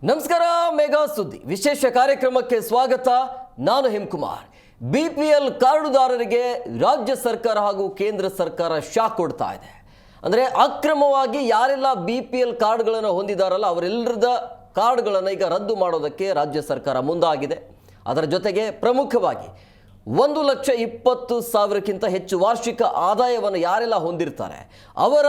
ನಮಸ್ಕಾರ. ಮೆಗಾ ಸುದ್ದಿ ವಿಶೇಷ ಕಾರ್ಯಕ್ರಮಕ್ಕೆ ಸ್ವಾಗತ. ನಾನು ಹೇಮಕುಮಾರ್. ಬಿಪಿಎಲ್ ಕಾರ್ಡುದಾರರಿಗೆ ರಾಜ್ಯ ಸರ್ಕಾರ ಹಾಗೂ ಕೇಂದ್ರ ಸರ್ಕಾರ ಶಾಕ್ ಕೊಡ್ತಾ ಇದೆ. ಅಂದರೆ ಅಕ್ರಮವಾಗಿ ಯಾರೆಲ್ಲ ಬಿಪಿಎಲ್ ಕಾರ್ಡ್ಗಳನ್ನು ಹೊಂದಿದಾರಲ್ಲ ಅವರೆಲ್ಲರದ ಕಾರ್ಡ್ಗಳನ್ನು ಈಗ ರದ್ದು ಮಾಡೋದಕ್ಕೆ ರಾಜ್ಯ ಸರ್ಕಾರ ಮುಂದಾಗಿದೆ. ಅದರ ಜೊತೆಗೆ ಪ್ರಮುಖವಾಗಿ 1,20,000ಕ್ಕಿಂತ ಹೆಚ್ಚು ವಾರ್ಷಿಕ ಆದಾಯವನ್ನು ಯಾರೆಲ್ಲ ಹೊಂದಿರ್ತಾರೆ ಅವರ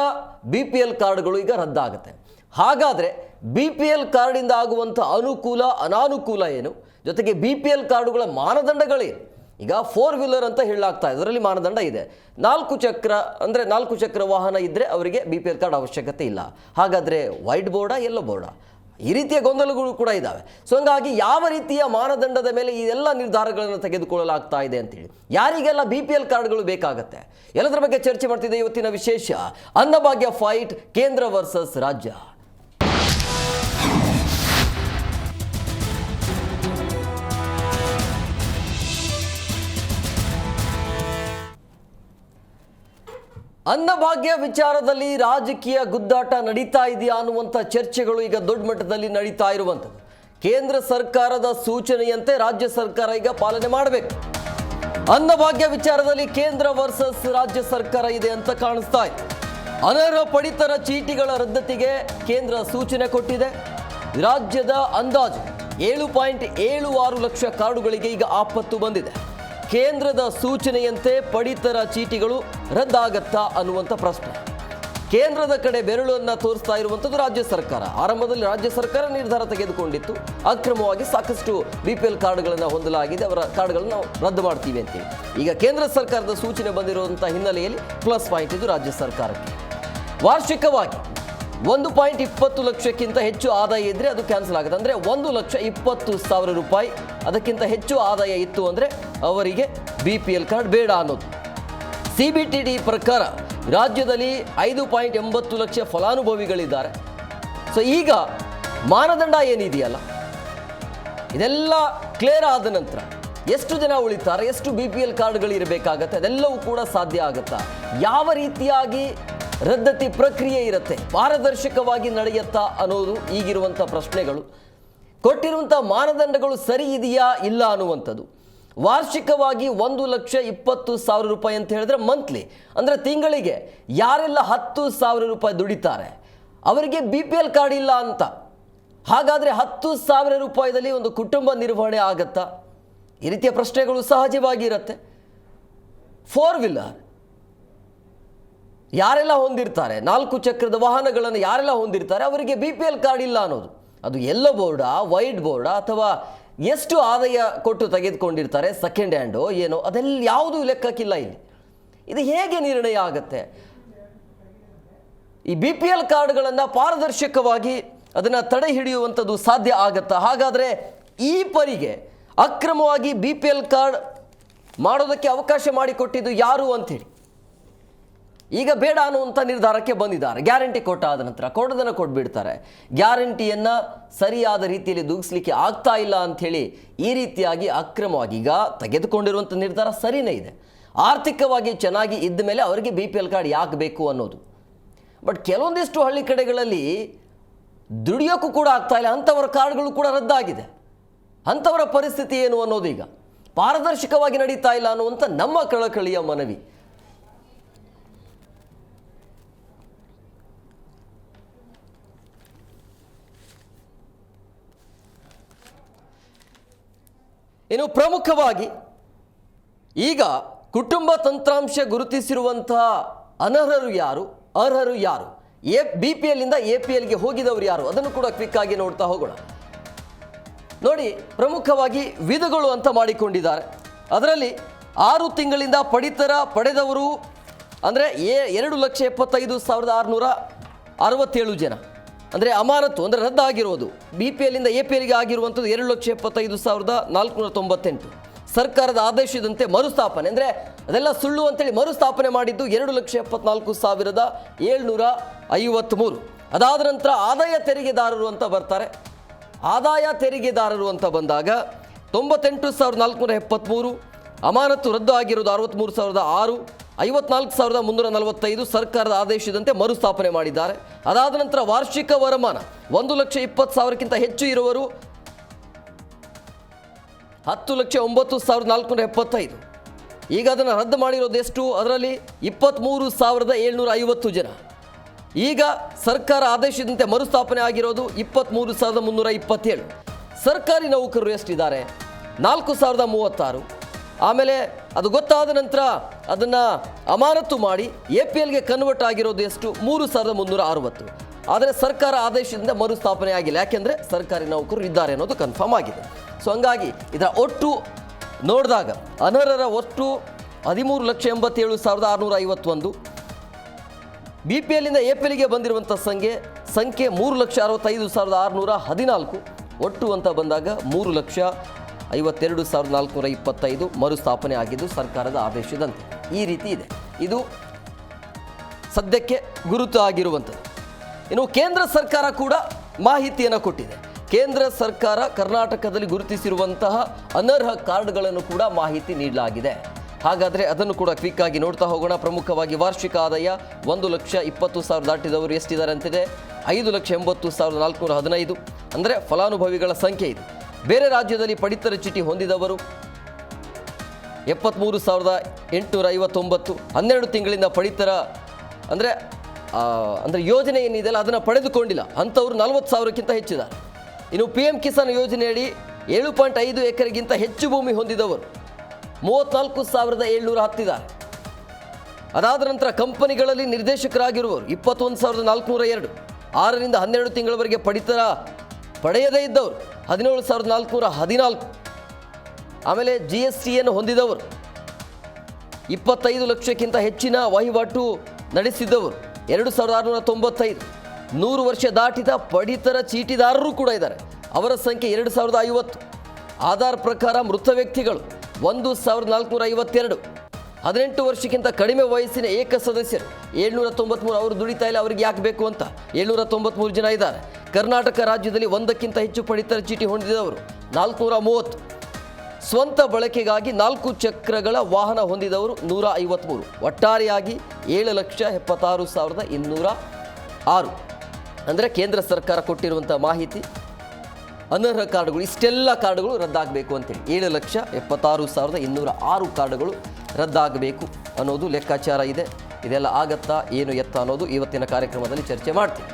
ಬಿಪಿಎಲ್ ಕಾರ್ಡ್ಗಳು ಈಗ ರದ್ದಾಗುತ್ತೆ. ಹಾಗಾದರೆ ಬಿಪಿಎಲ್ ಕಾರ್ಡಿಂದ ಆಗುವಂಥ ಅನುಕೂಲ ಅನಾನುಕೂಲ ಏನು, ಜೊತೆಗೆ ಬಿಪಿಎಲ್ ಕಾರ್ಡುಗಳ ಮಾನದಂಡಗಳೇನು? ಈಗ 4 ವೀಲರ್ ಅಂತ ಹೇಳಲಾಗ್ತಾ ಇದೆ, ಅದರಲ್ಲಿ ಮಾನದಂಡ ಇದೆ. 4 ಚಕ್ರ ಅಂದರೆ 4 ಚಕ್ರ ವಾಹನ ಇದ್ದರೆ ಅವರಿಗೆ ಬಿಪಿಎಲ್ ಕಾರ್ಡ್ ಅವಶ್ಯಕತೆ ಇಲ್ಲ. ಹಾಗಾದರೆ ವೈಟ್ ಬೋರ್ಡಾ ಯೆಲ್ಲೋ ಬೋರ್ಡಾ, ಈ ರೀತಿಯ ಗೊಂದಲಗಳು ಕೂಡ ಇದ್ದಾವೆ. ಸೊ ಹಂಗಾಗಿ ಯಾವ ರೀತಿಯ ಮಾನದಂಡದ ಮೇಲೆ ಈ ಎಲ್ಲ ನಿರ್ಧಾರಗಳನ್ನು ತೆಗೆದುಕೊಳ್ಳಲಾಗ್ತಾ ಇದೆ ಅಂತೇಳಿ, ಯಾರಿಗೆಲ್ಲ ಬಿಪಿಎಲ್ ಕಾರ್ಡ್ಗಳು ಬೇಕಾಗತ್ತೆ, ಎಲ್ಲದರ ಬಗ್ಗೆ ಚರ್ಚೆ ಮಾಡ್ತಿದ್ದೆ. ಇವತ್ತಿನ ವಿಶೇಷ ಅನ್ನಭಾಗ್ಯ ಫೈಟ್, ಕೇಂದ್ರ ವರ್ಸಸ್ ರಾಜ್ಯ. ಅನ್ನಭಾಗ್ಯ ವಿಚಾರದಲ್ಲಿ ರಾಜಕೀಯ ಗುದ್ದಾಟ ನಡೀತಾ ಇದೆಯಾ ಅನ್ನುವಂಥ ಚರ್ಚೆಗಳು ಈಗ ದೊಡ್ಡ ಮಟ್ಟದಲ್ಲಿ ನಡೀತಾ ಇರುವಂಥದ್ದು. ಕೇಂದ್ರ ಸರ್ಕಾರದ ಸೂಚನೆಯಂತೆ ರಾಜ್ಯ ಸರ್ಕಾರ ಈಗ ಪಾಲನೆ ಮಾಡಬೇಕು. ಅನ್ನಭಾಗ್ಯ ವಿಚಾರದಲ್ಲಿ ಕೇಂದ್ರ ವರ್ಸಸ್ ರಾಜ್ಯ ಸರ್ಕಾರ ಇದೆ ಅಂತ ಕಾಣಿಸ್ತಾ ಇದೆ. ಅನರ್ಹ ಪಡಿತರ ಚೀಟಿಗಳ ರದ್ದತಿಗೆ ಕೇಂದ್ರ ಸೂಚನೆ ಕೊಟ್ಟಿದೆ. ರಾಜ್ಯದ ಅಂದಾಜು 7.76 ಲಕ್ಷ ಕಾರ್ಡುಗಳಿಗೆ ಈಗ ಆಪತ್ತು ಬಂದಿದೆ. ಕೇಂದ್ರದ ಸೂಚನೆಯಂತೆ ಪಡಿತರ ಚೀಟಿಗಳು ರದ್ದಾಗತ್ತಾ ಅನ್ನುವಂಥ ಪ್ರಶ್ನೆ. ಕೇಂದ್ರದ ಕಡೆ ಬೆರಳನ್ನು ತೋರಿಸ್ತಾ ಇರುವಂಥದ್ದು ರಾಜ್ಯ ಸರ್ಕಾರ. ಆರಂಭದಲ್ಲಿ ರಾಜ್ಯ ಸರ್ಕಾರ ನಿರ್ಧಾರ ತೆಗೆದುಕೊಂಡಿತ್ತು, ಅಕ್ರಮವಾಗಿ ಸಾಕಷ್ಟು ಬಿಪಿಎಲ್ ಕಾರ್ಡ್ಗಳನ್ನು ಹೊಂದಲಾಗಿದೆ, ಅವರ ಕಾರ್ಡ್ಗಳನ್ನು ನಾವು ರದ್ದು ಮಾಡ್ತೀವಿ ಅಂತೇಳಿ. ಈಗ ಕೇಂದ್ರ ಸರ್ಕಾರದ ಸೂಚನೆ ಬಂದಿರುವಂಥ ಹಿನ್ನೆಲೆಯಲ್ಲಿ ಪ್ಲಸ್ ಪಾಯಿಂಟ್ ಇದು ರಾಜ್ಯ ಸರ್ಕಾರಕ್ಕೆ. ವಾರ್ಷಿಕವಾಗಿ 1.20 ಲಕ್ಷಕ್ಕಿಂತ ಹೆಚ್ಚು ಆದಾಯ ಇದ್ದರೆ ಅದು ಕ್ಯಾನ್ಸಲ್ ಆಗುತ್ತೆ. ಅಂದರೆ 1,20,000 ರೂಪಾಯಿ ಅದಕ್ಕಿಂತ ಹೆಚ್ಚು ಆದಾಯ ಇತ್ತು ಅಂದರೆ ಅವರಿಗೆ ಬಿಪಿಎಲ್ ಕಾರ್ಡ್ ಬೇಡ ಅನ್ನೋದು. ಸಿಬಿಟಿಡಿ ಪ್ರಕಾರ ರಾಜ್ಯದಲ್ಲಿ 5.80 ಲಕ್ಷ ಫಲಾನುಭವಿಗಳಿದ್ದಾರೆ. ಸೊ ಈಗ ಮಾನದಂಡ ಏನಿದೆಯಲ್ಲ ಇದೆಲ್ಲ ಕ್ಲಿಯರ್ ಆದ ನಂತರ ಎಷ್ಟು ಜನ ಉಳಿತಾರೆ, ಎಷ್ಟು ಬಿಪಿಎಲ್ ಕಾರ್ಡ್ಗಳು ಇರಬೇಕಾಗತ್ತೆ, ಅದೆಲ್ಲವೂ ಕೂಡ ಸಾಧ್ಯ ಆಗುತ್ತಾ, ಯಾವ ರೀತಿಯಾಗಿ ರದ್ದತಿ ಪ್ರಕ್ರಿಯೆ ಇರುತ್ತೆ, ಪಾರದರ್ಶಕವಾಗಿ ನಡೆಯುತ್ತಾ ಅನ್ನೋದು ಈಗಿರುವಂಥ ಪ್ರಶ್ನೆಗಳು. ಕೊಟ್ಟಿರುವಂಥ ಮಾನದಂಡಗಳು ಸರಿ ಇದೆಯಾ ಇಲ್ಲ ಅನ್ನುವಂಥದ್ದು. ವಾರ್ಷಿಕವಾಗಿ 1,20,000 ರೂಪಾಯಿ ಅಂತ ಹೇಳಿದ್ರೆ ಮಂತ್ಲಿ, ಅಂದರೆ ತಿಂಗಳಿಗೆ ಯಾರೆಲ್ಲ 10,000 ರೂಪಾಯಿ ದುಡಿತಾರೆ ಅವರಿಗೆ ಬಿಪಿಎಲ್ ಕಾರ್ಡ್ ಇಲ್ಲ ಅಂತ. ಹಾಗಾದರೆ 10,000 ರೂಪಾಯಿದಲ್ಲಿ ಒಂದು ಕುಟುಂಬ ನಿರ್ವಹಣೆ ಆಗತ್ತಾ? ಈ ರೀತಿಯ ಪ್ರಶ್ನೆಗಳು ಸಹಜವಾಗಿ ಇರುತ್ತೆ. 4 ವೀಲರ್ ಯಾರೆಲ್ಲ ಹೊಂದಿರ್ತಾರೆ, 4 ಚಕ್ರದ ವಾಹನಗಳನ್ನು ಯಾರೆಲ್ಲ ಹೊಂದಿರ್ತಾರೆ ಅವರಿಗೆ ಬಿಪಿಎಲ್ ಕಾರ್ಡ್ ಇಲ್ಲ ಅನ್ನೋದು, ಅದು ಯೆಲ್ಲೋ ಬೋರ್ಡಾ ವೈಟ್ ಬೋರ್ಡಾ ಅಥವಾ ಎಷ್ಟು ಆದಾಯ ಕೊಟ್ಟು ತೆಗೆದುಕೊಂಡಿರ್ತಾರೆ, ಸೆಕೆಂಡ್ ಹ್ಯಾಂಡೋ ಏನೋ, ಅದೆಲ್ಲ ಯಾವುದೂ ಲೆಕ್ಕಕ್ಕಿಲ್ಲ ಇಲ್ಲಿ. ಇದು ಹೇಗೆ ನಿರ್ಣಯ ಆಗುತ್ತೆ? ಈ ಬಿಪಿಎಲ್ ಕಾರ್ಡ್ಗಳನ್ನು ಪಾರದರ್ಶಕವಾಗಿ ಅದನ್ನು ತಡೆ ಹಿಡಿಯುವಂಥದ್ದು ಸಾಧ್ಯ ಆಗತ್ತಾ? ಹಾಗಾದರೆ ಈ ಪರಿಗೆ ಅಕ್ರಮವಾಗಿ ಬಿಪಿಎಲ್ ಕಾರ್ಡ್ ಮಾಡೋದಕ್ಕೆ ಅವಕಾಶ ಮಾಡಿಕೊಟ್ಟಿದ್ದು ಯಾರು ಅಂಥೇಳಿ ಈಗ ಬೇಡ ಅನ್ನುವಂಥ ನಿರ್ಧಾರಕ್ಕೆ ಬಂದಿದ್ದಾರೆ. ಗ್ಯಾರಂಟಿ ಕೊಟ್ಟಾದ ನಂತರ ಕೊಡೋದನ್ನು ಕೊಟ್ಬಿಡ್ತಾರೆ. ಗ್ಯಾರಂಟಿಯನ್ನು ಸರಿಯಾದ ರೀತಿಯಲ್ಲಿ ದುಗಿಸ್ಲಿಕ್ಕೆ ಆಗ್ತಾ ಇಲ್ಲ ಅಂಥೇಳಿ ಈ ರೀತಿಯಾಗಿ ಅಕ್ರಮವಾಗಿ ಈಗ ತೆಗೆದುಕೊಂಡಿರುವಂಥ ನಿರ್ಧಾರ ಸರಿಯೇ ಇದೆ. ಆರ್ಥಿಕವಾಗಿ ಚೆನ್ನಾಗಿ ಇದ್ದ ಮೇಲೆ ಅವರಿಗೆ ಬಿಪಿಎಲ್ ಕಾರ್ಡ್ ಯಾಕೆ ಬೇಕು ಅನ್ನೋದು. ಬಟ್ ಕೆಲವೊಂದಿಷ್ಟು ಹಳ್ಳಿ ಕಡೆಗಳಲ್ಲಿ ದುಡಿಯೋಕ್ಕೂ ಕೂಡ ಆಗ್ತಾ ಇಲ್ಲ, ಅಂಥವರ ಕಾರ್ಡ್ಗಳು ಕೂಡ ರದ್ದಾಗಿದೆ. ಅಂಥವರ ಪರಿಸ್ಥಿತಿ ಏನು ಅನ್ನೋದು ಈಗ ಪಾರದರ್ಶಕವಾಗಿ ನಡೀತಾ ಇಲ್ಲ ಅನ್ನುವಂಥ ನಮ್ಮ ಕಳಕಳಿಯ ಮನವಿ. ಇನ್ನು ಪ್ರಮುಖವಾಗಿ ಈಗ ಕುಟುಂಬ ತಂತ್ರಾಂಶ ಗುರುತಿಸಿರುವಂತಹ ಅನರ್ಹರು ಯಾರು, ಅರ್ಹರು ಯಾರು, ಬಿಪಿಎಲ್ ಇಂದ ಎಪಿಎಲ್ಗೆ ಹೋಗಿದವರು ಯಾರು, ಅದನ್ನು ಕೂಡ ಕ್ವಿಕ್ ಆಗಿ ನೋಡ್ತಾ ಹೋಗೋಣ. ನೋಡಿ, ಪ್ರಮುಖವಾಗಿ ವಿಧಗಳು ಅಂತ ಮಾಡಿಕೊಂಡಿದ್ದಾರೆ. ಅದರಲ್ಲಿ 6 ತಿಂಗಳಿಂದ ಪಡಿತರ ಪಡೆದವರು ಅಂದರೆ 2,75,667 ಜನ, ಅಂದರೆ ಅಮಾನತು ಅಂದರೆ ರದ್ದಾಗಿರೋದು ಬಿಪಿಎಲ್ ಇಂದ ಎಪಿಎಲ್ಗೆ ಆಗಿರುವಂಥದ್ದು 2,75,498. ಸರ್ಕಾರದ ಆದೇಶದಂತೆ ಮರುಸ್ಥಾಪನೆ ಅಂದರೆ ಅದೆಲ್ಲ ಸುಳ್ಳು ಅಂತೇಳಿ ಮರುಸ್ಥಾಪನೆ ಮಾಡಿದ್ದು 2,74,753. ಅದಾದ ನಂತರ ಆದಾಯ ತೆರಿಗೆದಾರರು ಅಂತ ಬರ್ತಾರೆ. ಆದಾಯ ತೆರಿಗೆದಾರರು ಅಂತ ಬಂದಾಗ 98,473, ಅಮಾನತು ರದ್ದು ಆಗಿರೋದು 63,006, 54,345 ಸರ್ಕಾರದ ಆದೇಶದಂತೆ ಮರುಸ್ಥಾಪನೆ ಮಾಡಿದ್ದಾರೆ. ಅದಾದ ನಂತರ ವಾರ್ಷಿಕ ವರಮಾನ 1,20,000ಕ್ಕಿಂತ ಹೆಚ್ಚು ಇರುವರು 10,09,475. ಈಗ ಅದನ್ನು ರದ್ದು ಮಾಡಿರೋದು ಎಷ್ಟು? ಅದರಲ್ಲಿ 23,750 ಜನ. ಈಗ ಸರ್ಕಾರ ಆದೇಶದಂತೆ ಮರುಸ್ಥಾಪನೆ ಆಗಿರೋದು 23,327. ಸರ್ಕಾರಿ ನೌಕರರು ಎಷ್ಟಿದ್ದಾರೆ? 4,036. ಆಮೇಲೆ ಅದು ಗೊತ್ತಾದ ನಂತರ ಅದನ್ನು ಅಮಾನತು ಮಾಡಿ APLಗೆ ಕನ್ವರ್ಟ್ ಆಗಿರೋದು ಎಷ್ಟು? 3,360. ಆದರೆ ಸರ್ಕಾರ ಆದೇಶದಿಂದ ಮರುಸ್ಥಾಪನೆ ಆಗಿಲ್ಲ, ಯಾಕೆಂದರೆ ಸರ್ಕಾರಿ ನೌಕರರು ಇದ್ದಾರೆ ಅನ್ನೋದು ಕನ್ಫರ್ಮ್ ಆಗಿದೆ. ಸೊ ಹಂಗಾಗಿ ಇದರ ಒಟ್ಟು ನೋಡಿದಾಗ ಅನರ್ಹರ ಒಟ್ಟು 13,87,651. BPLನಿಂದ APLಗೆ ಬಂದಿರುವಂಥ ಸಂಖ್ಯೆ 3,65,614. ಒಟ್ಟು ಅಂತ ಬಂದಾಗ 3,52,425 ಮರುಸ್ಥಾಪನೆ ಆಗಿದ್ದು ಸರ್ಕಾರದ ಆದೇಶದಂತೆ. ಈ ರೀತಿ ಇದೆ. ಇದು ಸದ್ಯಕ್ಕೆ ಗುರುತು ಆಗಿರುವಂಥದ್ದು. ಇನ್ನು ಕೇಂದ್ರ ಸರ್ಕಾರ ಕೂಡ ಮಾಹಿತಿಯನ್ನು ಕೊಟ್ಟಿದೆ. ಕೇಂದ್ರ ಸರ್ಕಾರ ಕರ್ನಾಟಕದಲ್ಲಿ ಗುರುತಿಸಿರುವಂತಹ ಅನರ್ಹ ಕಾರ್ಡ್ಗಳನ್ನು ಕೂಡ ಮಾಹಿತಿ ನೀಡಲಾಗಿದೆ. ಹಾಗಾದರೆ ಅದನ್ನು ಕೂಡ ಕ್ವಿಕ್ ಆಗಿ ನೋಡ್ತಾ ಹೋಗೋಣ. ಪ್ರಮುಖವಾಗಿ ವಾರ್ಷಿಕ ಆದಾಯ 1,20,000 ದಾಟಿದವರು ಎಷ್ಟಿದ್ದಾರೆ ಅಂತಿದೆ? 5,80,415. ಅಂದರೆ ಫಲಾನುಭವಿಗಳ ಸಂಖ್ಯೆ ಇದು. ಬೇರೆ ರಾಜ್ಯದಲ್ಲಿ ಪಡಿತರ ಚೀಟಿ ಹೊಂದಿದವರು 73,859. 12 ತಿಂಗಳಿಂದ ಪಡಿತರ ಅಂದರೆ ಯೋಜನೆ ಏನಿದೆಯಲ್ಲ ಅದನ್ನು ಪಡೆದುಕೊಂಡಿಲ್ಲ ಅಂಥವ್ರು 40,000ಕ್ಕಿಂತ ಹೆಚ್ಚಿದ್ದಾರೆ. ಇನ್ನು PM ಕಿಸಾನ್ ಯೋಜನೆಯಡಿ 7.5 ಎಕರೆಗಿಂತ ಹೆಚ್ಚು ಭೂಮಿ ಹೊಂದಿದವರು 34,710. ಅದಾದ ನಂತರ ಕಂಪನಿಗಳಲ್ಲಿ ನಿರ್ದೇಶಕರಾಗಿರುವವರು 21,402. 6ರಿಂದ 12 ತಿಂಗಳವರೆಗೆ ಪಡಿತರ ಪಡೆಯದೇ ಇದ್ದವರು 17,414. ಆಮೇಲೆ GSTಯನ್ನು ಹೊಂದಿದವರು 25 ಲಕ್ಷಕ್ಕಿಂತ ಹೆಚ್ಚಿನ ವಹಿವಾಟು ನಡೆಸಿದ್ದವರು 2,695. 100 ವರ್ಷ ದಾಟಿದ ಪಡಿತರ ಚೀಟಿದಾರರು ಕೂಡ ಇದ್ದಾರೆ. ಅವರ ಸಂಖ್ಯೆ 2,050. ಆಧಾರ್ ಪ್ರಕಾರ ಮೃತ ವ್ಯಕ್ತಿಗಳು 1,452. 18 ವರ್ಷಕ್ಕಿಂತ ಕಡಿಮೆ ವಯಸ್ಸಿನ ಏಕ ಸದಸ್ಯರು 793. ಅವರು ದುಡಿತಾ ಇಲ್ಲ, ಅವರಿಗೆ ಯಾಕೆ ಬೇಕು ಅಂತ 793 ಜನ ಇದ್ದಾರೆ. ಕರ್ನಾಟಕ ರಾಜ್ಯದಲ್ಲಿ 1ಕ್ಕಿಂತ ಹೆಚ್ಚು ಪಡಿತರ ಚೀಟಿ ಹೊಂದಿದವರು 430. ಸ್ವಂತ ಬಳಕೆಗಾಗಿ 4 ಚಕ್ರಗಳ ವಾಹನ ಹೊಂದಿದವರು 153. ಒಟ್ಟಾರೆಯಾಗಿ 7,76,206. ಅಂದರೆ ಕೇಂದ್ರ ಸರ್ಕಾರ ಕೊಟ್ಟಿರುವಂಥ ಮಾಹಿತಿ ಅನರ್ಹ ಕಾರ್ಡ್ಗಳು ಇಷ್ಟೆಲ್ಲ ಕಾರ್ಡ್ಗಳು ರದ್ದಾಗಬೇಕು ಅಂತೇಳಿ 7,76,206 ಕಾರ್ಡ್ಗಳು ರದ್ದಾಗಬೇಕು ಅನ್ನೋದು ಲೆಕ್ಕಾಚಾರ ಇದೆ. ಇದೆಲ್ಲ ಆಗತ್ತಾ ಏನು ಎತ್ತ ಅನ್ನೋದು ಇವತ್ತಿನ ಕಾರ್ಯಕ್ರಮದಲ್ಲಿ ಚರ್ಚೆ ಮಾಡ್ತೀವಿ.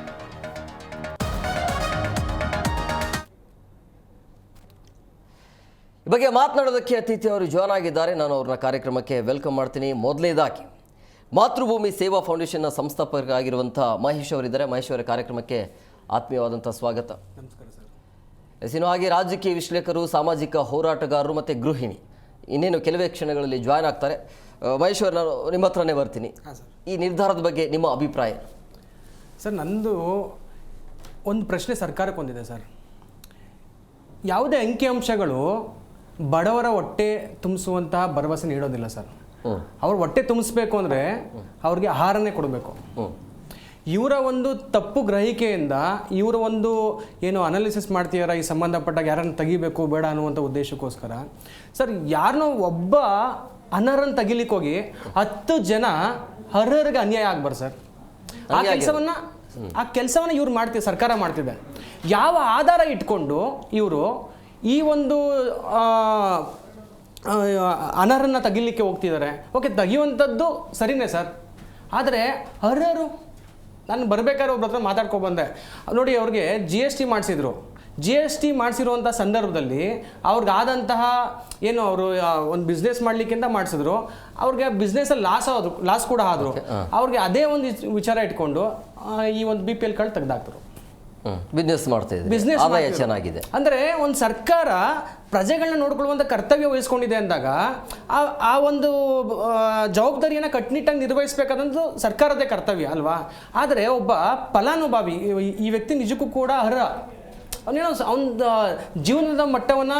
ಈ ಬಗ್ಗೆ ಮಾತನಾಡೋದಕ್ಕೆ ಅತಿಥಿ ಅವರು ಜಾಯ್ನ್ ಆಗಿದ್ದಾರೆ. ನಾನು ಅವ್ರನ್ನ ಕಾರ್ಯಕ್ರಮಕ್ಕೆ ವೆಲ್ಕಮ್ ಮಾಡ್ತೀನಿ. ಮೊದಲನೇದಾಗಿ ಮಾತೃಭೂಮಿ ಸೇವಾ ಫೌಂಡೇಶನ್ನ ಸಂಸ್ಥಾಪಕರಾಗಿರುವಂಥ ಮಹೇಶ್ ಅವರಿದ್ದಾರೆ. ಮಹೇಶ್ ಅವರ ಕಾರ್ಯಕ್ರಮಕ್ಕೆ ಆತ್ಮೀಯವಾದಂಥ ಸ್ವಾಗತ. ನಮಸ್ಕಾರ ಸರ್. ಇನ್ನು ಹಾಗೆ ರಾಜಕೀಯ ವಿಶ್ಲೇಷಕರು, ಸಾಮಾಜಿಕ ಹೋರಾಟಗಾರರು ಮತ್ತು ಗೃಹಿಣಿ ಇನ್ನೇನು ಕೆಲವೇ ಕ್ಷಣಗಳಲ್ಲಿ ಜಾಯ್ನ್ ಆಗ್ತಾರೆ. ಮಹೇಶ್ ಅವರು, ನಾನು ನಿಮ್ಮ ಹತ್ರನೇ ಬರ್ತೀನಿ. ಈ ನಿರ್ಧಾರದ ಬಗ್ಗೆ ನಿಮ್ಮ ಅಭಿಪ್ರಾಯ? ಸರ್, ನಂದು ಒಂದು ಪ್ರಶ್ನೆ ಸರ್ಕಾರಕ್ಕೆ ಹೊಂದಿದೆ ಸರ್. ಯಾವುದೇ ಅಂಕಿಅಂಶಗಳು ಬಡವರ ಹೊಟ್ಟೆ ತುಂಬಿಸುವಂತಹ ಭರವಸೆ ನೀಡೋದಿಲ್ಲ ಸರ್. ಅವ್ರ ಹೊಟ್ಟೆ ತುಂಬಿಸ್ಬೇಕು ಅಂದರೆ ಅವ್ರಿಗೆ ಆಹಾರನೇ ಕೊಡಬೇಕು. ಇವರ ಒಂದು ತಪ್ಪು ಗ್ರಹಿಕೆಯಿಂದ ಇವರ ಒಂದು ಏನು ಅನಾಲಿಸಿಸ್ ಮಾಡ್ತೀಯಾರ ಈ ಸಂಬಂಧಪಟ್ಟಾಗ ಯಾರನ್ನು ತೆಗಿಬೇಕು ಬೇಡ ಅನ್ನುವಂಥ ಉದ್ದೇಶಕ್ಕೋಸ್ಕರ ಸರ್, ಯಾರನ್ನೋ ಒಬ್ಬ ಅನರ್ಹರನ್ನು ತೆಗಿಲಿಕ್ಕೆ ಹೋಗಿ 10 ಜನ ಅರ್ಹರಿಗೆ ಅನ್ಯಾಯ ಆಗ್ಬಾರ್ದು ಸರ್. ಆ ಕೆಲಸವನ್ನು ಇವ್ರು ಮಾಡ್ತಿದ್ದೆ, ಸರ್ಕಾರ ಮಾಡ್ತಿದೆ. ಯಾವ ಆಧಾರ ಇಟ್ಕೊಂಡು ಇವರು ಈ ಒಂದು ಅನರ್ಹರನ್ನ ತೆಗಿಲಿಕ್ಕೆ ಹೋಗ್ತಿದ್ದಾರೆ? ಓಕೆ, ತೆಗಿಯುವಂಥದ್ದು ಸರಿನೇ ಸರ್. ಆದರೆ ಅರ್ಹರು, ನಾನು ಬರಬೇಕಾದ್ರೆ ಒಬ್ಬರ ಹತ್ರ ಮಾತಾಡ್ಕೊಬಂದೆ. ನೋಡಿ, ಅವ್ರಿಗೆ GST ಮಾಡಿಸಿದ್ರು. GST ಮಾಡಿಸಿರುವಂಥ ಸಂದರ್ಭದಲ್ಲಿ ಅವ್ರಿಗಾದಂತಹ ಏನು ಅವರು ಒಂದು ಬಿಸ್ನೆಸ್ ಮಾಡಲಿಕ್ಕಿಂತ ಮಾಡಿಸಿದ್ರು, ಅವ್ರಿಗೆ ಬಿಸ್ನೆಸ್ಸಲ್ಲಿ ಲಾಸ್ ಕೂಡ ಆದರು. ಅವ್ರಿಗೆ ಅದೇ ಒಂದು ವಿಚಾರ ಇಟ್ಕೊಂಡು ಈ ಒಂದು BPL ಕಾರ್ಡ್ ತೆಗೆದಾಕ್ತರು. ಬಿಸ್ನೆಸ್ ಆದಾಯ ಚೆನ್ನಾಗಿದೆ ಅಂದರೆ ಒಂದು ಸರ್ಕಾರ ಪ್ರಜೆಗಳನ್ನ ನೋಡ್ಕೊಳ್ಳುವಂಥ ಕರ್ತವ್ಯ ವಹಿಸ್ಕೊಂಡಿದೆ ಅಂದಾಗ ಆ ಒಂದು ಜವಾಬ್ದಾರಿಯನ್ನು ಕಟ್ಟುನಿಟ್ಟಾಗಿ ನಿರ್ವಹಿಸಬೇಕಾದಂಥ ಸರ್ಕಾರದೇ ಕರ್ತವ್ಯ ಅಲ್ವಾ? ಆದರೆ ಒಬ್ಬ ಫಲಾನುಭವಿ, ಈ ವ್ಯಕ್ತಿ ನಿಜಕ್ಕೂ ಕೂಡ ಅರ್ಹ, ಅವನ ಜೀವನದ ಮಟ್ಟವನ್ನು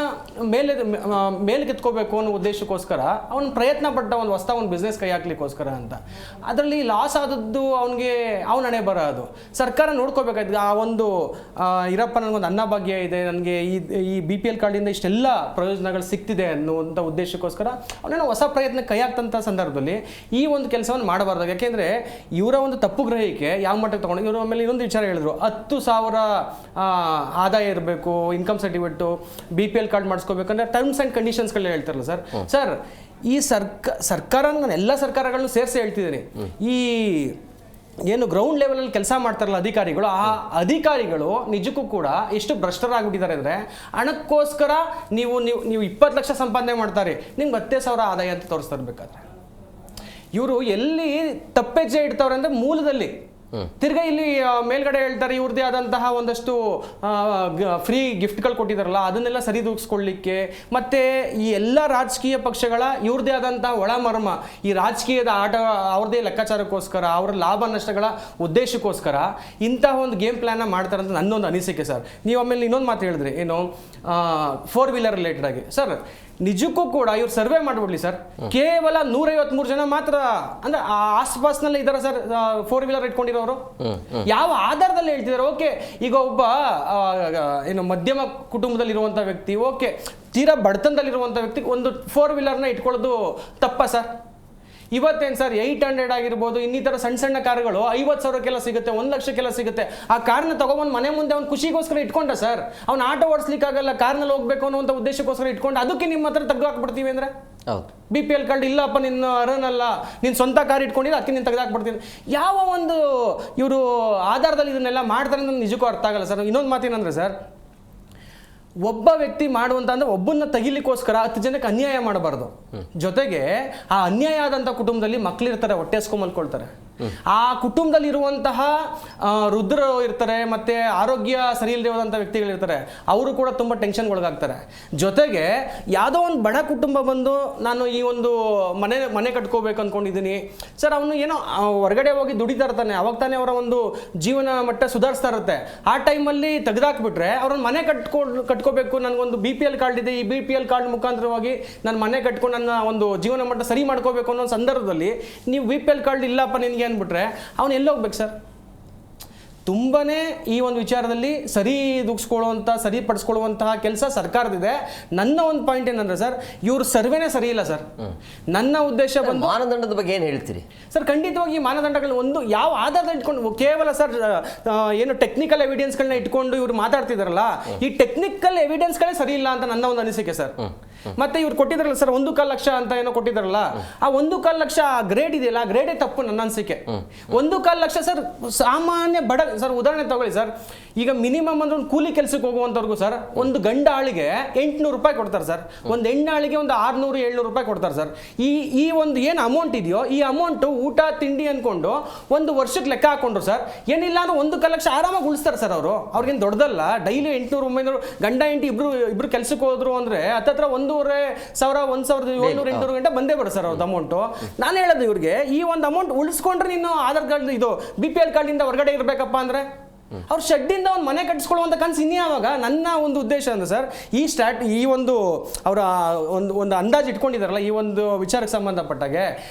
ಮೇಲೆತ್ಕೋಬೇಕು ಅನ್ನೋ ಉದ್ದೇಶಕ್ಕೋಸ್ಕರ ಅವನು ಪ್ರಯತ್ನ ಪಟ್ಟ ಒಂದು ಹೊಸ ಒಂದು ಬಿಸ್ನೆಸ್ ಕೈ ಹಾಕ್ಲಿಕ್ಕೋಸ್ಕರ ಅಂತ. ಅದರಲ್ಲಿ ಲಾಸ್ ಆದದ್ದು ಅವನಿಗೆ ಅವನ ಹಣೆ ಬರೋದು. ಸರ್ಕಾರ ನೋಡ್ಕೋಬೇಕಾಯ್ತು. ಆ ಒಂದು ಇರಪ್ಪ ನನಗೊಂದು ಅನ್ನಭಾಗ್ಯ ಇದೆ, ನನಗೆ ಈ BPL ಕಾರ್ಡಿಂದ ಇಷ್ಟೆಲ್ಲ ಪ್ರಯೋಜನಗಳು ಸಿಗ್ತಿದೆ ಅನ್ನುವಂಥ ಉದ್ದೇಶಕ್ಕೋಸ್ಕರ ಅವನೇನೋ ಹೊಸ ಪ್ರಯತ್ನ ಕೈ ಹಾಕ್ತಂಥ ಸಂದರ್ಭದಲ್ಲಿ ಈ ಒಂದು ಕೆಲಸವನ್ನು ಮಾಡಬಾರ್ದು. ಯಾಕೆಂದರೆ ಇವರ ಒಂದು ತಪ್ಪು ಗ್ರಹಿಕೆ ಯಾವ ಮಟ್ಟಕ್ಕೆ ತಗೊಂಡು ಇವರು ಆಮೇಲೆ ಇನ್ನೊಂದು ವಿಚಾರ ಹೇಳಿದ್ರು, 10,000 ಆದಾಯ ಇರಬೇಕು, ಇನ್ಕಮ್ ಸರ್ಟಿಫಿಕೇಟು, BPL ಕಾರ್ಡ್ ಮಾಡಿಸ್ಕೋಬೇಕಂದ್ರೆ ಟರ್ಮ್ಸ್ ಆ್ಯಂಡ್ ಕಂಡೀಷನ್ಸ್ಗಳು ಹೇಳ್ತಾರಲ್ಲ ಸರ್. ಈ ಸರ್ಕಾರ ನಾನು ಎಲ್ಲ ಸರ್ಕಾರಗಳನ್ನು ಸೇರಿಸಿ ಹೇಳ್ತಿದ್ದೀನಿ. ಈ ಏನು ಗ್ರೌಂಡ್ ಲೆವೆಲಲ್ಲಿ ಕೆಲಸ ಮಾಡ್ತಾರಲ್ಲ ಅಧಿಕಾರಿಗಳು, ಆ ಅಧಿಕಾರಿಗಳು ನಿಜಕ್ಕೂ ಕೂಡ ಎಷ್ಟು ಭ್ರಷ್ಟರಾಗ್ಬಿಟ್ಟಿದ್ದಾರೆ ಅಂದರೆ, ಹಣಕ್ಕೋಸ್ಕರ ನೀವು 20 ಲಕ್ಷ ಸಂಪಾದನೆ ಮಾಡ್ತಾರೆ, ನಿಮ್ಗೆ 10,000 ಆದಾಯ ಅಂತ ತೋರಿಸ್ತಾ ಇರಬೇಕಾದ್ರೆ ಇವರು ಎಲ್ಲಿ ತಪ್ಪೆಜ್ಜೆ ಇಡ್ತಾವ್ರೆ ಅಂದರೆ ಮೂಲದಲ್ಲಿ. ತಿರ್ಗಾ ಇಲ್ಲಿ ಮೇಲ್ಗಡೆ ಹೇಳ್ತಾರೆ ಇವ್ರದ್ದೇ ಆದಂತಹ ಒಂದಷ್ಟು ಫ್ರೀ ಗಿಫ್ಟ್ಗಳು ಕೊಟ್ಟಿದಾರಲ್ಲ ಅದನ್ನೆಲ್ಲ ಸರಿದೂಗಿಸ್ಕೊಳ್ಳಿಕ್ಕೆ, ಮತ್ತೆ ಈ ಎಲ್ಲ ರಾಜಕೀಯ ಪಕ್ಷಗಳ ಇವ್ರದ್ದೇ ಆದಂತಹ ಒಳಮರ್ಮ, ಈ ರಾಜಕೀಯದ ಆಟ ಅವ್ರದ್ದೇ ಲೆಕ್ಕಾಚಾರಕ್ಕೋಸ್ಕರ, ಅವರ ಲಾಭ ನಷ್ಟಗಳ ಉದ್ದೇಶಕ್ಕೋಸ್ಕರ ಇಂತಹ ಒಂದು ಗೇಮ್ ಪ್ಲಾನ್ನ ಮಾಡ್ತಾರೆ ಅಂತ ನನ್ನೊಂದು ಅನಿಸಿಕೆ ಸರ್. ನೀವು ಆಮೇಲೆ ಇನ್ನೊಂದು ಮಾತು ಹೇಳಿದ್ರಿ, ಏನು 4 ವೀಲರ್ ರಿಲೇಟೆಡ್ ಆಗಿ. ಸರ್ ನಿಜಕ್ಕೂ ಕೂಡ ಇವ್ರು ಸರ್ವೆ ಮಾಡ್ಬಿಡ್ಲಿ ಸರ್, ಕೇವಲ 153 ಜನ ಮಾತ್ರ ಅಂದ್ರೆ ಆ ಆಸ್ಪಾಸ್ನಲ್ಲೇ ಇದ್ದಾರೆ ಸರ್ 4 ವೀಲರ್ ಇಟ್ಕೊಂಡಿರೋರು. ಯಾವ ಆಧಾರದಲ್ಲಿ ಹೇಳ್ತಿದ್ದಾರೆ? ಓಕೆ, ಈಗ ಒಬ್ಬ ಏನು ಮಧ್ಯಮ ಕುಟುಂಬದಲ್ಲಿರುವಂಥ ವ್ಯಕ್ತಿ, ಓಕೆ ತೀರಾ ಬಡತನದಲ್ಲಿರುವಂಥ ವ್ಯಕ್ತಿ ಒಂದು 4 ವೀಲರ್ನ ಇಟ್ಕೊಳ್ಳೋದು ತಪ್ಪ ಸರ್? ಇವತ್ತೇನು ಸರ್ 800 ಆಗಿರ್ಬೋದು, ಇನ್ನಿತರ ಸಣ್ಣ ಕಾರುಗಳು 50,000ಕ್ಕೆಲ್ಲ ಸಿಗುತ್ತೆ, 1 ಲಕ್ಷಕ್ಕೆಲ್ಲ ಸಿಗುತ್ತೆ. ಆ ಕಾರ್ನ ತಗೊಂಬಂದು ಮನೆ ಮುಂದೆ ಅವ್ನು ಖುಷಿಗೋಸ್ಕರ ಇಟ್ಕೊಂಡ ಸರ್. ಅವ್ನು ಆಟೋ ಓಡಿಸ್ಲಿಕ್ಕಾಗಲ್ಲ, ಕಾರ್ನಲ್ಲಿ ಹೋಗ್ಬೇಕು ಅನ್ನೋಂಥ ಉದ್ದೇಶಕ್ಕೋಸ್ಕರ ಇಟ್ಕೊಂಡು ಅದಕ್ಕೆ ನಿಮ್ಮ ಹತ್ರ ತೆಗೆದು ಹಾಕ್ಬಿಡ್ತೀವಿ ಅಂದರೆ, BPL ಕಾರ್ಡ್ ಇಲ್ಲಪ್ಪ ನಿನ್ನ ಅರ್ನ್ ಅಲ್ಲ, ನೀನು ಸ್ವಂತ ಕಾರ್ ಇಟ್ಕೊಂಡಿಲ್ಲ ಅದಕ್ಕೆ ನೀನು ತೆಗೆದು ಹಾಕ್ಬಿಡ್ತೀನಿ, ಯಾವ ಒಂದು ಇವರು ಆಧಾರದಲ್ಲಿ ಇದನ್ನೆಲ್ಲ ಮಾಡ್ತಾರೆ ಅಂತ ನಿಜಕ್ಕೂ ಅರ್ಥ ಆಗಲ್ಲ ಸರ್. ಇನ್ನೊಂದು ಮಾತೇನಂದ್ರೆ ಸರ್, ಒಬ್ಬ ವ್ಯಕ್ತಿ ಮಾಡುವಂತ ಅಂದ್ರೆ ಒಬ್ಬನ್ನ ತೆಗಿಲಿಕ್ಕೋಸ್ಕರ 10 ಜನಕ್ಕೆ ಅನ್ಯಾಯ ಮಾಡಬಾರ್ದು. ಜೊತೆಗೆ ಆ ಅನ್ಯಾಯ ಆದಂಥ ಕುಟುಂಬದಲ್ಲಿ ಮಕ್ಕಳಿರ್ತಾರೆ, ಹೊಟ್ಟೆ ಹಸ್ಕೊಂಬಲ್ಕೊಳ್ತಾರೆ. ಆ ಕುಟುಂಬದಲ್ಲಿ ಇರುವಂತಹ ವೃದ್ಧರು ಇರ್ತಾರೆ, ಮತ್ತೆ ಆರೋಗ್ಯ ಸರಿ ಇಲ್ಲದೆ ಹೋದಂಥ ವ್ಯಕ್ತಿಗಳಿರ್ತಾರೆ, ಅವರು ಕೂಡ ತುಂಬ ಟೆನ್ಷನ್ಗೊಳಗಾಗ್ತಾರೆ. ಜೊತೆಗೆ ಯಾವುದೋ ಒಂದು ಬಡ ಕುಟುಂಬ ಬಂದು ನಾನು ಈ ಒಂದು ಮನೆ ಕಟ್ಕೋಬೇಕು ಅಂದ್ಕೊಂಡಿದ್ದೀನಿ ಸರ್, ಅವನು ಏನೋ ಹೊರಗಡೆ ಹೋಗಿ ದುಡಿತಾ ಇರ್ತಾನೆ, ಅವಾಗ ತಾನೇ ಅವರ ಒಂದು ಜೀವನ ಮಟ್ಟ ಸುಧಾರಿಸ್ತಾ ಇರುತ್ತೆ. ಆ ಟೈಮಲ್ಲಿ ತೆಗೆದಾಕ್ಬಿಟ್ರೆ ಅವ್ರನ್ನ ಮನೆ ಕಟ್ಕೋಬೇಕು, ನನಗೊಂದು BPL ಕಾರ್ಡ್ ಇದೆ, ಈ BPL ಕಾರ್ಡ್ ಮುಖಾಂತರವಾಗಿ ನಾನು ಮನೆ ಕಟ್ಕೊಂಡು ನನ್ನ ಒಂದು ಜೀವನ ಮಟ್ಟ ಸರಿ ಮಾಡ್ಕೋಬೇಕು ಅನ್ನೋ ಸಂದರ್ಭದಲ್ಲಿ ನೀವು BPL ಕಾರ್ಡ್ ಇಲ್ಲಪ್ಪ ನಿನಗೆ ಅಂದ್ಬಿಟ್ರೆ ಅವನು ಎಲ್ಲೋಗ್ಬೇಕು ಸರ್? ತುಂಬನೇ ಈ ಒಂದು ವಿಚಾರದಲ್ಲಿ ಸರಿಪಡಿಸ್ಕೊಳ್ಳುವಂತಹ ಕೆಲಸ ಸರ್ಕಾರದಿದೆ. ನನ್ನ ಒಂದು ಪಾಯಿಂಟ್ ಏನಂದ್ರೆ ಸರ್, ಇವ್ರ ಸರ್ವೇನೇ ಸರಿ ಇಲ್ಲ ಸರ್. ನನ್ನ ಉದ್ದೇಶ ಬಂದು ಮಾನದಂಡದ ಬಗ್ಗೆ ಏನು ಹೇಳ್ತೀರಿ ಸರ್? ಖಂಡಿತವಾಗಿ ಈ ಮಾನದಂಡಗಳನ್ನ ಒಂದು ಯಾವ ಆಧಾರದಲ್ಲಿ ಇಟ್ಕೊಂಡು, ಕೇವಲ ಸರ್ ಏನು ಟೆಕ್ನಿಕಲ್ ಎವಿಡೆನ್ಸ್ಗಳನ್ನ ಇಟ್ಕೊಂಡು ಇವ್ರು ಮಾತಾಡ್ತಿದಾರಲ್ಲ, ಈ ಟೆಕ್ನಿಕಲ್ ಎವಿಡೆನ್ಸ್ಗಳೇ ಸರಿ ಇಲ್ಲ ಅಂತ ನನ್ನ ಒಂದು ಅನಿಸಿಕೆ ಸರ್. ಮತ್ತೆ ಇವ್ರು ಕೊಟ್ಟಿದಾರಲ್ಲ ಸರ್ 1.25 ಲಕ್ಷ ಅಂತ ಏನೋ ಕೊಟ್ಟಿದಾರಲ್ಲ, ಆ 1.25 ಲಕ್ಷ ಗ್ರೇಡ್ ಇದೆಯಲ್ಲ, ಗ್ರೇಡೇ ತಪ್ಪು ನನ್ನ ಅನಿಸಿಕೆ. 1.25 ಲಕ್ಷ ಸರ್ ಸಾಮಾನ್ಯ ಬಡ ಸರ್, ಉದಾಹರಣೆ ತಗೊಳ್ಳಿ ಸರ್, ಈಗ ಮಿನಿಮಮ್ ಅಂದ್ರೆ ಒಂದು ಕೂಲಿ ಕೆಲಸಕ್ಕೆ ಹೋಗುವಂಥವ್ರಿಗೂ ಸರ್ ಒಂದು ಗಂಡ ಆಳಿಗೆ 800 ರೂಪಾಯಿ ಕೊಡ್ತಾರೆ ಸರ್, ಒಂದು ಹೆಣ್ಣಾಳಿಗೆ ಒಂದು 600-700 ರೂಪಾಯಿ ಕೊಡ್ತಾರೆ ಸರ್. ಈ ಒಂದು ಏನು ಅಮೌಂಟ್ ಇದೆಯೋ ಈ ಅಮೌಂಟು ಊಟ ತಿಂಡಿ ಅಂದ್ಕೊಂಡು ಒಂದು ವರ್ಷಕ್ಕೆ ಲೆಕ್ಕ ಹಾಕೊಂಡ್ರು ಸರ್, ಏನಿಲ್ಲ ಅಂದ್ರೆ 1.25 ಲಕ್ಷ ಆರಾಮಾಗಿ ಉಳಿಸ್ತಾರೆ ಸರ್ ಅವರು. ಅವ್ರಿಗೇನು ದೊಡ್ಡದಲ್ಲ, ಡೈಲಿ 800-900 ಗಂಡ ಹೆಂಡತಿ ಇಬ್ರು ಕೆಲಸಕ್ಕೆ ಹೋದ್ರು ಅಂದ್ರೆ ಹತ್ತತ್ರ 1,500 1,700-800 ಗಂಟೆ ಬಂದೇ ಬರುತ್ತೆ ಸರ್ ಅವ್ರದ್ದು ಅಮೌಂಟು. ನಾನು ಹೇಳೋದು ಇವ್ರಿಗೆ, ಈ ಒಂದು ಅಮೌಂಟ್ ಉಳಿಸ್ಕೊಂಡ್ರೆ ನೀನು ಆಧಾರ್ ಕಾರ್ಡ್ ಇದು BPL ಕಾರ್ಡಿಂದ ಹೊರಗಡೆ ಇರಬೇಕಪ್ಪ ಅಂದ್ರೆ ಅವ್ರು ಶೆಡ್ಡಿಂದ ಒಂದು ಮನೆ ಕಟ್ಟಿಸ್ಕೊಳ್ಳುವಂಥ ಕನಸು ಇನ್ಯಾವಾಗ? ನನ್ನ ಒಂದು ಉದ್ದೇಶ ಅಂದ್ರೆ ಸರ್, ಈ ಒಂದು ಅವರ ಒಂದು ಅಂದಾಜು ಇಟ್ಕೊಂಡಿದ್ದಾರಲ್ಲ ಈ ಒಂದು ವಿಚಾರಕ್ಕೆ ಸಂಬಂಧಪಟ್ಟಾಗೆ,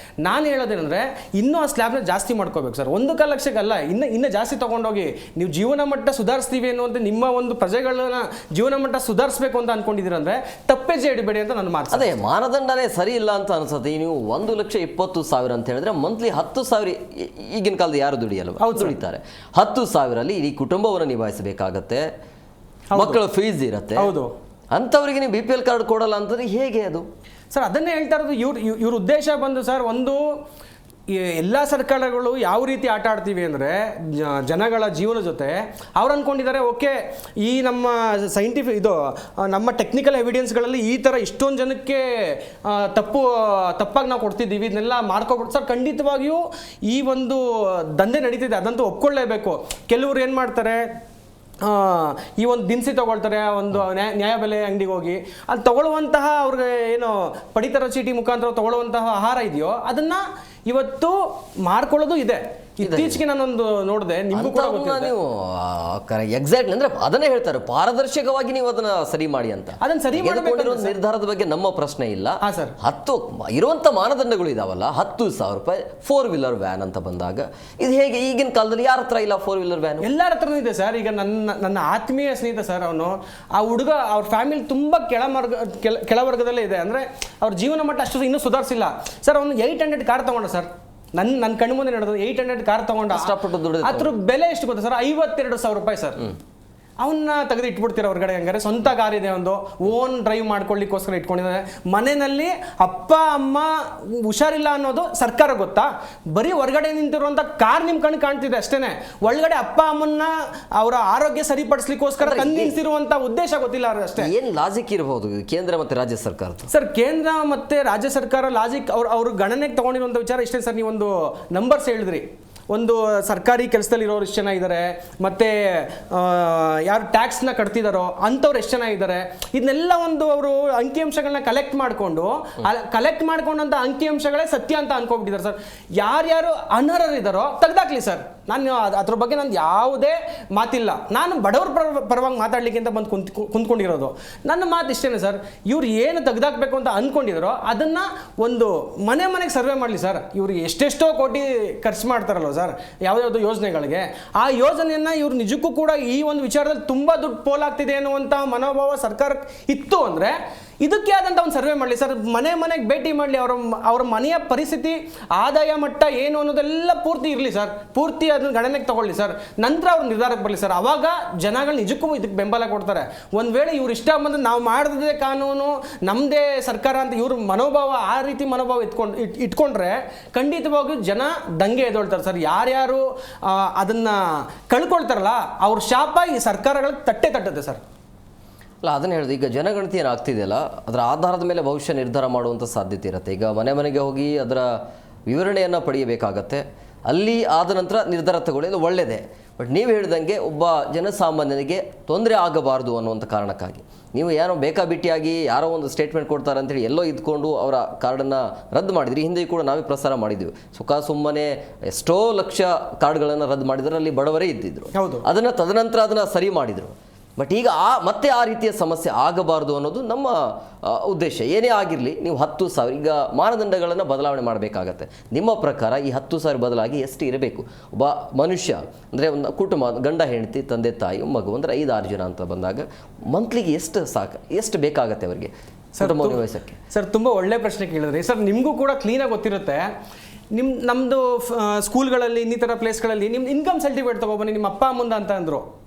ನಾನು ಹೇಳೋದೇನೆಂದರೆ ಇನ್ನೂ ಆ ಸ್ಲ್ಯಾಬ್ನ ಜಾಸ್ತಿ ಮಾಡ್ಕೋಬೇಕು ಸರ್. 1.25 ಲಕ್ಷಕ್ಕಲ್ಲ, ಇನ್ನೂ ಜಾಸ್ತಿ ತೊಗೊಂಡೋಗಿ ನೀವು ಜೀವನ ಮಟ್ಟ ಸುಧಾರಿಸ್ತೀವಿ ಅನ್ನುವಂಥ ನಿಮ್ಮ ಒಂದು ಪ್ರಜೆಗಳನ್ನ ಜೀವನ ಮಟ್ಟ ಸುಧಾರಿಸಬೇಕು ಅಂತ ಅಂದ್ಕೊಂಡಿದ್ದೀರಂದ್ರೆ ತಪ್ಪೆಜ್ಜೆ ಇಡಬೇಡಿ ಅಂತ ನನ್ನ ಮಾತು. ಅದೇ ಮಾನದಂಡನೇ ಸರಿ ಇಲ್ಲ ಅಂತ ಅನ್ಸುತ್ತೆ. ನೀವು 1,20,000 ಅಂತ ಹೇಳಿದ್ರೆ ಮಂತ್ಲಿ 10,000 ಈಗಿನ ಕಾಲದ ಯಾರು ದುಡಿಯಲ್ಲ, ಅವ್ರು ದುಡಿತಾರೆ. 10,000 ಈ ಕುಟುಂಬವನ್ನು ನಿಭಾಯಿಸಬೇಕಾಗತ್ತೆ, ಮಕ್ಕಳ ಫೀಸ್ ಇರುತ್ತೆ. ಹೌದು, ಅಂಥವ್ರಿಗೆ ನೀವು BPL ಕಾರ್ಡ್ ಕೊಡಲ್ಲ ಅಂತಂದ್ರೆ ಹೇಗೆ ಅದು ಸರ್? ಅದನ್ನೇ ಹೇಳ್ತಾ ಇರೋದು. ಇವ್ರ ಉದ್ದೇಶ ಬಂದು ಸರ್, ಒಂದು ಎಲ್ಲ ಸರ್ಕಾರಗಳು ಯಾವ ರೀತಿ ಆಟ ಆಡ್ತೀವಿ ಅಂದರೆ ಜನಗಳ ಜೀವನ ಜೊತೆ ಅವ್ರು ಅಂದ್ಕೊಂಡಿದ್ದಾರೆ, ಓಕೆ ಈ ನಮ್ಮ ನಮ್ಮ ಟೆಕ್ನಿಕಲ್ ಎವಿಡೆನ್ಸ್ಗಳಲ್ಲಿ ಈ ಥರ ಇಷ್ಟೊಂದು ಜನಕ್ಕೆ ತಪ್ಪಾಗಿ ನಾವು ಕೊಡ್ತಿದ್ದೀವಿ, ಇದನ್ನೆಲ್ಲ ಮಾಡ್ಕೊಬಿಟ್ಟು ಸರ್. ಖಂಡಿತವಾಗಿಯೂ ಈ ಒಂದು ದಂಧೆ ನಡೀತಿದೆ, ಅದಂತೂ ಒಪ್ಕೊಳ್ಳೇಬೇಕು. ಕೆಲವರು ಏನು ಮಾಡ್ತಾರೆ, ಈ ಒಂದು ದಿನಸಿ ತೊಗೊಳ್ತಾರೆ, ಒಂದು ನ್ಯಾಯಬೆಲೆ ಅಂಗಡಿಗೆ ಹೋಗಿ ಅಲ್ಲಿ ತೊಗೊಳ್ಳುವಂತಹ ಅವ್ರಿಗೆ ಏನು ಪಡಿತರ ಚೀಟಿ ಮುಖಾಂತರ ತೊಗೊಳ್ಳುವಂತಹ ಆಹಾರ ಇದೆಯೋ ಅದನ್ನು ಇವತ್ತು ಮಾರ್ಕೊಳ್ಳೋದು ಇದೆ. ಇತ್ತೀಚೆಗೆ ನಾನೊಂದು ನೋಡಿದೆ, ನಿಮಗೂ ಕೂಡ ಅಂತವ್ರನ್ನ ಗೊತ್ತಿದೆ. ನೀವು ಎಕ್ಸಾಕ್ಟ್ಲಿ ಅಂದ್ರೆ ಅದನ್ನೇ ಹೇಳ್ತಾರೆ, ಪಾರದರ್ಶಕವಾಗಿ ನೀವು ಅದನ್ನ ಸರಿ ಮಾಡಿ ಅಂತ. ಅದನ್ನ ಸರಿ ತೆಗೆದುಕೊಂಡಿರೋ ನಿರ್ಧಾರದ ಬಗ್ಗೆ ನಮ್ಮ ಪ್ರಶ್ನೆ ಇಲ್ಲ. ಹಾ ಸರ್, 10 ಇರುವಂತ ಮಾನದಂಡಗಳು ಇದಾವಲ್ಲ, 10,000 ರೂಪಾಯಿ 4-ವೀಲರ್ ವ್ಯಾನ್ ಅಂತ ಬಂದಾಗ ಇದು ಹೇಗೆ? ಈಗಿನ ಕಾಲದಲ್ಲಿ ಯಾರ ಹತ್ರ ಇಲ್ಲ 4-ವೀಲರ್ ವ್ಯಾನ್? ಎಲ್ಲರ ಹತ್ರನೂ ಇದೆ ಸರ್. ಈಗ ನನ್ನ ಆತ್ಮೀಯ ಸ್ನೇಹಿತ ಸರ್, ಅವನು ಆ ಹುಡುಗ ಅವ್ರ ಫ್ಯಾಮಿಲಿ ತುಂಬಾ ಕೆಳವರ್ಗದಲ್ಲೇ ಇದೆ, ಅಂದ್ರೆ ಅವ್ರ ಜೀವನ ಮಟ್ಟ ಅಷ್ಟು ಇನ್ನೂ ಸುಧಾರಿಸಿಲ್ಲ ಸರ್. ಅವನು 800 ಕಾರ್ ತಗೊಂಡ ಸರ್, ನನ್ನ ಕಣ್ಣು ಮುಂದೆ ನಡೆದು 800 ಕಾರ್ ತಗೊಂಡ. ಅದ್ರ ಬೆಲೆ ಎಷ್ಟು ಗೊತ್ತಾ ಸರ್? 52,000 ರೂಪಾಯಿ ಸರ್. ಅವನ್ನ ತೆಗೆದು ಇಟ್ಬಿಡ್ತೀರ ಹೊರಗಡೆ. ಹಂಗಾರೆ ಸ್ವಂತ ಕಾರ್ ಇದೆ, ಒಂದು ಓನ್ ಡ್ರೈವ್ ಮಾಡ್ಕೊಳ್ಳಿಕ್ಕೋಸ್ಕರ ಇಟ್ಕೊಂಡಿದ್ದಾನೆ. ಮನೆಯಲ್ಲಿ ಅಪ್ಪ ಅಮ್ಮ ಹುಷಾರಿಲ್ಲ ಅನ್ನೋದು ಸರ್ಕಾರ ಗೊತ್ತಾ? ಬರೀ ಹೊರಗಡೆ ನಿಂತಿರುವಂತ ಕಾರ್ ನಿಮ್ ಕಣ್ಣು ಕಾಣ್ತಿದೆ ಅಷ್ಟೇನೆ. ಒಳಗಡೆ ಅಪ್ಪ ಅಮ್ಮನ್ನ ಅವರ ಆರೋಗ್ಯ ಸರಿಪಡಿಸ್ಲಿಕ್ಕೋಸ್ಕರ ತಂದಿರಿಸಿರುವಂತ ಉದ್ದೇಶ ಗೊತ್ತಿಲ್ಲ ಅಷ್ಟೇ. ಏನ್ ಲಾಜಿಕ್ ಇರಬಹುದು ಕೇಂದ್ರ ಮತ್ತೆ ರಾಜ್ಯ ಸರ್ಕಾರ? ಸರ್, ಕೇಂದ್ರ ಮತ್ತೆ ರಾಜ್ಯ ಸರ್ಕಾರ ಲಾಜಿಕ್ ಅವ್ರು ಗಣನೆಗೆ ತಗೊಂಡಿರುವಂತ ವಿಚಾರ ಇಷ್ಟೇ ಸರ್. ನೀವೊಂದು ನಂಬರ್ಸ್ ಹೇಳಿದ್ರಿ, ಒಂದು ಸರ್ಕಾರಿ ಕೆಲಸದಲ್ಲಿ ಇರೋರು ಎಷ್ಟು ಜನ ಇದ್ದಾರೆ, ಮತ್ತೆ ಯಾರು ಟ್ಯಾಕ್ಸ್ನ ಕಟ್ತಿದಾರೋ ಅಂಥವ್ರು ಎಷ್ಟು ಜನ ಇದ್ದಾರೆ, ಇದನ್ನೆಲ್ಲ ಒಂದು ಅವರು ಅಂಕಿಅಂಶಗಳನ್ನ ಕಲೆಕ್ಟ್ ಮಾಡ್ಕೊಂಡಂಥ ಅಂಕಿಅಂಶಗಳೇ ಸತ್ಯ ಅಂತ ಅನ್ಕೊಂಡ್ಬಿಟ್ಟಿದ್ದಾರೆ ಸರ್. ಯಾರ್ಯಾರು ಅನರ್ಹರಿದ್ದಾರೋ ತೆಗ್ದಾಕ್ಲಿ ಸರ್. ನಾನು ಅದ್ರ ಬಗ್ಗೆ ನಂದು ಯಾವುದೇ ಮಾತಿಲ್ಲ. ನಾನು ಬಡವ್ರ ಪರವಾಗಿ ಮಾತಾಡ್ಲಿಕ್ಕೆ ಅಂತ ಬಂದು ಕುಂತ್ಕೊಂಡಿರೋದು. ನನ್ನ ಮಾತು ಇಷ್ಟೇನೆ ಸರ್, ಇವ್ರು ಏನು ತೆಗ್ದಾಕ್ಬೇಕು ಅಂತ ಅನ್ಕೊಂಡಿದಾರೋ ಅದನ್ನ ಒಂದು ಮನೆಗೆ ಸರ್ವೆ ಮಾಡಲಿ ಸರ್. ಇವ್ರಿಗೆ ಎಷ್ಟೆಷ್ಟೋ ಕೋಟಿ ಖರ್ಚು ಮಾಡ್ತಾರಲ್ವ ಸರ್ ಯಾವುದ್ಯಾವುದು ಯೋಜನೆಗಳಿಗೆ, ಆ ಯೋಜನೆಯನ್ನ ಇವ್ರು ನಿಜಕ್ಕೂ ಕೂಡ ಈ ಒಂದು ವಿಚಾರದಲ್ಲಿ ತುಂಬಾ ದುಡ್ಡು ಪೋಲಾಗ್ತಿದೆ ಅನ್ನುವಂಥ ಮನೋಭಾವ ಸರ್ಕಾರಕ್ಕೆ ಇತ್ತು ಅಂದ್ರೆ ಇದಕ್ಕೆ ಆದಂಥ ಒಂದು ಸರ್ವೆ ಮಾಡಲಿ ಸರ್. ಮನೆಗೆ ಭೇಟಿ ಮಾಡಲಿ, ಅವರ ಮನೆಯ ಪರಿಸ್ಥಿತಿ, ಆದಾಯ ಮಟ್ಟ ಏನು ಅನ್ನೋದೆಲ್ಲ ಪೂರ್ತಿ ಇರಲಿ ಸರ್. ಪೂರ್ತಿ ಅದನ್ನ ಗಣನೆಗೆ ತಗೊಳ್ಳಿ ಸರ್. ನಂತರ ಅವ್ರ ನಿರ್ಧಾರಕ್ಕೆ ಬರಲಿ ಸರ್. ಅವಾಗ ಜನಗಳು ನಿಜಕ್ಕೂ ಇದಕ್ಕೆ ಬೆಂಬಲ ಕೊಡ್ತಾರೆ. ಒಂದು ವೇಳೆ ಇವ್ರು ಇಷ್ಟ ಬಂದು ನಾವು ಮಾಡಿದ್ರೆ ಕಾನೂನು ನಮ್ಮದೇ ಸರ್ಕಾರ ಅಂತ ಇವ್ರ ಮನೋಭಾವ, ಆ ರೀತಿ ಮನೋಭಾವ ಇಟ್ಕೊಂಡ್ರೆ ಖಂಡಿತವಾಗಿಯೂ ಜನ ದಂಗೆ ಎದ್ದೊಳ್ತಾರೆ ಸರ್. ಯಾರ್ಯಾರು ಅದನ್ನ ಕಳ್ಕೊಳ್ತಾರಲ್ಲ ಅವ್ರ ಶಾಪ ಈ ಸರ್ಕಾರಗಳಿಗೆ ತಟ್ಟುತ್ತೆ ಸರ್. ಅಲ್ಲ, ಅದನ್ನ ಹೇಳಿದೆ. ಈಗ ಜನಗಣತಿ ಏನಾಗ್ತಿದೆಯಲ್ಲ, ಅದರ ಆಧಾರದ ಮೇಲೆ ಭವಿಷ್ಯ ನಿರ್ಧಾರ ಮಾಡುವಂಥ ಸಾಧ್ಯತೆ ಇರುತ್ತೆ. ಈಗ ಮನೆಗೆ ಹೋಗಿ ಅದರ ವಿವರಣೆಯನ್ನು ಪಡೆಯಬೇಕಾಗತ್ತೆ. ಅಲ್ಲಿ ಆದ ನಂತರ ನಿರ್ಧಾರ ತಗೊಳ್ಳೋದು ಒಳ್ಳೆಯದೇ. ಬಟ್ ನೀವು ಹೇಳಿದಂಗೆ ಒಬ್ಬ ಜನಸಾಮಾನ್ಯನಿಗೆ ತೊಂದರೆ ಆಗಬಾರ್ದು ಅನ್ನುವಂಥ ಕಾರಣಕ್ಕಾಗಿ ನೀವು ಏನೋ ಬೇಕಾಬಿಟ್ಟಿಯಾಗಿ ಯಾರೋ ಒಂದು ಸ್ಟೇಟ್ಮೆಂಟ್ ಕೊಡ್ತಾರೆ ಅಂತೇಳಿ ಎಲ್ಲೋ ಇದ್ಕೊಂಡು ಅವರ ಕಾರ್ಡನ್ನು ರದ್ದು ಮಾಡಿದ್ರಿ. ಹಿಂದೆ ಕೂಡ ನಾವೇ ಪ್ರಸಾರ ಮಾಡಿದ್ವಿ. ಸುಮ್ಮನೆ ಎಷ್ಟೋ ಲಕ್ಷ ಕಾರ್ಡ್ಗಳನ್ನು ರದ್ದು ಮಾಡಿದ್ರೆ ಅಲ್ಲಿ ಬಡವರೇ ಇದ್ದಿದ್ರು. ಅದನ್ನು ತದನಂತರ ಅದನ್ನು ಸರಿ ಮಾಡಿದರು. ಬಟ್ ಈಗ ಮತ್ತೆ ಆ ರೀತಿಯ ಸಮಸ್ಯೆ ಆಗಬಾರ್ದು ಅನ್ನೋದು ನಮ್ಮ ಉದ್ದೇಶ. ಏನೇ ಆಗಿರಲಿ, ನೀವು 10,000 ಈಗ ಮಾನದಂಡಗಳನ್ನು ಬದಲಾವಣೆ ಮಾಡಬೇಕಾಗತ್ತೆ. ನಿಮ್ಮ ಪ್ರಕಾರ ಈ 10,000 ಬದಲಾಗಿ ಎಷ್ಟು ಇರಬೇಕು? ಒಬ್ಬ ಮನುಷ್ಯ ಅಂದರೆ ಒಂದು ಕುಟುಂಬ, ಗಂಡ ಹೆಂಡತಿ, ತಂದೆ ತಾಯಿ, ಮಗು ಅಂದರೆ 5-6 ಜನ ಅಂತ ಬಂದಾಗ ಮಂತ್ಲಿಗೆ ಎಷ್ಟು ಬೇಕಾಗತ್ತೆ ಅವರಿಗೆ ಕುಟುಂಬ ನಿರ್ವಹಿಸೋಕ್ಕೆ? ಸರ್, ತುಂಬ ಒಳ್ಳೆ ಪ್ರಶ್ನೆ ಕೇಳಿದ್ರಿ ಸರ್. ನಿಮಗೂ ಕೂಡ ಕ್ಲೀನಾಗಿ ಗೊತ್ತಿರುತ್ತೆ. ನಮ್ಮದು ಸ್ಕೂಲ್ಗಳಲ್ಲಿ ಇನ್ನಿತರ ಪ್ಲೇಸ್ಗಳಲ್ಲಿ ನಿಮ್ಮ ಇನ್ಕಮ್ ಸರ್ಟಿಫಿಕೇಟ್ ತೊಗೊಬನ್ನಿ ನಿಮ್ಮ ಅಪ್ಪ ಅಮ್ಮಂದ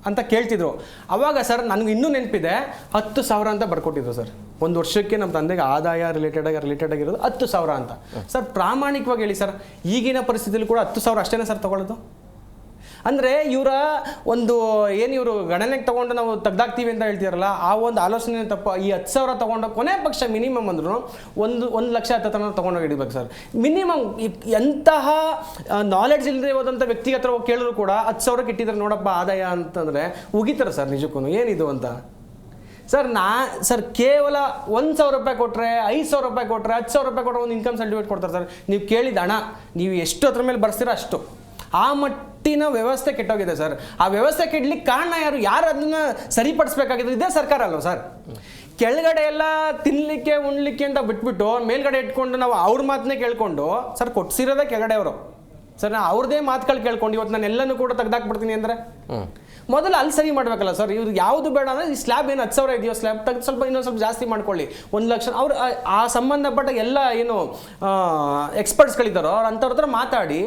ಅಂತ ಕೇಳ್ತಿದ್ರು. ಅವಾಗ ಸರ್ ನನಗೆ ಇನ್ನೂ ನೆನಪಿದೆ, 10,000 ಅಂತ ಬರ್ಕೊಟ್ಟಿದ್ರು ಸರ್. ಒಂದು ವರ್ಷಕ್ಕೆ ನಮ್ಮ ತಂದೆಗೆ ಆದಾಯ ರಿಲೇಟೆಡ್ ಆಗಿರೋದು 10,000 ಅಂತ. ಸರ್, ಪ್ರಾಮಾಣಿಕವಾಗಿ ಹೇಳಿ ಸರ್, ಈಗಿನ ಪರಿಸ್ಥಿತಿಯಲ್ಲಿ ಕೂಡ 10,000 ಅಷ್ಟೇನೆ ಸರ್ ತಗೊಳ್ಳೋದು? ಅಂದರೆ ಇವರ ಒಂದು ಏನು ಇವರು ಗಣನೆಗೆ ತೊಗೊಂಡು ನಾವು ತೆಗ್ದಾಕ್ತೀವಿ ಅಂತ ಹೇಳ್ತೀರಲ್ಲ, ಆ ಒಂದು ಆಲೋಚನೆ ತಪ್ಪ. ಈ 10,000 ತೊಗೊಂಡು ಕೊನೆ ಪಕ್ಷ ಮಿನಿಮಮ್ ಅಂದ್ರೂ 1,00,000 ಹತ್ತತ್ರ ತೊಗೊಂಡೋಗಿ ಹಿಡಿಬೇಕು ಸರ್. ಮಿನಿಮಮ್ ಎಂತಹ ನಾಲೆಡ್ಜ್ ಇಲ್ಲದೆ ಹೋದಂಥ ವ್ಯಕ್ತಿ ಹತ್ರ ಕೇಳಿದ್ರು ಕೂಡ 10,000 ಇಟ್ಟಿದ್ದಾರೆ ನೋಡಪ್ಪ ಆದಾಯ ಅಂತಂದರೆ ಉಗಿತಾರೆ ಸರ್. ನಿಜಕ್ಕೂ ಏನಿದು ಅಂತ ಸರ್ ಕೇವಲ 1,000 ರೂಪಾಯಿ ಕೊಟ್ಟರೆ, 5,000 ರೂಪಾಯಿ ಕೊಟ್ಟರೆ, 10,000 ರೂಪಾಯಿ ಕೊಟ್ಟರೆ ಒಂದು ಇನ್ಕಮ್ ಸರ್ಟಿಫಿಕೇಟ್ ಕೊಡ್ತಾರೆ ಸರ್. ನೀವು ಕೇಳಿದ ಹಣ ನೀವು ಎಷ್ಟು ಅದ್ರ ಮೇಲೆ ಬರ್ಸ್ತೀರೋ ಅಷ್ಟು. ಆ ಮಟ್ಟಿನ ವ್ಯವಸ್ಥೆ ಕೆಟ್ಟೋಗಿದೆ ಸರ್. ಆ ವ್ಯವಸ್ಥೆ ಕೆಡ್ಲಿಕ್ಕೆ ಕಾರಣ ಯಾರು ಅದನ್ನ ಸರಿಪಡಿಸ್ಬೇಕಾಗಿದ್ದು ಇದೇ ಸರ್ಕಾರ ಅಲ್ವ ಸರ್? ಕೆಳಗಡೆ ಎಲ್ಲ ತಿನ್ಲಿಕ್ಕೆ ಉಣ್ಲಿಕ್ಕೆ ಅಂತ ಬಿಟ್ಬಿಟ್ಟು ಮೇಲ್ಗಡೆ ಇಟ್ಕೊಂಡು ನಾವು ಅವ್ರ ಮಾತನ್ನೇ ಕೇಳ್ಕೊಂಡು ಸರ್ ಕೊಡ್ಸಿರೋದೇ ಕೆಳಗಡೆ ಅವರು ಸರ್. ನಾ ಅವ್ರದೇ ಮಾತುಗಳು ಕೇಳ್ಕೊಂಡು ಇವತ್ತು ನಾನು ಎಲ್ಲನೂ ಕೂಡ ತೆಗ್ದಾಕ್ಬಿಡ್ತೀನಿ ಅಂದರೆ ಮೊದಲು ಅಲ್ಲಿ ಸರಿ ಮಾಡಬೇಕಲ್ಲ ಸರ್. ಇವ್ರು ಯಾವುದು ಬೇಡ ಅಂದರೆ ಈ ಸ್ಲ್ಯಾಬ್ ಏನು 10,000 ಇದೆಯೋ ಸ್ಲ್ಯಾಬ್ ತೆಗೆದು ಇನ್ನೊಂದು ಸ್ವಲ್ಪ ಜಾಸ್ತಿ ಮಾಡ್ಕೊಳ್ಳಿ. 1,00,000 ಅವ್ರು ಆ ಸಂಬಂಧಪಟ್ಟ ಎಲ್ಲ ಏನು ಎಕ್ಸ್ಪರ್ಟ್ಸ್ಗಳಿದ್ದಾರೋ ಅವ್ರು ಅಂಥವ್ರ ಹತ್ರ ಮಾತಾಡಿ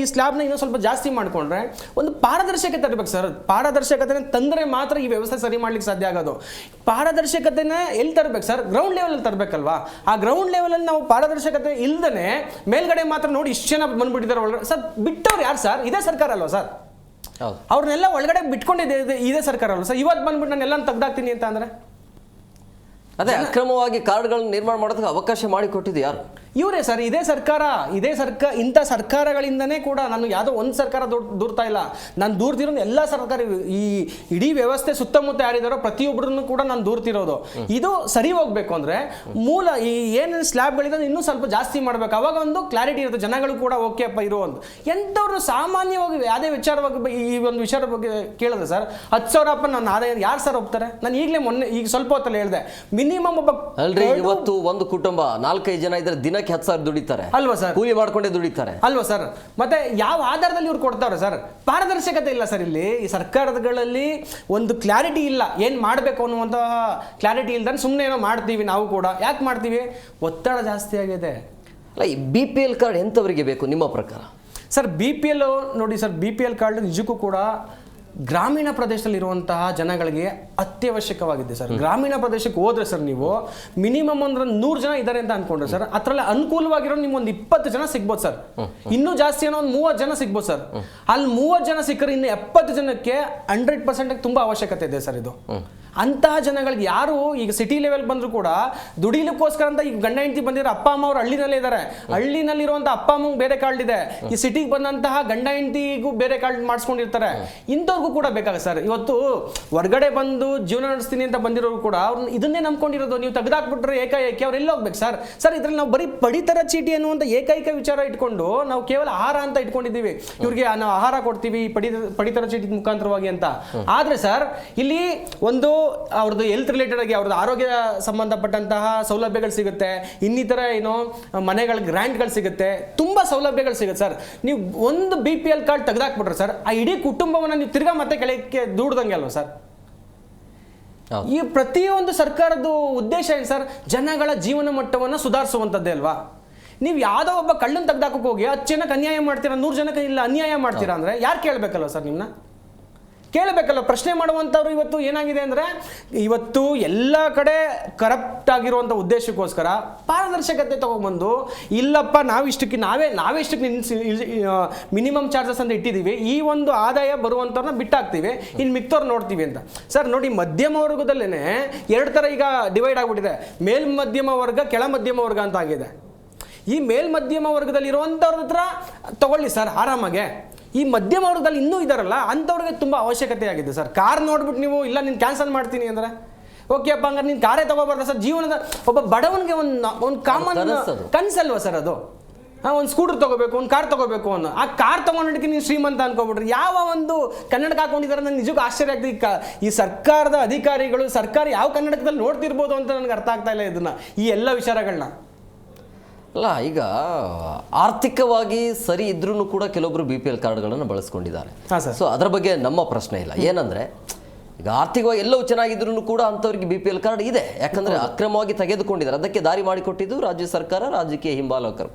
ಈ ಸ್ಲ್ಯಾಬ್ನ ಇನ್ನೊಂದು ಸ್ವಲ್ಪ ಜಾಸ್ತಿ ಮಾಡಿಕೊಂಡ್ರೆ ಒಂದು ಪಾರದರ್ಶಕತೆ ತರಬೇಕು ಸರ್. ಪಾರದರ್ಶಕತೆ ತಂದರೆ ಮಾತ್ರ ಈ ವ್ಯವಸ್ಥೆ ಸರಿ ಮಾಡ್ಲಿಕ್ಕೆ ಸಾಧ್ಯ ಆಗೋದು. ಪಾರದರ್ಶಕತೆನ ಎಲ್ಲಿ ತರಬೇಕು ಸರ್? ಗ್ರೌಂಡ್ ಲೆವೆಲಲ್ಲಿ ತರಬೇಕಲ್ವಾ? ಆ ಗ್ರೌಂಡ್ ಲೆವೆಲಲ್ಲಿ ನಾವು ಪಾರದರ್ಶಕತೆ ಇಲ್ದೇ ಮೇಲ್ಗಡೆ ಮಾತ್ರ ನೋಡಿ ಇಷ್ಟು ಜನ ಬಂದ್ಬಿಟ್ಟಿದ್ದಾರೆ ಒಳಗಡೆ ಸರ್. ಬಿಟ್ಟವ್ರು ಯಾರು ಸರ್? ಇದೇ ಸರ್ಕಾರ ಅಲ್ವಾ ಸರ್? ಅವ್ರನ್ನೆಲ್ಲ ಒಳಗಡೆ ಬಿಟ್ಕೊಂಡಿದೆ ಇದೇ ಸರ್ಕಾರ ಅಲ್ವಾ ಸರ್? ಇವತ್ತು ಬಂದ್ಬಿಟ್ಟು ನಾನು ಎಲ್ಲ ತೆಗ್ದಾಕ್ತೀನಿ ಅಂತ ಅಂದ್ರೆ ಅದೇ ಅಕ್ರಮವಾಗಿ ಕಾರ್ಡ್ಗಳನ್ನ ನಿರ್ಮಾಣ ಮಾಡೋದಕ್ಕೆ ಅವಕಾಶ ಮಾಡಿಕೊಟ್ಟಿದ್ದು ಯಾರು? ಇವರೇ ಸರ್, ಇದೇ ಸರ್ಕಾರ ಇಂಥ ಸರ್ಕಾರಗಳಿಂದನೇ ಕೂಡ ನಾನು ಯಾವುದೋ ಒಂದು ಸರ್ಕಾರ ದೂರ್ತಾ ಇಲ್ಲ, ನಾನು ದೂರ್ತಿರೋ ಎಲ್ಲ ಸರ್ಕಾರ, ಈ ಇಡೀ ವ್ಯವಸ್ಥೆ ಸುತ್ತಮುತ್ತ ಯಾರಿದಾರೋ ಪ್ರತಿಯೊಬ್ಬರನ್ನು ಕೂಡ ನಾನು ದೂರ್ತಿರೋದು. ಇದು ಸರಿ ಹೋಗ್ಬೇಕು ಅಂದ್ರೆ ಮೂಲ ಈ ಏನು ಸ್ಲ್ಯಾಬ್ಗಳಿದೆ ಇನ್ನೂ ಸ್ವಲ್ಪ ಜಾಸ್ತಿ ಮಾಡ್ಬೇಕು, ಅವಾಗ ಒಂದು ಕ್ಲಾರಿಟಿ ಇರುತ್ತೆ, ಜನಗಳು ಕೂಡ ಓಕೆ ಅಪ್ಪ ಇರೋ ಒಂದು. ಎಂಥವ್ರು ಸಾಮಾನ್ಯವಾಗಿ ಯಾವುದೇ ವಿಚಾರವಾಗಿ ಈ ಒಂದು ವಿಚಾರದ ಬಗ್ಗೆ ಕೇಳಿದ್ರೆ ಸರ್ 10,000 ನನ್ನ ಆದಾಯ ಯಾರು ಸರ್ ಹೋಗ್ತಾರೆ? ನಾನು ಈಗ ಸ್ವಲ್ಪ ಹೊತ್ತಲ್ಲಿ ಹೇಳಿದೆ, ಮಿನಿಮಮ್ ಒಬ್ಬ ಅಲ್ರಿ, ಇವತ್ತು ಒಂದು ಕುಟುಂಬ 4-5 ಜನ ಇದ್ರೆ ದಿನಕ್ಕೆ 10,000 ದುಡಿತಾರೆ ಅಲ್ವಾ ಸರ್? ಕೂಲಿ ಮಾಡ್ಕೊಂಡೇ ದುಡಿತಾರೆ ಅಲ್ವಾ ಸರ್? ಮತ್ತೆ ಯಾವ ಆಧಾರದಲ್ಲಿ ಇವ್ರು ಕೊಡ್ತಾವ್ರೆ ಸರ್? ಪಾರದರ್ಶಕತೆ ಇಲ್ಲ ಸರ್. ಇಲ್ಲಿ ಈ ಸರ್ಕಾರಗಳಲ್ಲಿ ಒಂದು ಕ್ಲಾರಿಟಿ ಇಲ್ಲ, ಏನ್ ಮಾಡಬೇಕು ಅನ್ನುವಂತಹ ಕ್ಲಾರಿಟಿ ಇಲ್ದಾನೆ ಸುಮ್ಮನೆ ಏನೋ ಮಾಡ್ತೀವಿ. ನಾವು ಕೂಡ ಯಾಕೆ ಮಾಡ್ತೀವಿ? ಒತ್ತಡ ಜಾಸ್ತಿ ಆಗಿದೆ. ಅಲ್ಲ, ಈ BPL ಕಾರ್ಡ್ ಎಂಥವರಿಗೆ ಬೇಕು ನಿಮ್ಮ ಪ್ರಕಾರ? ಸರ್ BPL ನೋಡಿ ಸರ್, BPL ಕಾರ್ಡ್ ನಿಜಕ್ಕೂ ಕೂಡ ಗ್ರಾಮೀಣ ಪ್ರದೇಶದಲ್ಲಿರುವಂತಹ ಜನಗಳಿಗೆ ಅತ್ಯವಶ್ಯಕವಾಗಿದೆ ಸರ್. ಗ್ರಾಮೀಣ ಪ್ರದೇಶಕ್ಕೆ ಹೋದ್ರೆ ಸರ್ ನೀವು ಮಿನಿಮಮ್ ಅಂದ್ರೆ 100 ಜನ ಇದ್ದಾರೆ ಅಂತ ಅನ್ಕೊಂಡ್ರೆ ಸರ್, ಅದರಲ್ಲಿ ಅನುಕೂಲವಾಗಿರೋ ನಿಮ್ಗೆ ಒಂದು 20 ಜನ ಸಿಗ್ಬೋದು ಸರ್. ಇನ್ನೂ ಜಾಸ್ತಿ ಏನೋ ಒಂದು 30 ಜನ ಸಿಗ್ಬೋದು ಸರ್. ಅಲ್ಲಿ 30 ಜನ ಸಿಕ್ಕರೆ ಇನ್ನು 70 ಜನಕ್ಕೆ 100% ತುಂಬಾ ಅವಶ್ಯಕತೆ ಇದೆ ಸರ್. ಇದು ಅಂತಹ ಜನಗಳಿಗೆ ಯಾರು ಈಗ ಸಿಟಿ ಲೆವೆಲ್ ಬಂದ್ರು ಕೂಡ ದುಡಿಲಿಕ್ಕೋಸ್ಕರ ಅಂತ ಈಗ ಗಂಡ ಹೆಂಡತಿ ಬಂದಿರೋ ಅಪ್ಪ ಅಮ್ಮ ಅವರು ಹಳ್ಳಿನಲ್ಲೇ ಇದ್ದಾರೆ. ಹಳ್ಳಿನಲ್ಲಿರುವಂತಹ ಅಪ್ಪ ಅಮ್ಮಂಗೆ ಬೇರೆ ಕಾರ್ಡ್ ಇದೆ, ಈ ಸಿಟಿಗೆ ಬಂದಂತಹ ಗಂಡ ಹೆಂಡತಿಗೂ ಬೇರೆ ಕಾರ್ಡ್ ಮಾಡಿಸ್ಕೊಂಡಿರ್ತಾರೆ. ಇಂಥವ್ರಿಗೂ ಕೂಡ ಬೇಕಾಗ ಸರ್. ಇವತ್ತು ಹೊರಗಡೆ ಬಂದು ಜೀವನ ನಡೆಸ್ತೀನಿ ಅಂತ ಬಂದಿರೋರು ಕೂಡ ಅವ್ರನ್ನ ಇದನ್ನೇ ನಂಬ್ಕೊಂಡಿರೋದು. ನೀವು ತೆಗೆದಾಕ್ಬಿಟ್ರೆ ಏಕಾಏಕಿ ಅವ್ರು ಎಲ್ಲಿ ಹೋಗ್ಬೇಕು ಸರ್? ಸರ್ ಇದ್ರಲ್ಲಿ ನಾವು ಬರೀ ಪಡಿತರ ಚೀಟಿ ಅನ್ನುವಂಥ ಏಕೈಕ ವಿಚಾರ ಇಟ್ಕೊಂಡು ನಾವು ಕೇವಲ ಆಹಾರ ಅಂತ ಇಟ್ಕೊಂಡಿದ್ದೀವಿ. ಇವ್ರಿಗೆ ನಾವು ಆಹಾರ ಕೊಡ್ತೀವಿ ಪಡಿತರ ಚೀಟಿ ಮುಖಾಂತರವಾಗಿ ಅಂತ. ಆದ್ರೆ ಸರ್ ಇಲ್ಲಿ ಒಂದು ಅವ್ರದ್ದು ಹೆಲ್ತ್ ರಿಲೇಟೆಡ್ ಆಗಿ ಅವ್ರದ್ದು ಆರೋಗ್ಯ ಸಂಬಂಧಪಟ್ಟಂತಹ ಸೌಲಭ್ಯಗಳು ಸಿಗುತ್ತೆ, ಇನ್ನಿತರ ಏನೋ ಮನೆಗಳ ಗ್ರಾಂಟ್ಗಳು ಸಿಗುತ್ತೆ, ತುಂಬಾ ಸೌಲಭ್ಯಗಳು ಸಿಗುತ್ತೆ ಸರ್. ನೀವು ಒಂದು BPL ಕಾರ್ಡ್ ತೆಗೆದಾಕ್ಬಿಟ್ರೆ ಸರ್, ಆ ಇಡೀ ಕುಟುಂಬವನ್ನು ನೀವು ತಿರ್ಗಾ ಮತ್ತೆ ಕೆಳಕ್ಕೆ ದೂಡ್ದಂಗೆ ಅಲ್ವಾ ಸರ್? ಈ ಪ್ರತಿಯೊಂದು ಸರ್ಕಾರದ ಉದ್ದೇಶ ಏನು ಸರ್? ಜನಗಳ ಜೀವನ ಮಟ್ಟವನ್ನು ಸುಧಾರಿಸುವಂಥದ್ದೇ ಅಲ್ವಾ? ನೀವು ಯಾವುದೋ ಒಬ್ಬ ಕಳ್ಳನ್ನು ತೆಗೆದಾಕಕ್ಕೆ ಹೋಗಿ 10 ಜನಕ್ಕೆ ಅನ್ಯಾಯ ಮಾಡ್ತೀರಾ, 100 ಜನಕ್ಕೆ ಇಲ್ಲ ಅನ್ಯಾಯ ಮಾಡ್ತೀರಾ ಅಂದ್ರೆ ಯಾರು ಕೇಳಬೇಕಲ್ವ ಸರ್? ನಿಮ್ಮನ್ನ ಕೇಳಬೇಕಲ್ಲ. ಪ್ರಶ್ನೆ ಮಾಡುವಂಥವ್ರು ಇವತ್ತು ಏನಾಗಿದೆ ಅಂದರೆ, ಇವತ್ತು ಎಲ್ಲ ಕಡೆ ಕರಪ್ಟ್ ಆಗಿರುವಂಥ ಉದ್ದೇಶಕ್ಕೋಸ್ಕರ ಪಾರದರ್ಶಕತೆ ತಗೊಂಡ್ಬಂದು ಇಲ್ಲಪ್ಪ ನಾವಿಷ್ಟಕ್ಕೆ ಮಿನಿಮಮ್ ಚಾರ್ಜಸ್ ಅಂತ ಇಟ್ಟಿದ್ದೀವಿ, ಈ ಒಂದು ಆದಾಯ ಬರುವಂಥವ್ರನ್ನ ಬಿಟ್ಟಾಕ್ತೀವಿ, ಇನ್ನು ಮಿಕ್ತವ್ರು ನೋಡ್ತೀವಿ ಅಂತ. ಸರ್ ನೋಡಿ, ಮಧ್ಯಮ ವರ್ಗದಲ್ಲೇ 2 ಥರ ಈಗ ಡಿವೈಡ್ ಆಗಿಬಿಟ್ಟಿದೆ. ಮೇಲ್ ಮಧ್ಯಮ ವರ್ಗ, ಕೆಳ ಮಧ್ಯಮ ವರ್ಗ ಅಂತ ಆಗಿದೆ. ಈ ಮೇಲ್ ಮಧ್ಯಮ ವರ್ಗದಲ್ಲಿರುವಂಥವ್ರ ಹತ್ರ ತಗೊಳ್ಳಿ ಸರ್ ಆರಾಮಾಗೆ. ಈ ಮಧ್ಯಮ ವರ್ಗದಲ್ಲಿ ಇನ್ನೂ ಇದ್ದಾರಲ್ಲ ಅಂಥವ್ರಿಗೆ ತುಂಬ ಅವಶ್ಯಕತೆ ಆಗಿದೆ ಸರ್. ಕಾರ್ ನೋಡ್ಬಿಟ್ಟು ನೀವು ಇಲ್ಲ ನೀನು ಕ್ಯಾನ್ಸಲ್ ಮಾಡ್ತೀನಿ ಅಂದರೆ ಓಕೆ ಅಪ್ಪ, ಹಂಗಾರೆ ನೀನು ಕಾರೇ ತಗೋಬಾರ್ದ ಸರ್? ಜೀವನದ ಒಬ್ಬ ಬಡವನಿಗೆ ಒಂದು ಕಾಮನ್ ಕನಸಲ್ವಾ ಸರ್ ಅದು? ಒಂದು ಸ್ಕೂಟರ್ ತಗೋಬೇಕು, ಒಂದು ಕಾರ್ ತಗೋಬೇಕು ಅನ್ನೋ, ಆ ಕಾರ್ ತಗೊಂಡಿದ್ದಕ್ಕೆ ನೀವು ಶ್ರೀಮಂತ ಅನ್ಕೋಬಿಟ್ರಿ. ಯಾವ ಒಂದು ಕನ್ನಡಕ ಹಾಕೊಂಡಿದ್ದಾರೆ ನನಗೆ ನಿಜಕ್ಕೂ ಆಶ್ಚರ್ಯ ಆಗ್ತದೆ. ಈ ಸರ್ಕಾರದ ಅಧಿಕಾರಿಗಳು ಸರ್ಕಾರ ಯಾವ ಕನ್ನಡಕದಲ್ಲಿ ನೋಡ್ತಿರ್ಬೋದು ಅಂತ ನನಗೆ ಅರ್ಥ ಆಗ್ತಾ ಇಲ್ಲ ಇದನ್ನ, ಈ ಎಲ್ಲ ವಿಚಾರಗಳನ್ನ. ಅಲ್ಲ, ಈಗ ಆರ್ಥಿಕವಾಗಿ ಸರಿ ಇದ್ರೂ ಕೂಡ ಕೆಲವೊಬ್ರು BPL ಕಾರ್ಡ್ಗಳನ್ನು ಬಳಸ್ಕೊಂಡಿದ್ದಾರೆ. ಸೊ ಅದರ ಬಗ್ಗೆ ನಮ್ಮ ಪ್ರಶ್ನೆ ಇಲ್ಲ. ಏನಂದ್ರೆ ಈಗ ಆರ್ಥಿಕವಾಗಿ ಎಲ್ಲವೂ ಚೆನ್ನಾಗಿದ್ರು ಕೂಡ ಅಂಥವ್ರಿಗೆ BPL ಕಾರ್ಡ್ ಇದೆ, ಯಾಕಂದ್ರೆ ಅಕ್ರಮವಾಗಿ ತೆಗೆದುಕೊಂಡಿದ್ದಾರೆ. ಅದಕ್ಕೆ ದಾರಿ ಮಾಡಿಕೊಟ್ಟಿದ್ದು ರಾಜ್ಯ ಸರ್ಕಾರ, ರಾಜಕೀಯ ಹಿಂಬಾಲಕರು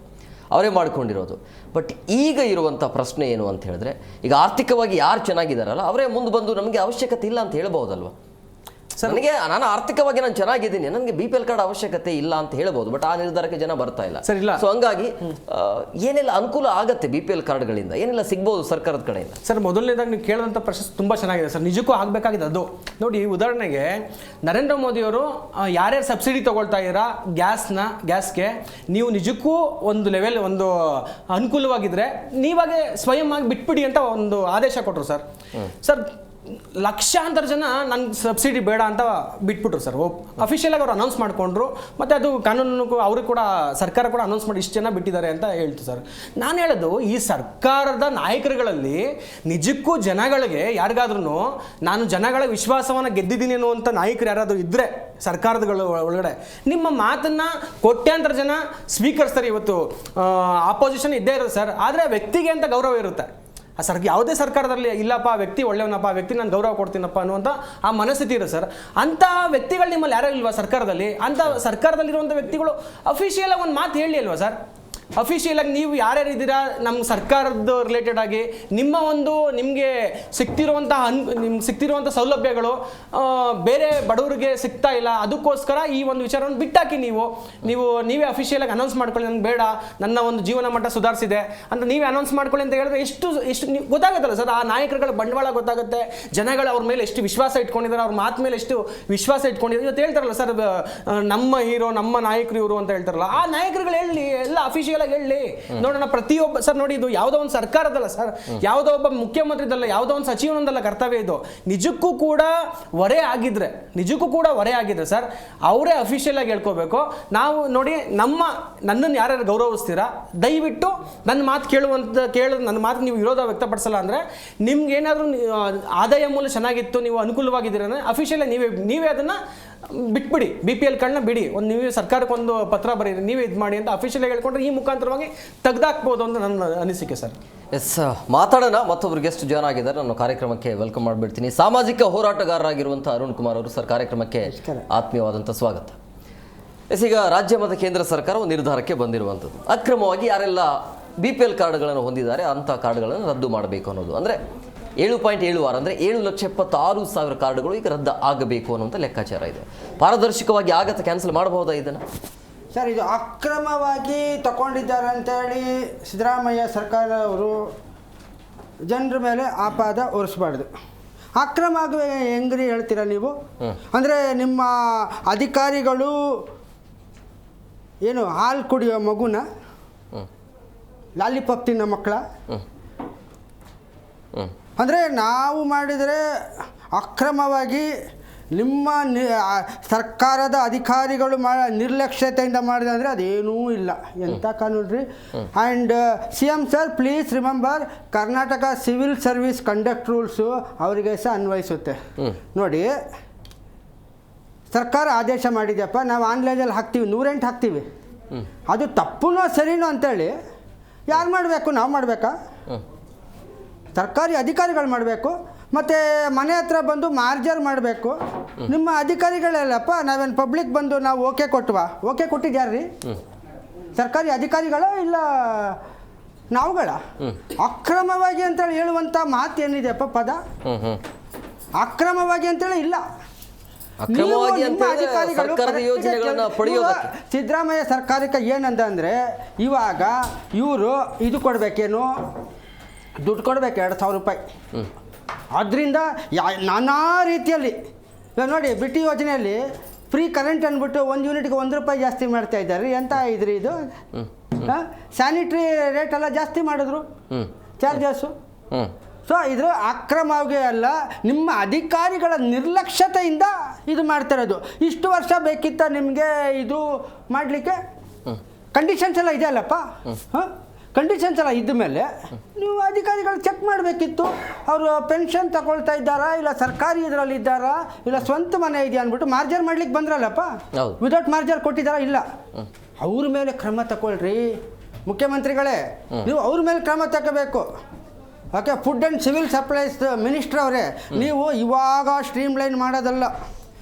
ಅವರೇ ಮಾಡಿಕೊಂಡಿರೋದು. ಬಟ್ ಈಗ ಇರುವಂಥ ಪ್ರಶ್ನೆ ಏನು ಅಂತ ಹೇಳಿದ್ರೆ, ಈಗ ಆರ್ಥಿಕವಾಗಿ ಯಾರು ಚೆನ್ನಾಗಿದ್ದಾರಲ್ಲ ಅವರೇ ಮುಂದೆ ಬಂದು ನಮಗೆ ಅವಶ್ಯಕತೆ ಇಲ್ಲ ಅಂತ ಹೇಳ್ಬೋದಲ್ವ? ನಾನು ಆರ್ಥಿಕವಾಗಿ ನಾನು ಚೆನ್ನಾಗಿದ್ದೀನಿ, ನನಗೆ BPL ಕಾರ್ಡ್ ಅವಶ್ಯಕತೆ ಇಲ್ಲ ಅಂತ ಹೇಳ್ಬೋದು. ಬಟ್ ಆ ನಿರ್ಧಾರಕ್ಕೆ ಜನ ಬರ್ತಾ ಇಲ್ಲ. ಸೊ ಹಂಗಾಗಿ ಏನೆಲ್ಲ ಅನುಕೂಲ ಆಗತ್ತೆ BPL ಕಾರ್ಡ್ಗಳಿಂದ, ಏನೆಲ್ಲ ಸಿಗ್ಬೋದು ಸರ್ಕಾರದ ಕಡೆಯಿಂದ? ಸರ್ ಮೊದಲನೇದಾಗಿ ನೀವು ಕೇಳುವಂಥ ಪ್ರಶ್ನೆ ತುಂಬ ಚೆನ್ನಾಗಿದೆ ಸರ್, ನಿಜಕ್ಕೂ ಆಗಬೇಕಾಗಿದೆ ಅದು. ನೋಡಿ, ಉದಾಹರಣೆಗೆ ನರೇಂದ್ರ ಮೋದಿಯವರು ಯಾರ್ಯಾರು ಸಬ್ಸಿಡಿ ತಗೊಳ್ತಾ ಇದ್ದೀರಾ ಗ್ಯಾಸ್ಗೆ, ನೀವು ನಿಜಕ್ಕೂ ಒಂದು ಲೆವೆಲ್ ಒಂದು ಅನುಕೂಲವಾಗಿದ್ರೆ ನೀವಾಗೆ ಸ್ವಯಂ ಆಗಿ ಬಿಟ್ಬಿಡಿ ಅಂತ ಒಂದು ಆದೇಶ ಕೊಟ್ಟರು ಸರ್. ಸರ್ ಲಕ್ಷಾಂತರ ಜನ ನನ್ಗೆ ಸಬ್ಸಿಡಿ ಬೇಡ ಅಂತ ಬಿಟ್ಬಿಟ್ರು ಸರ್. ಅಫಿಷಿಯಲ್ ಆಗಿ ಅವ್ರು ಅನೌನ್ಸ್ ಮಾಡಿಕೊಂಡ್ರು, ಮತ್ತು ಅದು ಕಾನೂನು ಅವರು ಕೂಡ ಸರ್ಕಾರ ಕೂಡ ಅನೌನ್ಸ್ ಮಾಡಿ ಇಷ್ಟು ಜನ ಬಿಟ್ಟಿದ್ದಾರೆ ಅಂತ ಹೇಳ್ತು ಸರ್. ನಾನು ಹೇಳೋದು, ಈ ಸರ್ಕಾರದ ನಾಯಕರುಗಳಲ್ಲಿ ನಿಜಕ್ಕೂ ಜನಗಳಿಗೆ ಯಾರಿಗಾದ್ರೂ ನಾನು ಜನಗಳ ವಿಶ್ವಾಸವನ್ನು ಗೆದ್ದಿದ್ದೀನಿ ಅನ್ನುವಂಥ ನಾಯಕರು ಯಾರಾದರೂ ಇದ್ದರೆ ಸರ್ಕಾರಗಳ ಒಳಗಡೆ, ನಿಮ್ಮ ಮಾತನ್ನು ಕೋಟ್ಯಾಂತರ ಜನ ಸ್ವೀಕರಿಸ್ತಾರೆ. ಇವತ್ತು ಆಪೋಸಿಷನ್ ಇದ್ದೇ ಇರುತ್ತೆ ಸರ್, ಆದರೆ ವ್ಯಕ್ತಿಗೆ ಅಂತ ಗೌರವ ಇರುತ್ತೆ. ಯಾವುದೇ ಸರ್ಕಾರದಲ್ಲಿ ಇಲ್ಲಪ್ಪ ವ್ಯಕ್ತಿ ಒಳ್ಳೆಯವನಪ್ಪ, ವ್ಯಕ್ತಿ ನಾನು ಗೌರವ ಕೊಡ್ತೀನಪ್ಪ ಅನ್ನುವಂಥ ಆ ಮನಸ್ಥಿತಿ ಇರುತ್ತೆ ಸರ್. ಅಂಥ ವ್ಯಕ್ತಿಗಳು ನಿಮ್ಮಲ್ಲಿ ಯಾರೋ ಇಲ್ವಾ ಸರ್ಕಾರದಲ್ಲಿ? ಅಂಥ ಸರ್ಕಾರದಲ್ಲಿರುವಂಥ ವ್ಯಕ್ತಿಗಳು ಅಫಿಷಿಯಲ್ ಆಗಿ ಒಂದು ಮಾತು ಹೇಳಿ ಅಲ್ವಾ ಸರ್? ಅಫಿಷಿಯಲ್ ಆಗಿ ನೀವು ಯಾರ್ಯಾರು ಇದ್ದೀರಾ ನಮ್ಮ ಸರ್ಕಾರದ ರಿಲೇಟೆಡ್ ಆಗಿ ನಿಮಗೆ ಸಿಗ್ತಿರುವಂಥ ಸೌಲಭ್ಯಗಳು ಬೇರೆ ಬಡವರಿಗೆ ಸಿಗ್ತಾ ಇಲ್ಲ, ಅದಕ್ಕೋಸ್ಕರ ಈ ಒಂದು ವಿಚಾರವನ್ನು ಬಿಟ್ಟಾಕಿ ನೀವೇ ಅಫಿಷಿಯಲ್ ಆಗಿ ಅನೌನ್ಸ್ ಮಾಡ್ಕೊಳ್ಳಿ, ನನಗೆ ಬೇಡ, ನನ್ನ ಒಂದು ಜೀವನ ಮಟ್ಟ ಸುಧಾರಿಸಿದೆ ಅಂತ ನೀವೇ ಅನೌನ್ಸ್ ಮಾಡ್ಕೊಳ್ಳಿ ಅಂತ ಹೇಳಿದ್ರೆ ಎಷ್ಟು ಗೊತ್ತಾಗುತ್ತಲ್ಲ ಸರ್. ಆ ನಾಯಕರುಗಳ ಬಂಡವಾಳ ಗೊತ್ತಾಗುತ್ತೆ, ಜನಗಳು ಅವ್ರ ಮೇಲೆ ಎಷ್ಟು ವಿಶ್ವಾಸ ಇಟ್ಕೊಂಡಿದ್ದಾರೆ, ಅವ್ರ ಮಾತು ಮೇಲೆ ಎಷ್ಟು ವಿಶ್ವಾಸ ಇಟ್ಕೊಂಡಿದ್ದಾರೆ. ಇವತ್ತು ಹೇಳ್ತಾರಲ್ಲ ಸರ್, ನಮ್ಮ ಹೀರೋ, ನಮ್ಮ ನಾಯಕರು ಇವರು ಅಂತ ಹೇಳ್ತಾರಲ್ಲ, ಆ ನಾಯಕರುಗಳು ಹೇಳಿ ಎಲ್ಲ ಅಫಿಷಿಯಲ್ ಆಗಿ ಹೇಳಿ ನೋಡೋಣ. ಪ್ರತಿಯೊಬ್ಬ ಸರ್ ನೋಡಿ, ಇದು ಯಾವುದೋ ಒಂದು ಸರ್ಕಾರದಲ್ಲ ಸರ್, ಯಾವುದೋ ಒಬ್ಬ ಮುಖ್ಯಮಂತ್ರಿದಲ್ಲ, ಯಾವುದೋ ಒಂದು ಸಚಿವನದಲ್ಲ ಕರ್ತವ್ಯ ಇದು. ನಿಜಕ್ಕೂ ಕೂಡ ಹೊರೆ ಆಗಿದ್ರೆ ಸರ್ ಅವರೇ ಅಫಿಷಿಯಲ್ ಆಗಿ ಹೇಳ್ಕೋಬೇಕು. ನಾವು ನೋಡಿ, ನನ್ನನ್ನು ಯಾರ್ಯಾರು ಗೌರವಿಸ್ತೀರಾ ದಯವಿಟ್ಟು ನನ್ನ ಮಾತು ನನ್ನ ಮಾತು ನೀವು ವಿರೋಧ ವ್ಯಕ್ತಪಡಿಸಲ್ಲ ಅಂದರೆ, ನಿಮ್ಗೆ ಏನಾದರೂ ಆದಾಯ ಮೂಲ ಚೆನ್ನಾಗಿತ್ತು, ನೀವು ಅನುಕೂಲವಾಗಿದ್ದೀರ ಅಂದರೆ ಅಫಿಷಿಯಲ್ ನೀವೇ ಅದನ್ನು ಬಿಟ್ಬಿಡಿ, BPL ಕಾರ್ಡ್ನ ಬಿಡಿ, ನೀವೇ ಸರ್ಕಾರಕ್ಕೆ ಒಂದು ಪತ್ರ ಬರೀರಿ, ನೀವೇ ಇದು ಮಾಡಿ ಅಂತ ಅಫಿಷಿಯಲ್ ಆಗಿ ಹೇಳ್ಕೊಂಡ್ರೆ ಈ ಮುಖಾಂತರವಾಗಿ ತೆಗೆದಾಕ್ಬೋದು ಅಂತ ನನ್ನ ಅನಿಸಿಕೆ ಸರ್. ಎಸ್, ಮಾತಾಡೋಣ. ಮತ್ತೊಬ್ರು ಗೆಸ್ಟ್ ಜಾಯ್ನ್ ಆಗಿದ್ದಾರೆ, ನಾನು ಕಾರ್ಯಕ್ರಮಕ್ಕೆ ವೆಲ್ಕಮ್ ಮಾಡಿಬಿಡ್ತೀನಿ. ಸಾಮಾಜಿಕ ಹೋರಾಟಗಾರರಾಗಿರುವಂಥ ಅರುಣ್ ಕುಮಾರ್ ಅವರು ಸರ್, ಕಾರ್ಯಕ್ರಮಕ್ಕೆ ಆತ್ಮೀಯವಾದಂಥ ಸ್ವಾಗತ. ಎಸ್, ಈಗ ರಾಜ್ಯ ಮತ್ತು ಕೇಂದ್ರ ಸರ್ಕಾರ ಒಂದು ನಿರ್ಧಾರಕ್ಕೆ ಬಂದಿರುವಂಥದ್ದು, ಅಕ್ರಮವಾಗಿ ಯಾರೆಲ್ಲ BPL ಕಾರ್ಡ್ಗಳನ್ನು ಹೊಂದಿದ್ದಾರೆ ಅಂಥ ಕಾರ್ಡ್ಗಳನ್ನು ರದ್ದು ಮಾಡಬೇಕು ಅನ್ನೋದು. ಅಂದರೆ 7.76 ಅಂದರೆ 7,76,000 ಕಾರ್ಡ್ಗಳು ಈಗ ರದ್ದು ಆಗಬೇಕು ಅನ್ನುವಂಥ ಲೆಕ್ಕಾಚಾರ ಇದೆ. ಪಾರದರ್ಶಕವಾಗಿ ಆಗತ್ತೆ, ಕ್ಯಾನ್ಸಲ್ ಮಾಡಬಹುದಾ ಇದನ್ನು? ಸರ್, ಇದು ಅಕ್ರಮವಾಗಿ ತಗೊಂಡಿದ್ದಾರೆ ಅಂತೇಳಿ ಸಿದ್ದರಾಮಯ್ಯ ಸರ್ಕಾರದವರು ಜನರ ಮೇಲೆ ಆಪಾದ ಹೊರಿಸಬಾರ್ದು. ಅಕ್ರಮ ಆಗುವ ಹೆಂಗ್ರಿ ಹೇಳ್ತೀರಾ ನೀವು? ಅಂದರೆ ನಿಮ್ಮ ಅಧಿಕಾರಿಗಳು ಏನು ಹಾಲು ಕುಡಿಯೋ ಮಗುನ, ಲಾಲಿಪಾಪ್ ತಿನ್ನೋ ಮಕ್ಕಳ? ಅಂದರೆ ನಾವು ಮಾಡಿದರೆ ಅಕ್ರಮವಾಗಿ ನಿಮ್ಮ ಸರ್ಕಾರದ ಅಧಿಕಾರಿಗಳು ನಿರ್ಲಕ್ಷ್ಯತೆಯಿಂದ ಮಾಡಿದೆ ಅಂದರೆ ಅದೇನೂ ಇಲ್ಲ. ಎಂಥ ಕಾನೂನು ರೀ. And CM sir, please remember, Karnataka civil service conduct rules ಅವರಿಗೆ ಸಹ ಅನ್ವಯಿಸುತ್ತೆ. ನೋಡಿ, ಸರ್ಕಾರ ಆದೇಶ ಮಾಡಿದೆಯಪ್ಪ, ನಾವು ಆನ್ಲೈನಲ್ಲಿ ಹಾಕ್ತೀವಿ, 108 ಹಾಕ್ತೀವಿ, ಅದು ತಪ್ಪುನೋ ಸರಿನೋ ಅಂತೇಳಿ ಯಾರು ಮಾಡಬೇಕು? ನಾವು ಮಾಡಬೇಕಾ? ಸರ್ಕಾರಿ ಅಧಿಕಾರಿಗಳು ಮಾಡಬೇಕು. ಮತ್ತು ಮನೆ ಹತ್ರ ಬಂದು ಮಾರ್ಜರ್ ಮಾಡಬೇಕು. ನಿಮ್ಮ ಅಧಿಕಾರಿಗಳಲ್ಲಪ್ಪ, ನಾವೇನು ಪಬ್ಲಿಕ್ ಬಂದು ನಾವು ಓಕೆ ಕೊಟ್ಟಿದ್ಯಾರ್ರಿ? ಸರ್ಕಾರಿ ಅಧಿಕಾರಿಗಳ ಇಲ್ಲ ನಾವುಗಳ? ಅಕ್ರಮವಾಗಿ ಅಂತೇಳಿ ಹೇಳುವಂಥ ಮಾತು ಏನಿದೆಯಪ್ಪ ಪದ? ಅಕ್ರಮವಾಗಿ ಅಂತೇಳಿ ಇಲ್ಲ. ಸಿದ್ದರಾಮಯ್ಯ ಸರ್ಕಾರಕ್ಕೆ ಏನಂದ್ರೆ, ಇವಾಗ ಇವರು ಇದು ಕೊಡಬೇಕೇನು, ದುಡ್ಡು ಕೊಡ್ಬೇಕು 2,000 ರೂಪಾಯಿ. ಅದರಿಂದ ನಾನಾ ರೀತಿಯಲ್ಲಿ ನೋಡಿ, ಬಿಟಿ ಯೋಜನೆಯಲ್ಲಿ ಫ್ರೀ ಕರೆಂಟ್ ಅಂದ್ಬಿಟ್ಟು 1 ಯೂನಿಟ್ಗೆ 1 ರೂಪಾಯಿ ಜಾಸ್ತಿ ಮಾಡ್ತಾ ಇದ್ದಾರೆ. ಎಂತ ಇದ್ರಿ ಇದು? ಸ್ಯಾನಿಟ್ರಿ ರೇಟ್ ಎಲ್ಲ ಜಾಸ್ತಿ ಮಾಡಿದ್ರು, ಚಾರ್ಜಸ್ಸು. ಸೊ ಇದು ಅಕ್ರಮವಾಗಿ ಅಲ್ಲ, ನಿಮ್ಮ ಅಧಿಕಾರಿಗಳ ನಿರ್ಲಕ್ಷ್ಯತೆಯಿಂದ ಇದು ಮಾಡ್ತಾ ಇರೋದು. ಇಷ್ಟು ವರ್ಷ ಬೇಕಿತ್ತ ನಿಮಗೆ ಇದು ಮಾಡಲಿಕ್ಕೆ? ಕಂಡೀಷನ್ಸ್ ಎಲ್ಲ ಇದೆಯಲ್ಲಪ್ಪ. ಕಂಡೀಷನ್ಸ್ ಎಲ್ಲ ಇದ್ದ ಮೇಲೆ ನೀವು ಅಧಿಕಾರಿಗಳು ಚೆಕ್ ಮಾಡಬೇಕಿತ್ತು. ಅವರು ಪೆನ್ಷನ್ ತಗೊಳ್ತಾ ಇದ್ದಾರಾ, ಇಲ್ಲ ಸರ್ಕಾರಿ ಇದರಲ್ಲಿ ಇದ್ದಾರಾ, ಇಲ್ಲ ಸ್ವಂತ ಮನೆ ಇದೆಯಾ ಅಂದ್ಬಿಟ್ಟು ಮಾರ್ಜರ್ ಮಾಡ್ಲಿಕ್ಕೆ ಬಂದ್ರಲ್ಲಪ್ಪ. ವಿದೌಟ್ ಮಾರ್ಜರ್ ಕೊಟ್ಟಿದ್ದಾರಾ? ಇಲ್ಲ. ಅವ್ರ ಮೇಲೆ ಕ್ರಮ ತಗೊಳ್ರಿ ಮುಖ್ಯಮಂತ್ರಿಗಳೇ, ನೀವು ಅವ್ರ ಮೇಲೆ ಕ್ರಮ ತಗೋಬೇಕು. Okay, food and civil supplies minister ಅವರೇ, ನೀವು ಇವಾಗ ಸ್ಟ್ರೀಮ್ಲೈನ್ ಮಾಡೋದಲ್ಲ,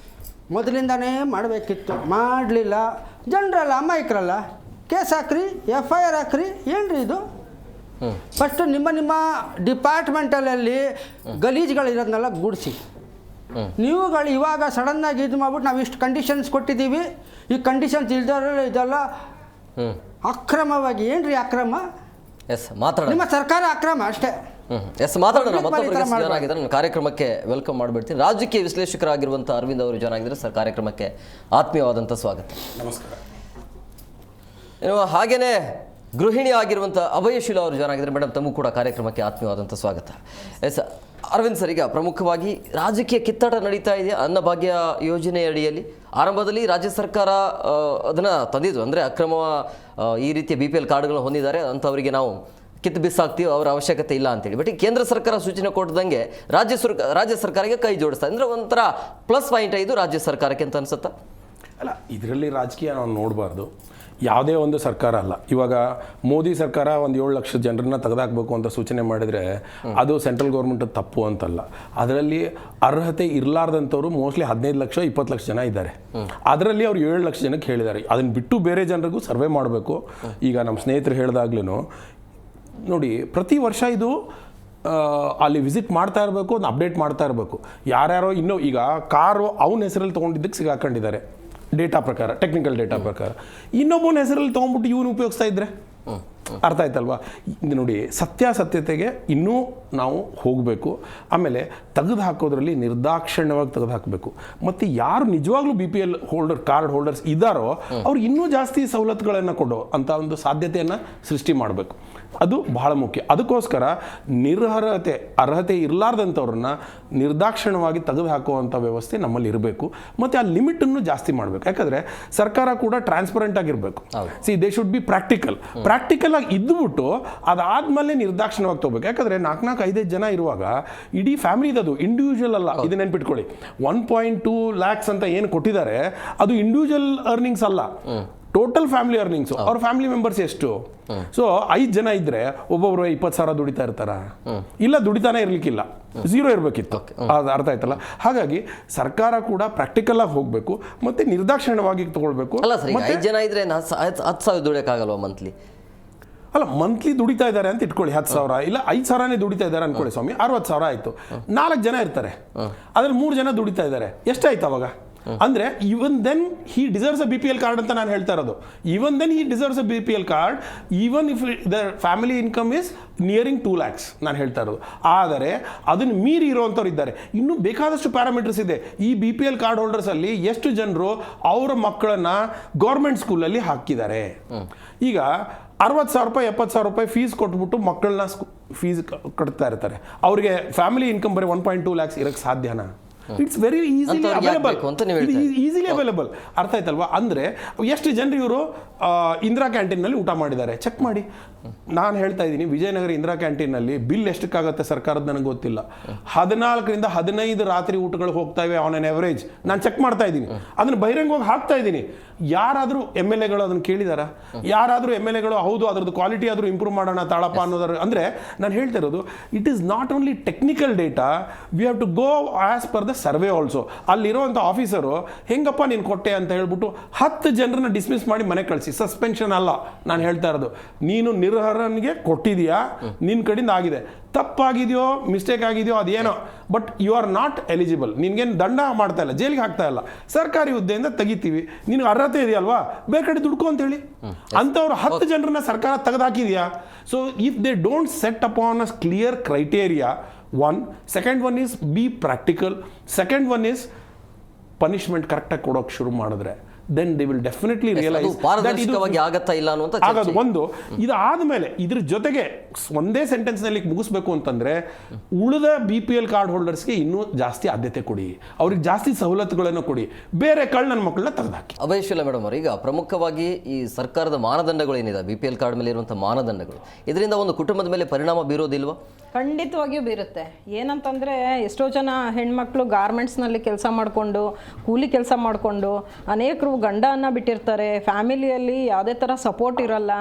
ಮೊದಲಿಂದನೇ ಮಾಡಬೇಕಿತ್ತು, ಮಾಡಲಿಲ್ಲ. ಜನರಲ್ಲ, ಅಮಾಯಕರಲ್ಲ, ಕೇಸ್ ಹಾಕ್ರಿ, FIR ಹಾಕ್ರಿ. ಏನ್ರಿ ಇದು? ಫಸ್ಟು ನಿಮ್ಮ ಡಿಪಾರ್ಟ್ಮೆಂಟಲ್ಲಿ ಗಲೀಜುಗಳಿರೋದನ್ನೆಲ್ಲ ಗೂಡಿಸಿ. ನೀವುಗಳು ಇವಾಗ ಸಡನ್ನಾಗಿ ಇದು ಮಾಡ್ಬಿಟ್ಟು ನಾವು ಇಷ್ಟು ಕಂಡೀಷನ್ಸ್ ಕೊಟ್ಟಿದ್ದೀವಿ, ಈ ಕಂಡೀಷನ್ಸ್ ಇಲ್ದಾರ ಇದೆಲ್ಲ ಅಕ್ರಮವಾಗಿ. ಏನ್ರಿ ಅಕ್ರಮ? ನಿಮ್ಮ ಸರ್ಕಾರ ಅಕ್ರಮ ಅಷ್ಟೇ. ಮಾತಾಡೋಣ. ಮತ್ತೊಬ್ಬರು ಕಾರ್ಯಕ್ರಮಕ್ಕೆ ವೆಲ್ಕಮ್ ಮಾಡಿಬಿಡ್ತೀನಿ. ರಾಜಕೀಯ ವಿಶ್ಲೇಷಕರಾಗಿರುವಂಥ ಅರವಿಂದ್ ಅವರು ಜಾಯ್ನ್ ಆಗಿದ್ದಾರೆ ಸರ್, ಕಾರ್ಯಕ್ರಮಕ್ಕೆ ಆತ್ಮೀಯವಾದಂಥ ಸ್ವಾಗತ. ನಮಸ್ಕಾರ. ಹಾಗೇನೆ ಗೃಹಿಣಿ ಆಗಿರುವಂಥ ಅಭಯಶೀಲ ಅವರು ಜಾಯ್ನ್ ಆಗಿದ್ದಾರೆ. ಮೇಡಮ್, ತಮಗೂ ಕೂಡ ಕಾರ್ಯಕ್ರಮಕ್ಕೆ ಆತ್ಮೀಯವಾದಂಥ ಸ್ವಾಗತ. ಎಸ್ ಅರವಿಂದ್ ಸರ್, ಈಗ ಪ್ರಮುಖವಾಗಿ ರಾಜಕೀಯ ಕಿತ್ತಾಟ ನಡೀತಾ ಇದೆಯಾ ಅನ್ನಭಾಗ್ಯ ಯೋಜನೆ ಅಡಿಯಲ್ಲಿ? ಆರಂಭದಲ್ಲಿ ರಾಜ್ಯ ಸರ್ಕಾರ ಅದನ್ನು ತಂದಿದ್ದು, ಅಂದರೆ ಅಕ್ರಮ ಈ ರೀತಿಯ BPL ಕಾರ್ಡ್ಗಳನ್ನು ಹೊಂದಿದ್ದಾರೆ ಅಂಥವರಿಗೆ ನಾವು ಕಿತ್ತು ಬಿಸಾಕ್ತೀವಿ, ಅವರ ಅವಶ್ಯಕತೆ ಇಲ್ಲ ಅಂತೇಳಿ. ಬಟ್ ಈ ಕೇಂದ್ರ ಸರ್ಕಾರ ಸೂಚನೆ ಕೊಟ್ಟದಂಗೆ ರಾಜ್ಯ ಸರ್ಕಾರಕ್ಕೆ ಕೈ ಜೋಡಿಸ್ತಾ, ಅಂದರೆ ಒಂಥರ ಪ್ಲಸ್ ಪಾಯಿಂಟ್ ಇದು ರಾಜ್ಯ ಸರ್ಕಾರಕ್ಕೆ ಅಂತ ಅನ್ಸುತ್ತಾ? ಅಲ್ಲ, ಇದರಲ್ಲಿ ರಾಜಕೀಯ ನಾವು ನೋಡಬಾರ್ದು. ಯಾವುದೇ ಒಂದು ಸರ್ಕಾರ ಅಲ್ಲ. ಇವಾಗ ಮೋದಿ ಸರ್ಕಾರ ಒಂದು 7 ಲಕ್ಷ ಜನರನ್ನ ತೆಗೆದಾಕಬೇಕು ಅಂತ ಸೂಚನೆ ಮಾಡಿದರೆ ಅದು ಸೆಂಟ್ರಲ್ ಗೌರ್ಮೆಂಟ್ ತಪ್ಪು ಅಂತಲ್ಲ. ಅದರಲ್ಲಿ ಅರ್ಹತೆ ಇರಲಾರ್ದಂಥವ್ರು ಮೋಸ್ಟ್ಲಿ 15 ಲಕ್ಷ 20 ಲಕ್ಷ ಜನ ಇದ್ದಾರೆ. ಅದರಲ್ಲಿ ಅವ್ರು 7 ಲಕ್ಷ ಜನಕ್ಕೆ ಹೇಳಿದ್ದಾರೆ. ಅದನ್ನು ಬಿಟ್ಟು ಬೇರೆ ಜನರಿಗೂ ಸರ್ವೆ ಮಾಡಬೇಕು. ಈಗ ನಮ್ಮ ಸ್ನೇಹಿತರು ಹೇಳಿದಾಗ್ಲೂ ನೋಡಿ, ಪ್ರತಿ ವರ್ಷ ಇದು ಅಲ್ಲಿ ವಿಸಿಟ್ ಮಾಡ್ತಾ ಇರಬೇಕು, ಅದನ್ನ ಅಪ್ಡೇಟ್ ಮಾಡ್ತಾ ಇರಬೇಕು. ಯಾರ್ಯಾರೋ ಇನ್ನೂ ಈಗ ಕಾರು ಅವನ ಹೆಸರಲ್ಲಿ ತೊಗೊಂಡಿದ್ದಕ್ಕೆ ಸಿಗಾಕೊಂಡಿದ್ದಾರೆ ಡೇಟಾ ಪ್ರಕಾರ, ಟೆಕ್ನಿಕಲ್ ಡೇಟಾ ಪ್ರಕಾರ. ಇನ್ನೊಬ್ಬನ ಹೆಸರಲ್ಲಿ ತೊಗೊಂಡ್ಬಿಟ್ಟು ಇವನು ಉಪಯೋಗಿಸ್ತಾ ಇದ್ರೆ ಅರ್ಥ ಆಯ್ತಲ್ವಾ? ನೋಡಿ, ಸತ್ಯಾಸತ್ಯತೆಗೆ ಇನ್ನೂ ನಾವು ಹೋಗಬೇಕು. ಆಮೇಲೆ ತೆಗೆದು ಹಾಕೋದ್ರಲ್ಲಿ ನಿರ್ದಾಕ್ಷಿಣ್ಯವಾಗಿ ತೆಗೆದು ಹಾಕಬೇಕು. ಮತ್ತು ಯಾರು ನಿಜವಾಗ್ಲೂ BPL ಕಾರ್ಡ್ ಹೋಲ್ಡರ್ಸ್ ಇದ್ದಾರೋ ಅವ್ರಿಗೆ ಇನ್ನೂ ಜಾಸ್ತಿ ಸವಲತ್ತುಗಳನ್ನು ಕೊಡೋ ಅಂಥ ಒಂದು ಸಾಧ್ಯತೆಯನ್ನು ಸೃಷ್ಟಿ ಮಾಡಬೇಕು. ಅದು ಬಹಳ ಮುಖ್ಯ. ಅದಕ್ಕೋಸ್ಕರ ಅರ್ಹತೆ ಇರಲಾರ್ದಂಥವ್ರನ್ನ ನಿರ್ದಾಕ್ಷಿಣ್ಯವಾಗಿ ತೆಗೆದು ಹಾಕುವಂಥ ವ್ಯವಸ್ಥೆ ನಮ್ಮಲ್ಲಿ ಇರಬೇಕು. ಮತ್ತು ಆ ಲಿಮಿಟನ್ನು ಜಾಸ್ತಿ ಮಾಡಬೇಕು. ಯಾಕಂದರೆ ಸರ್ಕಾರ ಕೂಡ ಟ್ರಾನ್ಸ್ಪರೆಂಟ್ ಆಗಿರಬೇಕು. ದೇ ಶುಡ್ ಬಿ ಪ್ರಾಕ್ಟಿಕಲ್ ಆಗಿ ಇದ್ದುಬಿಟ್ಟು ಅದಾದ್ಮೇಲೆ ನಿರ್ದಾಕ್ಷಿಣ್ಯವಾಗಿ ತಗೋಬೇಕು. ಯಾಕಂದರೆ 4-5 ಜನ ಇರುವಾಗ ಇಡೀ ಫ್ಯಾಮಿಲಿ ಅದು ಇಂಡಿವಿಜುವಲ್ ಅಲ್ಲ. ಇದು ನೆನ್ಪಿಟ್ಕೊಳ್ಳಿ, 1.2 lakhs ಅಂತ ಏನು ಕೊಟ್ಟಿದ್ದಾರೆ ಅದು ಇಂಡಿವಿಜುವಲ್ ಅರ್ನಿಂಗ್ಸ್ ಅಲ್ಲ, ಟೋಟಲ್ ಫ್ಯಾಮಿಲಿ ಅರ್ನಿಂಗ್ಸು. ಅವ್ರ ಫ್ಯಾಮಿಲಿ ಮೆಂಬರ್ಸ್ ಎಷ್ಟು? ಸೊ 5 ಜನ ಇದ್ರೆ ಒಬ್ಬೊಬ್ರು 20,000 ದುಡಿತಾ ಇರ್ತಾರ? ಇಲ್ಲ, ದುಡಿತಾನೆ ಇರ್ಲಿಕ್ಕಿಲ್ಲ, 0 ಇರಬೇಕಿತ್ತು. ಅರ್ಥ ಆಯ್ತಲ್ಲ? ಹಾಗಾಗಿ ಸರ್ಕಾರ ಕೂಡ ಪ್ರಾಕ್ಟಿಕಲ್ ಆಗಿ ಹೋಗಬೇಕು ಮತ್ತೆ ನಿರ್ದಾಕ್ಷಿಣ್ಯವಾಗಿ ತಗೊಳ್ಬೇಕು. ಅಲ್ಲ ಸರ್, 5 ಜನ ಇದ್ರೆ 10,000 ದುಡಿಯೋಕ್ಕಾಗಲ್ವ ಮಂತ್ಲಿ? ಅಲ್ಲ, ಮಂತ್ಲಿ ದುಡಿತಾ ಇದ್ದಾರೆ ಅಂತ ಇಟ್ಕೊಳ್ಳಿ, 10,000 ಇಲ್ಲ 5,000ನೇ ದುಡಿತಾ ಇದ್ದಾರೆ ಅನ್ಕೊಳ್ಳಿ ಸ್ವಾಮಿ, 60,000 ಆಯ್ತು. 4 ಜನ ಇರ್ತಾರೆ, ಅದ್ರಲ್ಲಿ 3 ಜನ ದುಡಿತಾ ಇದ್ದಾರೆ, ಎಷ್ಟಾಯ್ತು ಅವಾಗ? ಅಂದ್ರೆ even then he deserves a BPL card ಅಂತ ನಾನು ಹೇಳ್ತಾ ಇರೋದು. Even then he deserves a BPL card even if the family income is nearing 2 lakhs ನಾನು ಹೇಳ್ತಾ ಇರೋದು. ಆದರೆ ಅದನ್ನು ಮೀರಿ ಇರುವಂಥವ್ರು ಇದ್ದಾರೆ. ಇನ್ನೂ ಬೇಕಾದಷ್ಟು ಪ್ಯಾರಾಮೀಟರ್ಸ್ ಇದೆ. ಈ BPL ಕಾರ್ಡ್ ಹೋಲ್ಡರ್ಸ್ ಅಲ್ಲಿ ಎಷ್ಟು ಜನರು ಅವರ ಮಕ್ಕಳನ್ನ ಗೌರ್ಮೆಂಟ್ ಸ್ಕೂಲಲ್ಲಿ ಹಾಕಿದ್ದಾರೆ? ಈಗ 60,000 ರೂಪಾಯಿ 70,000 ರೂಪಾಯಿ ಫೀಸ್ ಕೊಟ್ಬಿಟ್ಟು ಮಕ್ಕಳನ್ನ ಫೀಸ್ ಕಟ್ತಾ ಇರ್ತಾರೆ. ಅವ್ರಿಗೆ ಫ್ಯಾಮಿಲಿ ಇನ್ಕಮ್ ಬರೀ 1.2 lakhs ಇರಕ್ಕೆ ಸಾಧ್ಯನಾ? It's very easily available. ಅರ್ಥ ಆಯ್ತಲ್ವಾ? ಅಂದರೆ ಎಷ್ಟು ಜನರು ಇವರು ಇಂದಿರಾ ಕ್ಯಾಂಟೀನ್ನಲ್ಲಿ ಊಟ ಮಾಡಿದ್ದಾರೆ ಚೆಕ್ ಮಾಡಿ. ನಾನು ಹೇಳ್ತಾ ಇದ್ದೀನಿ, ವಿಜಯನಗರ ಇಂದಿರಾ ಕ್ಯಾಂಟೀನಲ್ಲಿ ಬಿಲ್ ಎಷ್ಟಕ್ಕಾಗತ್ತೆ ಸರ್ಕಾರದ ನನಗೆ ಗೊತ್ತಿಲ್ಲ. 14ರಿಂದ 15 ರಾತ್ರಿ ಊಟಗಳು ಹೋಗ್ತಾ ಇವೆ ಆನ್ ಆನ್ ಎವರೇಜ್. ನಾನು ಚೆಕ್ ಮಾಡ್ತಾ ಇದ್ದೀನಿ, ಅದನ್ನು ಬಹಿರಂಗವಾಗಿ ಹಾಕ್ತಾ ಇದ್ದೀನಿ. ಯಾರಾದರೂ MLAಗಳು ಅದನ್ನು ಕೇಳಿದಾರ? ಯಾರಾದರೂ MLAಗಳು ಹೌದು ಅದ್ರದ್ದು ಕ್ವಾಲಿಟಿ ಆದರೂ ಇಂಪ್ರೂವ್ ಮಾಡೋಣ ತಾಳಪ್ಪ ಅನ್ನೋದ್ರ? ಅಂದರೆ ನಾನು ಹೇಳ್ತಾ ಇರೋದು, it is not only technical data, we have to go as per the survey also. ಅಲ್ಲಿರುವಂಥ ಆಫೀಸರು ಹೆಂಗಪ್ಪ ನೀನು ಕೊಟ್ಟೆ ಅಂತ ಹೇಳ್ಬಿಟ್ಟು 10 ಜನರನ್ನ ಡಿಸ್ಮಿಸ್ ಮಾಡಿ ಮನೆ ಕಳಿಸಿ. ಸಸ್ಪೆನ್ಷನ್ ಅಲ್ಲ ನಾನು ಹೇಳ್ತಾ ಇರೋದು. ನೀನು ನಿರ್ಹರನಿಗೆ ಕೊಟ್ಟಿದೀಯಾ, ನಿನ್ನ ಕಡೆಯಿಂದ ಆಗಿದೆ, ತಪ್ಪಾಗಿದೆಯೋ ಮಿಸ್ಟೇಕ್ ಆಗಿದೆಯೋ ಅದೇನೋ, but you are not eligible. ನಿನ್ಗೇನು ದಂಡ ಮಾಡ್ತಾ ಇಲ್ಲ, ಜೈಲಿಗೆ ಹಾಕ್ತಾ ಇಲ್ಲ, ಸರ್ಕಾರಿ ಹುದ್ದೆಯಿಂದ ತೆಗಿತೀವಿ, ನಿನಗೆ ಅರ್ಹತೆ ಇದೆಯಲ್ವಾ, ಬೇರೆ ಕಡೆ ದುಡ್ಕೊ ಅಂತೇಳಿ. ಅಂಥವ್ರು 10 ಜನರನ್ನ ಸರ್ಕಾರ ತೆಗೆದಾಕಿದೆಯಾ? So if they don't set upon a clear criteria, second one is be practical, second one is punishment ಕರೆಕ್ಟಾಗಿ ಕೊಡೋಕೆ ಶುರು ಮಾಡಿದ್ರೆ then they will definitely realize ಪಾರದರ್ಶಕವಾಗಿ ಆಗತ್ತಾ ಇಲ್ಲ ಅನ್ನುವಂತ ಆಗೋದು ಒಂದು. ಇದಾದ್ಮೇಲೆ ಇದ್ರ ಜೊತೆಗೆ ಒಂದೇ ಸೆಂಟೆನ್ಸ್ ನಲ್ಲಿ ಮುಗಿಸ್ಬೇಕು ಅಂತಂದ್ರೆ ಉಳಿದ BPL ಕಾರ್ಡ್ ಹೋಲ್ಡರ್ಸ್ಗೆ ಇನ್ನೂ ಜಾಸ್ತಿ ಆದ್ಯತೆ ಕೊಡಿ, ಅವ್ರಿಗೆ ಜಾಸ್ತಿ ಸವಲತ್ತುಗಳನ್ನು ಕೊಡಿ, ಬೇರೆ ನನ್ನ ಮಕ್ಕಳನ್ನ ತೆಗೆದಾಕಿ. ಅಭಯಶೀಲ ಮೇಡಮ್ ಅವರು, ಈಗ ಪ್ರಮುಖವಾಗಿ ಈ ಸರ್ಕಾರದ ಮಾನದಂಡಗಳು ಏನಿದೆ, BPL ಕಾರ್ಡ್ ಮೇಲೆ ಇರುವಂತಹ ಮಾನದಂಡಗಳು, ಇದರಿಂದ ಒಂದು ಕುಟುಂಬದ ಮೇಲೆ ಪರಿಣಾಮ ಬೀರೋದಿಲ್ವಾ? ಖಂಡಿತವಾಗಿಯೂ ಬೀರುತ್ತೆ. ಏನಂತಂದರೆ ಎಷ್ಟೋ ಜನ ಹೆಣ್ಮಕ್ಳು ಗಾರ್ಮೆಂಟ್ಸ್ನಲ್ಲಿ ಕೆಲಸ ಮಾಡಿಕೊಂಡು ಕೂಲಿ ಕೆಲಸ ಮಾಡಿಕೊಂಡು ಅನೇಕರು ಗಂಡನ ಬಿಟ್ಟಿರ್ತಾರೆ. ಫ್ಯಾಮಿಲಿಯಲ್ಲಿ ಯಾವುದೇ ಥರ ಸಪೋರ್ಟ್ ಇರಲ್ಲ.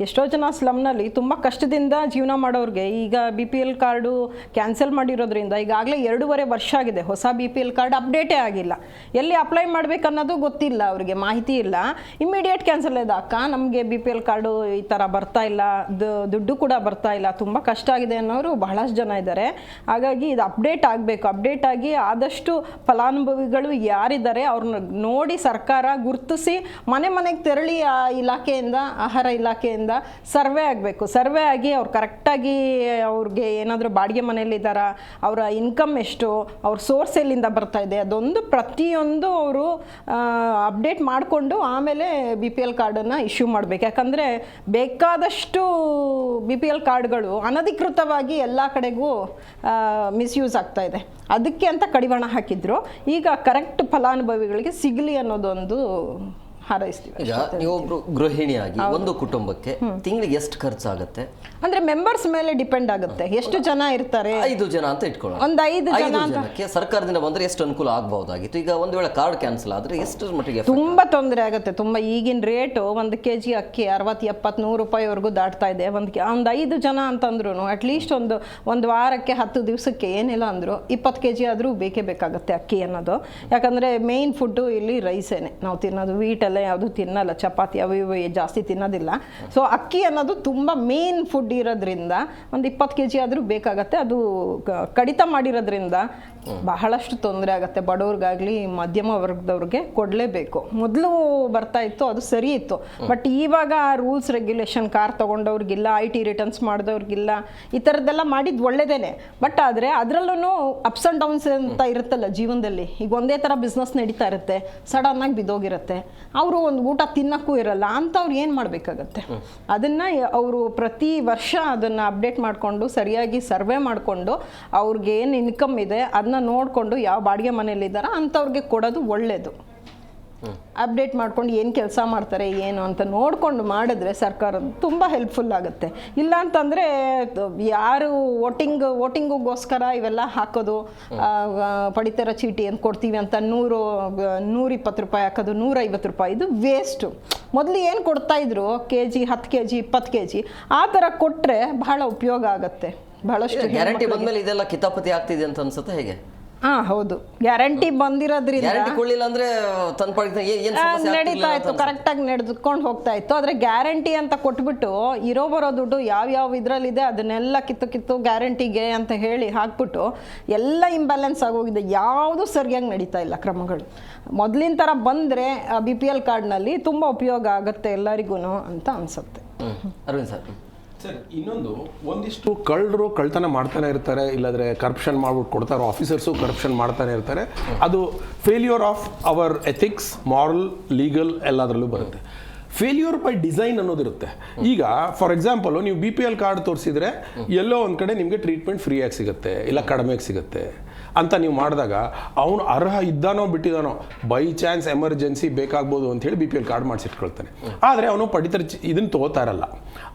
ಎಷ್ಟೋ ಜನ ಸ್ಲಮ್ನಲ್ಲಿ ತುಂಬ ಕಷ್ಟದಿಂದ ಜೀವನ ಮಾಡೋರಿಗೆ ಈಗ BPL ಕಾರ್ಡು ಕ್ಯಾನ್ಸಲ್ ಮಾಡಿರೋದ್ರಿಂದ ಈಗಾಗಲೇ 2.5 ವರ್ಷ ಆಗಿದೆ, ಹೊಸ BPL ಕಾರ್ಡ್ ಅಪ್ಡೇಟೇ ಆಗಿಲ್ಲ. ಎಲ್ಲಿ ಅಪ್ಲೈ ಮಾಡಬೇಕನ್ನೋದು ಗೊತ್ತಿಲ್ಲ, ಅವರಿಗೆ ಮಾಹಿತಿ ಇಲ್ಲ. ಇಮಿಡಿಯೇಟ್ ಕ್ಯಾನ್ಸಲ್ ಅಕ್ಕ ನಮಗೆ BPL ಕಾರ್ಡು ಈ ಥರ ಬರ್ತಾ ಇಲ್ಲ, ದುಡ್ಡು ಕೂಡ ಬರ್ತಾ ಇಲ್ಲ, ತುಂಬ ಕಷ್ಟ ಆಗಿದೆ ಅನ್ನೋರು ಬಹಳಷ್ಟು ಜನ ಇದ್ದಾರೆ. ಹಾಗಾಗಿ ಇದು ಅಪ್ಡೇಟ್ ಆಗಬೇಕು. ಅಪ್ಡೇಟ್ ಆಗಿ ಆದಷ್ಟು ಫಲಾನುಭವಿಗಳು ಯಾರಿದ್ದಾರೆ ಅವ್ರನ್ನ ನೋಡಿ ಸರ್ಕಾರ ಗುರುತಿಸಿ ಮನೆಗೆ ತೆರಳಿ ಆ ಇಲಾಖೆಯಿಂದ, ಆಹಾರ ಇಲಾಖೆಯಿಂದ ಸರ್ವೆ ಆಗಬೇಕು. ಸರ್ವೆ ಆಗಿ ಅವ್ರು ಕರೆಕ್ಟಾಗಿ ಅವ್ರಿಗೆ ಏನಾದರೂ ಬಾಡಿಗೆ ಮನೆಯಲ್ಲಿದ್ದಾರಾ, ಅವರ ಇನ್ಕಮ್ ಎಷ್ಟು, ಅವ್ರ ಸೋರ್ಸ್ ಎಲ್ಲಿಂದ ಬರ್ತಾ ಇದೆ, ಅದೊಂದು ಪ್ರತಿಯೊಂದು ಅವರು ಅಪ್ಡೇಟ್ ಮಾಡಿಕೊಂಡು ಆಮೇಲೆ BPL ಕಾರ್ಡನ್ನು ಇಶ್ಯೂ ಮಾಡಬೇಕು. ಯಾಕಂದರೆ ಬೇಕಾದಷ್ಟು BPL ಕಾರ್ಡ್ಗಳು ಅನಧಿಕೃತವಾಗಿ ಎಲ್ಲ ಕಡೆಗೂ ಮಿಸ್ಯೂಸ್ ಆಗ್ತಾ ಇದೆ. ಅದಕ್ಕೆ ಅಂತ ಕಡಿವಾಣ ಹಾಕಿದ್ರು. ಈಗ ಕರೆಕ್ಟ್ ಫಲಾನುಭವಿಗಳಿಗೆ ಸಿಗಲಿ ಅನ್ನೋದೊಂದು ಹಾರೈಸ್ತೀವಿ. ಈಗ ನೀವೊಬ್ರು ಗೃಹಿಣಿಯಾಗಿ ಒಂದು ಕುಟುಂಬಕ್ಕೆ ತಿಂಗಳಿಗೆ ಎಷ್ಟು ಖರ್ಚಾಗುತ್ತೆ? ಅಂದ್ರೆ ಮೆಂಬರ್ಸ್ ಮೇಲೆ ಡಿಪೆಂಡ್ ಆಗುತ್ತೆ, ಎಷ್ಟು ಜನ ಇರ್ತಾರೆ. 5 ಜನ ಅಂತ ಇಟ್ಕೊಳ್ಳೋಣ. ಒಂದು 5 ಜನ ಅಂತ ಜನಕ್ಕೆ ಸರ್ಕಾರದಿಂದ ಬಂದ್ರೆ ಎಷ್ಟು ಅನುಕೂಲ ಆಗಬಹುದಾಗಿತ್ತು? ಈಗ ಒಂದು ವೇಳೆ ಕಾರ್ಡ್ ಕ್ಯಾನ್ಸಲ್ ಆದ್ರೆ ಎಷ್ಟು ಮಟ್ಟಿಗೆ ತುಂಬಾ ತೊಂದರೆ ಆಗುತ್ತೆ. ತುಂಬಾ ಈಗಿನ ರೇಟು 1 kg ಅಕ್ಕಿ 60-70-100 ರೂಪಾಯಿವರೆಗೂ ದಾಟ್ತಾ ಇದೆ. ಒಂದು 5 ಜನ ಅಂತಂದ್ರೂ ಅಟ್ಲೀಸ್ಟ್ ಒಂದು ವಾರಕ್ಕೆ 10 ದಿವಸಕ್ಕೆ ಏನಿಲ್ಲ ಅಂದ್ರು 20 kg ಆದರೂ ಬೇಕೇ ಬೇಕಾಗುತ್ತೆ ಅಕ್ಕಿ ಅನ್ನೋದು. ಯಾಕಂದ್ರೆ ಮೇನ್ ಫುಡ್ಡು ಇಲ್ಲಿ ರೈಸೇನೆ ನಾವು ತಿನ್ನೋದು, ವೀಟ್ ಎಲ್ಲ ಯಾವುದು ತಿನ್ನಲ್ಲ, ಚಪಾತಿ ಅವು ಇವು ಜಾಸ್ತಿ ತಿನ್ನೋದಿಲ್ಲ. ಸೊ ಅಕ್ಕಿ ಅನ್ನೋದು ತುಂಬಾ ಮೇನ್ ಫುಡ್ ಇರೋದ್ರಿಂದ ಒಂದು 20 kg ಆದರೂ ಬೇಕಾಗತ್ತೆ. ಅದು ಕಡಿತ ಮಾಡಿರೋದ್ರಿಂದ ಬಹಳಷ್ಟು ತೊಂದರೆ ಆಗುತ್ತೆ ಬಡವ್ರಿಗಾಗ್ಲಿ ಮಧ್ಯಮ ವರ್ಗದವ್ರಿಗೆ ಕೊಡಲೇಬೇಕು. ಮೊದಲು ಬರ್ತಾ ಇತ್ತು, ಅದು ಸರಿ ಇತ್ತು. ಬಟ್ ಇವಾಗ ರೂಲ್ಸ್ ರೆಗ್ಯುಲೇಷನ್ ಕಾರ್ ತೊಗೊಂಡವ್ರಿಗಿಲ್ಲ, IT ರಿಟರ್ನ್ಸ್ ಮಾಡಿದವ್ರಿಗಿಲ್ಲ, ಈ ಥರದ್ದೆಲ್ಲ ಮಾಡಿದ್ದು ಒಳ್ಳೇದೇನೆ. ಬಟ್ ಆದರೆ ಅದರಲ್ಲೂ ಅಪ್ಸ್ ಆ್ಯಂಡ್ ಡೌನ್ಸ್ ಅಂತ ಇರುತ್ತಲ್ಲ ಜೀವನದಲ್ಲಿ. ಈಗ ಒಂದೇ ಥರ ಬಿಸ್ನೆಸ್ ನಡೀತಾ ಇರುತ್ತೆ, ಸಡನ್ನಾಗಿ ಬಿದ್ದೋಗಿರುತ್ತೆ, ಅವರು ಒಂದು ಊಟ ತಿನ್ನೋಕ್ಕೂ ಇರಲ್ಲ, ಅಂಥವ್ರು ಏನು ಮಾಡಬೇಕಾಗತ್ತೆ? ಅದನ್ನು ಅವರು ಪ್ರತಿ ವರ್ಷ ಅದನ್ನು ಅಪ್ಡೇಟ್ ಮಾಡಿಕೊಂಡು ಸರಿಯಾಗಿ ಸರ್ವೆ ಮಾಡಿಕೊಂಡು ಅವ್ರಿಗೆ ಏನು ಇನ್ಕಮ್ ಇದೆ ಅದನ್ನ ನೋಡಿಕೊಂಡು ಯಾವ ಬಾಡಿಗೆ ಮನೇಲಿದ್ದಾರ ಅಂಥವ್ರಿಗೆ ಕೊಡೋದು ಒಳ್ಳೆಯದು. ಅಪ್ಡೇಟ್ ಮಾಡ್ಕೊಂಡು ಏನು ಕೆಲಸ ಮಾಡ್ತಾರೆ ಏನು ಅಂತ ನೋಡಿಕೊಂಡು ಮಾಡಿದ್ರೆ ಸರ್ಕಾರ ತುಂಬ ಹೆಲ್ಪ್ಫುಲ್ ಆಗುತ್ತೆ. ಇಲ್ಲ ಅಂತಂದರೆ ಯಾರು ವೋಟಿಂಗಿಗೋಸ್ಕರ ಇವೆಲ್ಲ ಹಾಕೋದು, ಪಡಿತರ ಚೀಟಿ ಅಂತ ಕೊಡ್ತೀವಿ ಅಂತ 120 ರೂಪಾಯಿ ಹಾಕೋದು, 150 ರೂಪಾಯಿ, ಇದು ವೇಸ್ಟು. ಮೊದಲು ಏನು ಕೊಡ್ತಾಯಿದ್ರು kg 10 kg 20 kg ಆ ಥರ ಕೊಟ್ಟರೆ ಬಹಳ ಉಪಯೋಗ ಆಗುತ್ತೆ. ಬಹಳಷ್ಟು ಗ್ಯಾರಂಟಿ ಬಂದ್ಮೇಲೆ ಇದೆಲ್ಲ ಕಿತಾಪತಿ ಆಗ್ತಿದೆ ಅಂತ ಅನ್ಸುತ್ತೆ. ಹೇಗೆ? ಹೌದು, ಗ್ಯಾರಂಟಿ ಬಂದಿರೋದ್ರಿಂದ ನಡೀತಾ ಇತ್ತು, ಕರೆಕ್ಟಾಗಿ ನಡೆದುಕೊಂಡು ಹೋಗ್ತಾ ಇತ್ತು. ಆದರೆ ಗ್ಯಾರಂಟಿ ಅಂತ ಕೊಟ್ಬಿಟ್ಟು ಇರೋ ಬರೋ ದುಡ್ಡು ಯಾವ್ಯಾವ ಇದರಲ್ಲಿದೆ ಅದನ್ನೆಲ್ಲ ಕಿತ್ತು ಗ್ಯಾರಂಟಿಗೆ ಅಂತ ಹೇಳಿ ಹಾಕ್ಬಿಟ್ಟು ಎಲ್ಲ ಇಂಬ್ಯಾಲೆನ್ಸ್ ಆಗೋಗಿದೆ. ಯಾವುದು ಸರಿಯಾಗಿ ನಡೀತಾ ಇಲ್ಲ ಕ್ರಮಗಳು. ಮೊದಲಿನ ಥರ ಬಂದರೆ BPL ಕಾರ್ಡ್ನಲ್ಲಿ ತುಂಬ ಉಪಯೋಗ ಆಗುತ್ತೆ ಎಲ್ಲರಿಗೂ ಅಂತ ಅನಿಸುತ್ತೆ. ಅರವಿಂದ್ ಸರ್. ಸರ್, ಇನ್ನೊಂದು ಒಂದಿಷ್ಟು ಕಳ್ತನ ಮಾಡ್ತಾನೆ ಇರ್ತಾರೆ, ಇಲ್ಲಾಂದರೆ ಕರಪ್ಷನ್ ಮಾಡ್ಬಿಟ್ಟು ಕೊಡ್ತಾರೋ ಆಫೀಸರ್ಸು ಕರಪ್ಷನ್ ಮಾಡ್ತಾನೆ ಇರ್ತಾರೆ. ಅದು failure of our ethics, moral, legal ಎಲ್ಲದರಲ್ಲೂ ಬರುತ್ತೆ. ಫೇಲ್ಯೂರ್ ಬೈ ಡಿಸೈನ್ ಅನ್ನೋದಿರುತ್ತೆ. ಈಗ ಫಾರ್ ಎಕ್ಸಾಂಪಲ್ ನೀವು BPL ಕಾರ್ಡ್ ತೋರಿಸಿದ್ರೆ ಎಲ್ಲೋ ಒಂದು ಕಡೆ ನಿಮಗೆ ಟ್ರೀಟ್ಮೆಂಟ್ ಫ್ರೀಯಾಗಿ ಸಿಗುತ್ತೆ, ಇಲ್ಲ ಕಡಿಮೆಗೆ ಸಿಗುತ್ತೆ ಅಂತ ನೀವು ಮಾಡಿದಾಗ ಅವನು ಅರ್ಹ ಇದ್ದಾನೋ ಬಿಟ್ಟಿದ್ದಾನೋ, ಬೈ ಚಾನ್ಸ್ ಎಮರ್ಜೆನ್ಸಿ ಬೇಕಾಗ್ಬೋದು ಅಂತ ಹೇಳಿ BPL ಕಾರ್ಡ್ ಮಾಡಿಸಿಟ್ಕೊಳ್ತಾನೆ. ಆದರೆ ಅವನು ಪಡಿತರ ಇದನ್ನು ತೊಗೋತಾ ಇರಲ್ಲ.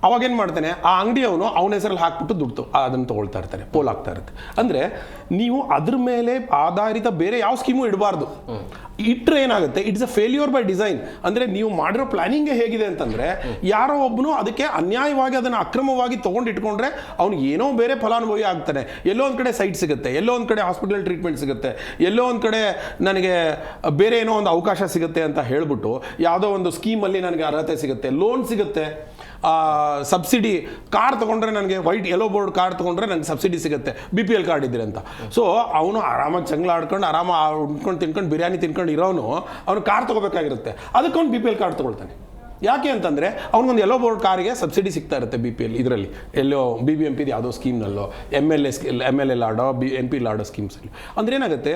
ಅವಾಗೇನು ಮಾಡ್ತಾನೆ, ಆ ಅಂಗಡಿ ಅವನ ಹೆಸರಲ್ಲಿ ಹಾಕ್ಬಿಟ್ಟು ದುಡ್ಡು ಅದನ್ನು ತೊಗೊಳ್ತಾ ಇರ್ತಾನೆ, ಪೋಲ್ ಆಗ್ತಾ ಇರುತ್ತೆ. ಅಂದರೆ ನೀವು ಅದ್ರ ಮೇಲೆ ಆಧಾರಿತ ಬೇರೆ ಯಾವ ಸ್ಕೀಮು ಇಡಬಾರ್ದು. ಇಟ್ಟರೆ ಏನಾಗುತ್ತೆ, it's a failure by design. ಅಂದರೆ ನೀವು ಮಾಡಿರೋ ಪ್ಲಾನಿಂಗೇ ಹೇಗಿದೆ ಅಂತಂದರೆ ಯಾರೋ ಒಬ್ಬನು ಅದಕ್ಕೆ ಅನ್ಯಾಯವಾಗಿ ಅದನ್ನು ಅಕ್ರಮವಾಗಿ ತೊಗೊಂಡು ಇಟ್ಕೊಂಡ್ರೆ ಅವ್ನಿಗೆ ಏನೋ ಬೇರೆ ಫಲಾನುಭವಿ ಆಗ್ತಾನೆ. ಎಲ್ಲೋ ಒಂದು ಕಡೆ ಸೈಟ್ ಸಿಗುತ್ತೆ, ಎಲ್ಲೋ ಒಂದು ಕಡೆ ಹಾಸ್ಪಿಟಲ್ ಟ್ರೀಟ್ಮೆಂಟ್ ಸಿಗುತ್ತೆ, ಎಲ್ಲೋ ಒಂದು ಕಡೆ ನನಗೆ ಬೇರೆ ಏನೋ ಒಂದು ಅವಕಾಶ ಸಿಗುತ್ತೆ ಅಂತ ಹೇಳ್ಬಿಟ್ಟು ಯಾವುದೋ ಒಂದು ಸ್ಕೀಮಲ್ಲಿ ನನಗೆ ಅರ್ಹತೆ ಸಿಗುತ್ತೆ, ಲೋನ್ ಸಿಗುತ್ತೆ, ಸಬ್ಸಿಡಿ ಕಾರ್ ತೊಗೊಂಡ್ರೆ ನನಗೆ ಯೆಲ್ಲೋ ಬೋರ್ಡ್ ಕಾರ್ ತೊಗೊಂಡ್ರೆ ನನಗೆ ಸಬ್ಸಿಡಿ ಸಿಗುತ್ತೆ BPL ಕಾರ್ಡ್ ಇದ್ದೀರಿ ಅಂತ. ಸೊ ಅವನು ಆರಾಮಾಗಿ ಚಂಗ್ಲ ಆಡ್ಕೊಂಡು ಉಣ್ಕೊಂಡು ತಿನ್ಕೊಂಡು ಬಿರಿಯಾನಿ ತಿನ್ಕೊಂಡು ಇರೋನು ಅವನು ಕಾರ್ ತೊಗೋಬೇಕಾಗಿರುತ್ತೆ. ಅದಕ್ಕೆ ಅವ್ನು BPL ಕಾರ್ಡ್ ತೊಗೊಳ್ತಾನೆ. ಯಾಕೆ ಅಂತಂದರೆ ಅವ್ನಿಗೊಂದು ಯೆಲ್ಲೋ ಬೋರ್ಡ್ ಕಾರಿಗೆ ಸಬ್ಸಿಡಿ ಸಿಗ್ತಾ ಇರುತ್ತೆ BPL ಇದರಲ್ಲಿ, ಎಲ್ಲೋ BBMP ಯಾವುದೋ ಸ್ಕೀಮ್ನಲ್ಲೋ, MLA ಲಾಡೋ NP ಲಾಡೋ ಸ್ಕೀಮ್ಸಲ್ಲಿ. ಅಂದ್ರೆ ಏನಾಗುತ್ತೆ,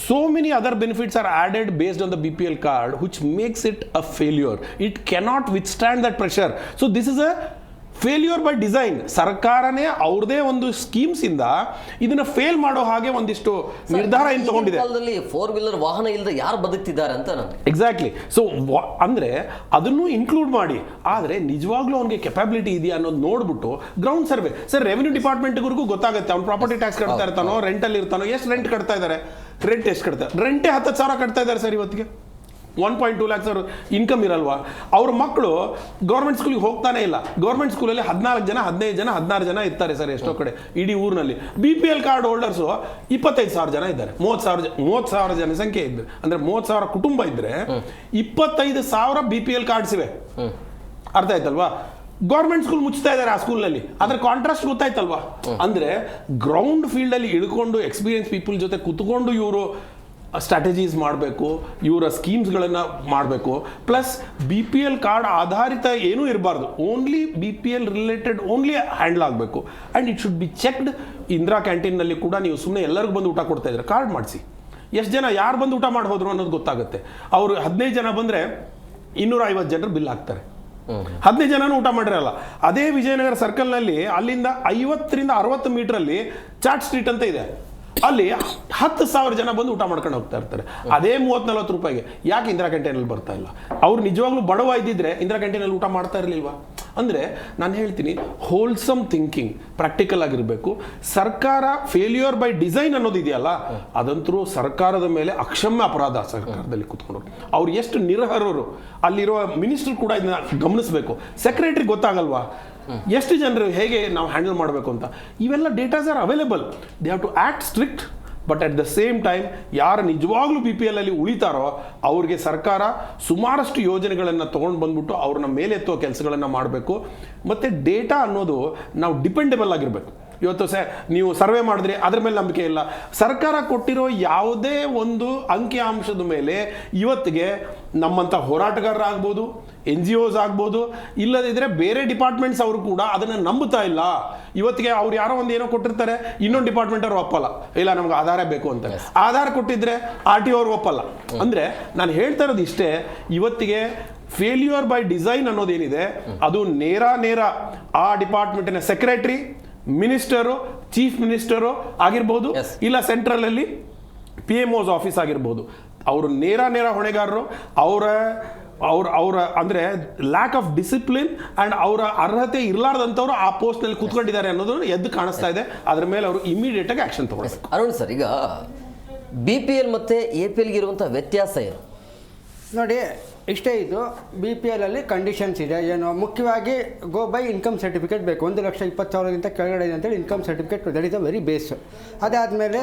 so many other benefits R added based on the BPL card which makes it a failure. It cannot withstand that pressure. So this is a failure by design. ಸರ್ಕಾರನೇ ಅವ್ರದೇ ಒಂದು schemes ಇಂದ ಇದನ್ನ fail ಮಾಡೋ ಹಾಗೆ ಒಂದಿಷ್ಟು ನಿರ್ಧಾರ ಏನು ತಗೊಂಡಿದೆ. 4 ವೀಲರ್ ವಾಹನ ಇಲ್ಲದೆ ಯಾರು ಬದುಕ್ತಿದ್ದಾರೆ ಅಂತ ನಾನು ಎಕ್ಸಾಕ್ಟ್ಲಿ. ಸೊ ಅಂದ್ರೆ ಅದನ್ನು ಇನ್ಕ್ಲೂಡ್ ಮಾಡಿ, ಆದರೆ ನಿಜವಾಗ್ಲೂ ಅವ್ನಿಗೆ ಕೆಪಾಬಿಲಿಟಿ ಇದೆಯಾ ಅನ್ನೋದು ನೋಡ್ಬಿಟ್ಟು ಗ್ರೌಂಡ್ ಸರ್ವೆ. ಸರ್, ರೆವಿನ್ಯೂ ಡಿಪಾರ್ಟ್ಮೆಂಟ್ಗೂ ಗೊತ್ತಾಗುತ್ತೆ ಅವ್ನು ಪ್ರಾಪರ್ಟಿ ಟ್ಯಾಕ್ಸ್ ಕಟ್ತಾ ಇರ್ತಾನೋ, ರೆಂಟಲ್ಲಿ ಇರ್ತಾನೋ, ಎಷ್ಟು ರೆಂಟ್ ಕಟ್ತಾ ಇದ್ದಾರೆ, ರೆಂಟ್ ಎಷ್ಟು ಕಟ್ತಾರೆ, ರೆಂಟೇ 10,000 ಕಟ್ತಾ ಇದ್ದಾರೆ ಸರ್ ಇವತ್ತಿಗೆ. 1.2 lakhs ಅವ್ರ ಇನ್ಕಮ್ ಇರಲ್ವಾ? ಅವ್ರ ಮಕ್ಕಳು ಗೌರ್ಮೆಂಟ್ ಸ್ಕೂಲಿಗೆ ಹೋಗ್ತಾನೆ ಇಲ್ಲ. ಗೌರ್ಮೆಂಟ್ ಸ್ಕೂಲಲ್ಲಿ 14 ಜನ 15 ಜನ 16 ಜನ ಇರ್ತಾರೆ ಸರ್ ಎಷ್ಟೋ ಕಡೆ ಇಡೀ ಊರಿನಲ್ಲಿ. BPL ಕಾರ್ಡ್ ಹೋಲ್ಡರ್ಸು 25,000 ಜನ ಇದ್ದಾರೆ. 30,000 ಜನಸಂಖ್ಯೆ ಇದ್ರೆ, ಅಂದ್ರೆ 30,000 ಕುಟುಂಬ ಇದ್ರೆ 25,000 BPL ಕಾರ್ಡ್ಸ್ ಇವೆ. ಅರ್ಥ ಆಯ್ತಲ್ವಾ? ಗೌರ್ಮೆಂಟ್ ಸ್ಕೂಲ್ ಮುಚ್ತಾ ಇದ್ದಾರೆ ಆ ಸ್ಕೂಲ್ನಲ್ಲಿ. ಅದ್ರ ಕಾಂಟ್ರಾಸ್ಟ್ ಗೊತ್ತಾಯ್ತಲ್ವಾ? ಅಂದ್ರೆ ಗ್ರೌಂಡ್ ಫೀಲ್ಡ್ ಅಲ್ಲಿ ಇಳ್ಕೊಂಡು ಎಕ್ಸ್ಪೀರಿಯನ್ಸ್ ಪೀಪಲ್ ಜೊತೆ ಕುತ್ಕೊಂಡು ಇವರು ಸ್ಟ್ರಾಟಜೀಸ್ ಮಾಡಬೇಕು, ಇವರ ಸ್ಕೀಮ್ಸ್ಗಳನ್ನು ಮಾಡಬೇಕು. ಪ್ಲಸ್ BPL ಕಾರ್ಡ್ ಆಧಾರಿತ ಏನೂ ಇರಬಾರ್ದು, only BPL related only handle ಆಗಬೇಕು. And it should be checked. Indira ಕ್ಯಾಂಟೀನ್ನಲ್ಲಿ ಕೂಡ ನೀವು ಸುಮ್ಮನೆ ಎಲ್ಲರಿಗೂ ಬಂದು ಊಟ ಕೊಡ್ತಾ ಇದ್ದಾರೆ, ಕಾರ್ಡ್ ಮಾಡಿಸಿ. ಎಷ್ಟು ಜನ ಯಾರು ಬಂದು ಊಟ ಮಾಡಿ ಹೋದ್ರು ಅನ್ನೋದು ಗೊತ್ತಾಗುತ್ತೆ. ಅವರು 15 ಜನ ಬಂದರೆ 250 ಜನರು ಬಿಲ್ ಹಾಕ್ತಾರೆ. 15 ಜನನೂ ಊಟ ಮಾಡಿರಲ್ಲ. ಅದೇ ವಿಜಯನಗರ ಸರ್ಕಲ್ನಲ್ಲಿ ಅಲ್ಲಿಂದ 50 ರಿಂದ 60 ಮೀಟ್ರಲ್ಲಿ ಚಾಟ್ ಸ್ಟ್ರೀಟ್ ಅಂತ ಇದೆ. ಅಲ್ಲಿ 10,000 ಜನ ಬಂದು ಊಟ ಮಾಡ್ಕೊಂಡು ಹೋಗ್ತಾ ಇರ್ತಾರೆ. ಅದೇ 30-40 ರೂಪಾಯಿಗೆ ಯಾಕೆ ಇಂದಿರಾ ಕ್ಯಾಂಟೀನಲ್ಲಿ ಬರ್ತಾ ಇಲ್ಲ? ಅವ್ರು ನಿಜವಾಗ್ಲೂ ಬಡವ ಇದ್ದಿದ್ರೆ ಇಂದಿರಾ ಕ್ಯಾಂಟೀನಲ್ಲಿ ಊಟ ಮಾಡ್ತಾ ಇರಲಿಲ್ವಾ? ಅಂದರೆ ನಾನು ಹೇಳ್ತೀನಿ, ಹೋಲ್ಸಮ್ ಥಿಂಕಿಂಗ್, ಪ್ರಾಕ್ಟಿಕಲ್ ಆಗಿರಬೇಕು. ಸರ್ಕಾರ ಫೇಲ್ಯೂರ್ ಬೈ ಡಿಸೈನ್ ಅನ್ನೋದು ಇದೆಯಲ್ಲ, ಅದಂತರೂ ಸರ್ಕಾರದ ಮೇಲೆ ಅಕ್ಷಮ್ಯ ಅಪರಾಧ. ಸರ್ಕಾರದಲ್ಲಿ ಕೂತ್ಕೊಂಡು ಅವ್ರು ಎಷ್ಟು ನಿರರ್ಹರು, ಅಲ್ಲಿರೋ ಮಿನಿಸ್ಟರ್ ಕೂಡ ಇದನ್ನ ಗಮನಿಸಬೇಕು. ಸೆಕ್ರೆಟರಿ ಗೊತ್ತಾಗಲ್ವಾ ಎಷ್ಟು ಜನರು ಹೇಗೆ ನಾವು ಹ್ಯಾಂಡಲ್ ಮಾಡಬೇಕು ಅಂತ? ಇವೆಲ್ಲ datas are available. They have to act strict, but at the same time ಯಾರು ನಿಜವಾಗ್ಲೂ BPL ಅಲ್ಲಿ ಉಳಿತಾರೋ ಅವ್ರಿಗೆ ಸರ್ಕಾರ ಸುಮಾರಷ್ಟು ಯೋಜನೆಗಳನ್ನು ತೊಗೊಂಡು ಬಂದ್ಬಿಟ್ಟು ಅವ್ರನ್ನ ಮೇಲೆತ್ತುವ ಕೆಲಸಗಳನ್ನು ಮಾಡಬೇಕು. ಮತ್ತು ಡೇಟಾ ಅನ್ನೋದು ನಾವು ಡಿಪೆಂಡೆಬಲ್ ಆಗಿರಬೇಕು. ಇವತ್ತು ನೀವು ಸರ್ವೆ ಮಾಡಿದ್ರೆ ಅದ್ರ ಮೇಲೆ ನಂಬಿಕೆ ಇಲ್ಲ. ಸರ್ಕಾರ ಕೊಟ್ಟಿರೋ ಯಾವುದೇ ಒಂದು ಅಂಕಿಅಂಶದ ಮೇಲೆ ಇವತ್ತಿಗೆ ನಮ್ಮಂಥ ಹೋರಾಟಗಾರರಾಗ್ಬೋದು, NGOs ಆಗ್ಬೋದು, ಇಲ್ಲದಿದ್ರೆ ಬೇರೆ ಡಿಪಾರ್ಟ್ಮೆಂಟ್ಸ್ ಅವರು ಕೂಡ ಅದನ್ನು ನಂಬುತ್ತಾ ಇಲ್ಲ. ಇವತ್ತಿಗೆ ಅವ್ರು ಯಾರೋ ಒಂದು ಏನೋ ಕೊಟ್ಟಿರ್ತಾರೆ, ಇನ್ನೊಂದು ಡಿಪಾರ್ಟ್ಮೆಂಟ್ ಅವ್ರು ಒಪ್ಪಲ್ಲ, ಇಲ್ಲ ನಮ್ಗೆ ಆಧಾರ ಬೇಕು ಅಂತ. ಆಧಾರ ಕೊಟ್ಟಿದ್ರೆ RTO ಅವ್ರು ಒಪ್ಪಲ್ಲ. ಅಂದರೆ ನಾನು ಹೇಳ್ತಾ ಇರೋದು ಇಷ್ಟೇ, ಇವತ್ತಿಗೆ ಫೇಲ್ಯೂರ್ ಬೈ ಡಿಸೈನ್ ಅನ್ನೋದೇನಿದೆ ಅದು ನೇರ ಆ ಡಿಪಾರ್ಟ್ಮೆಂಟಿನ ಸೆಕ್ರೆಟರಿ, ಮಿನಿಸ್ಟರು, ಚೀಫ್ ಮಿನಿಸ್ಟರು ಆಗಿರ್ಬೋದು, ಇಲ್ಲ ಸೆಂಟ್ರಲ್ ಅಲ್ಲಿ PMO's ಆಫೀಸ್ ಆಗಿರ್ಬೋದು, ಅವರು ನೇರ ಹೊಣೆಗಾರರು. ಅವರ ಅಂದ್ರೆ ಲ್ಯಾಕ್ ಆಫ್ ಡಿಸಿಪ್ಲಿನ್ ಅಂಡ್ ಅವರ ಅರ್ಹತೆ ಇರಲಾರ್ದಂಥವ್ರು ಆ ಪೋಸ್ಟ್ ನಲ್ಲಿ ಕೂತ್ಕೊಂಡಿದ್ದಾರೆ ಅನ್ನೋದು ಎದ್ದು ಕಾಣಿಸ್ತಾ ಇದೆ. ಅದ್ರ ಮೇಲೆ ಅವರು ಇಮಿಡಿಯೇಟ್ ಆಗಿ ಆಕ್ಷನ್ ತಗೊಳ್ಬೇಕು. ಅರುಣ್ ಸರ್, ಈಗ BPL ಮತ್ತು APL ಇರುವಂಥ ವ್ಯತ್ಯಾಸ ಏನು? ನೋಡಿ, ಇಷ್ಟೇ ಇದು. BPL ಅಲ್ಲಿ ಕಂಡೀಷನ್ಸ್ ಇದೆ. ಏನು ಮುಖ್ಯವಾಗಿ ಗೋ ಬೈ ಇನ್ಕಮ್ ಸರ್ಟಿಫಿಕೇಟ್ ಬೇಕು. 1,20,000 ಕೆಳಗಡೆ ಇದೆ ಅಂತೇಳಿ income certificate that is a very base. ಅದಾದಮೇಲೆ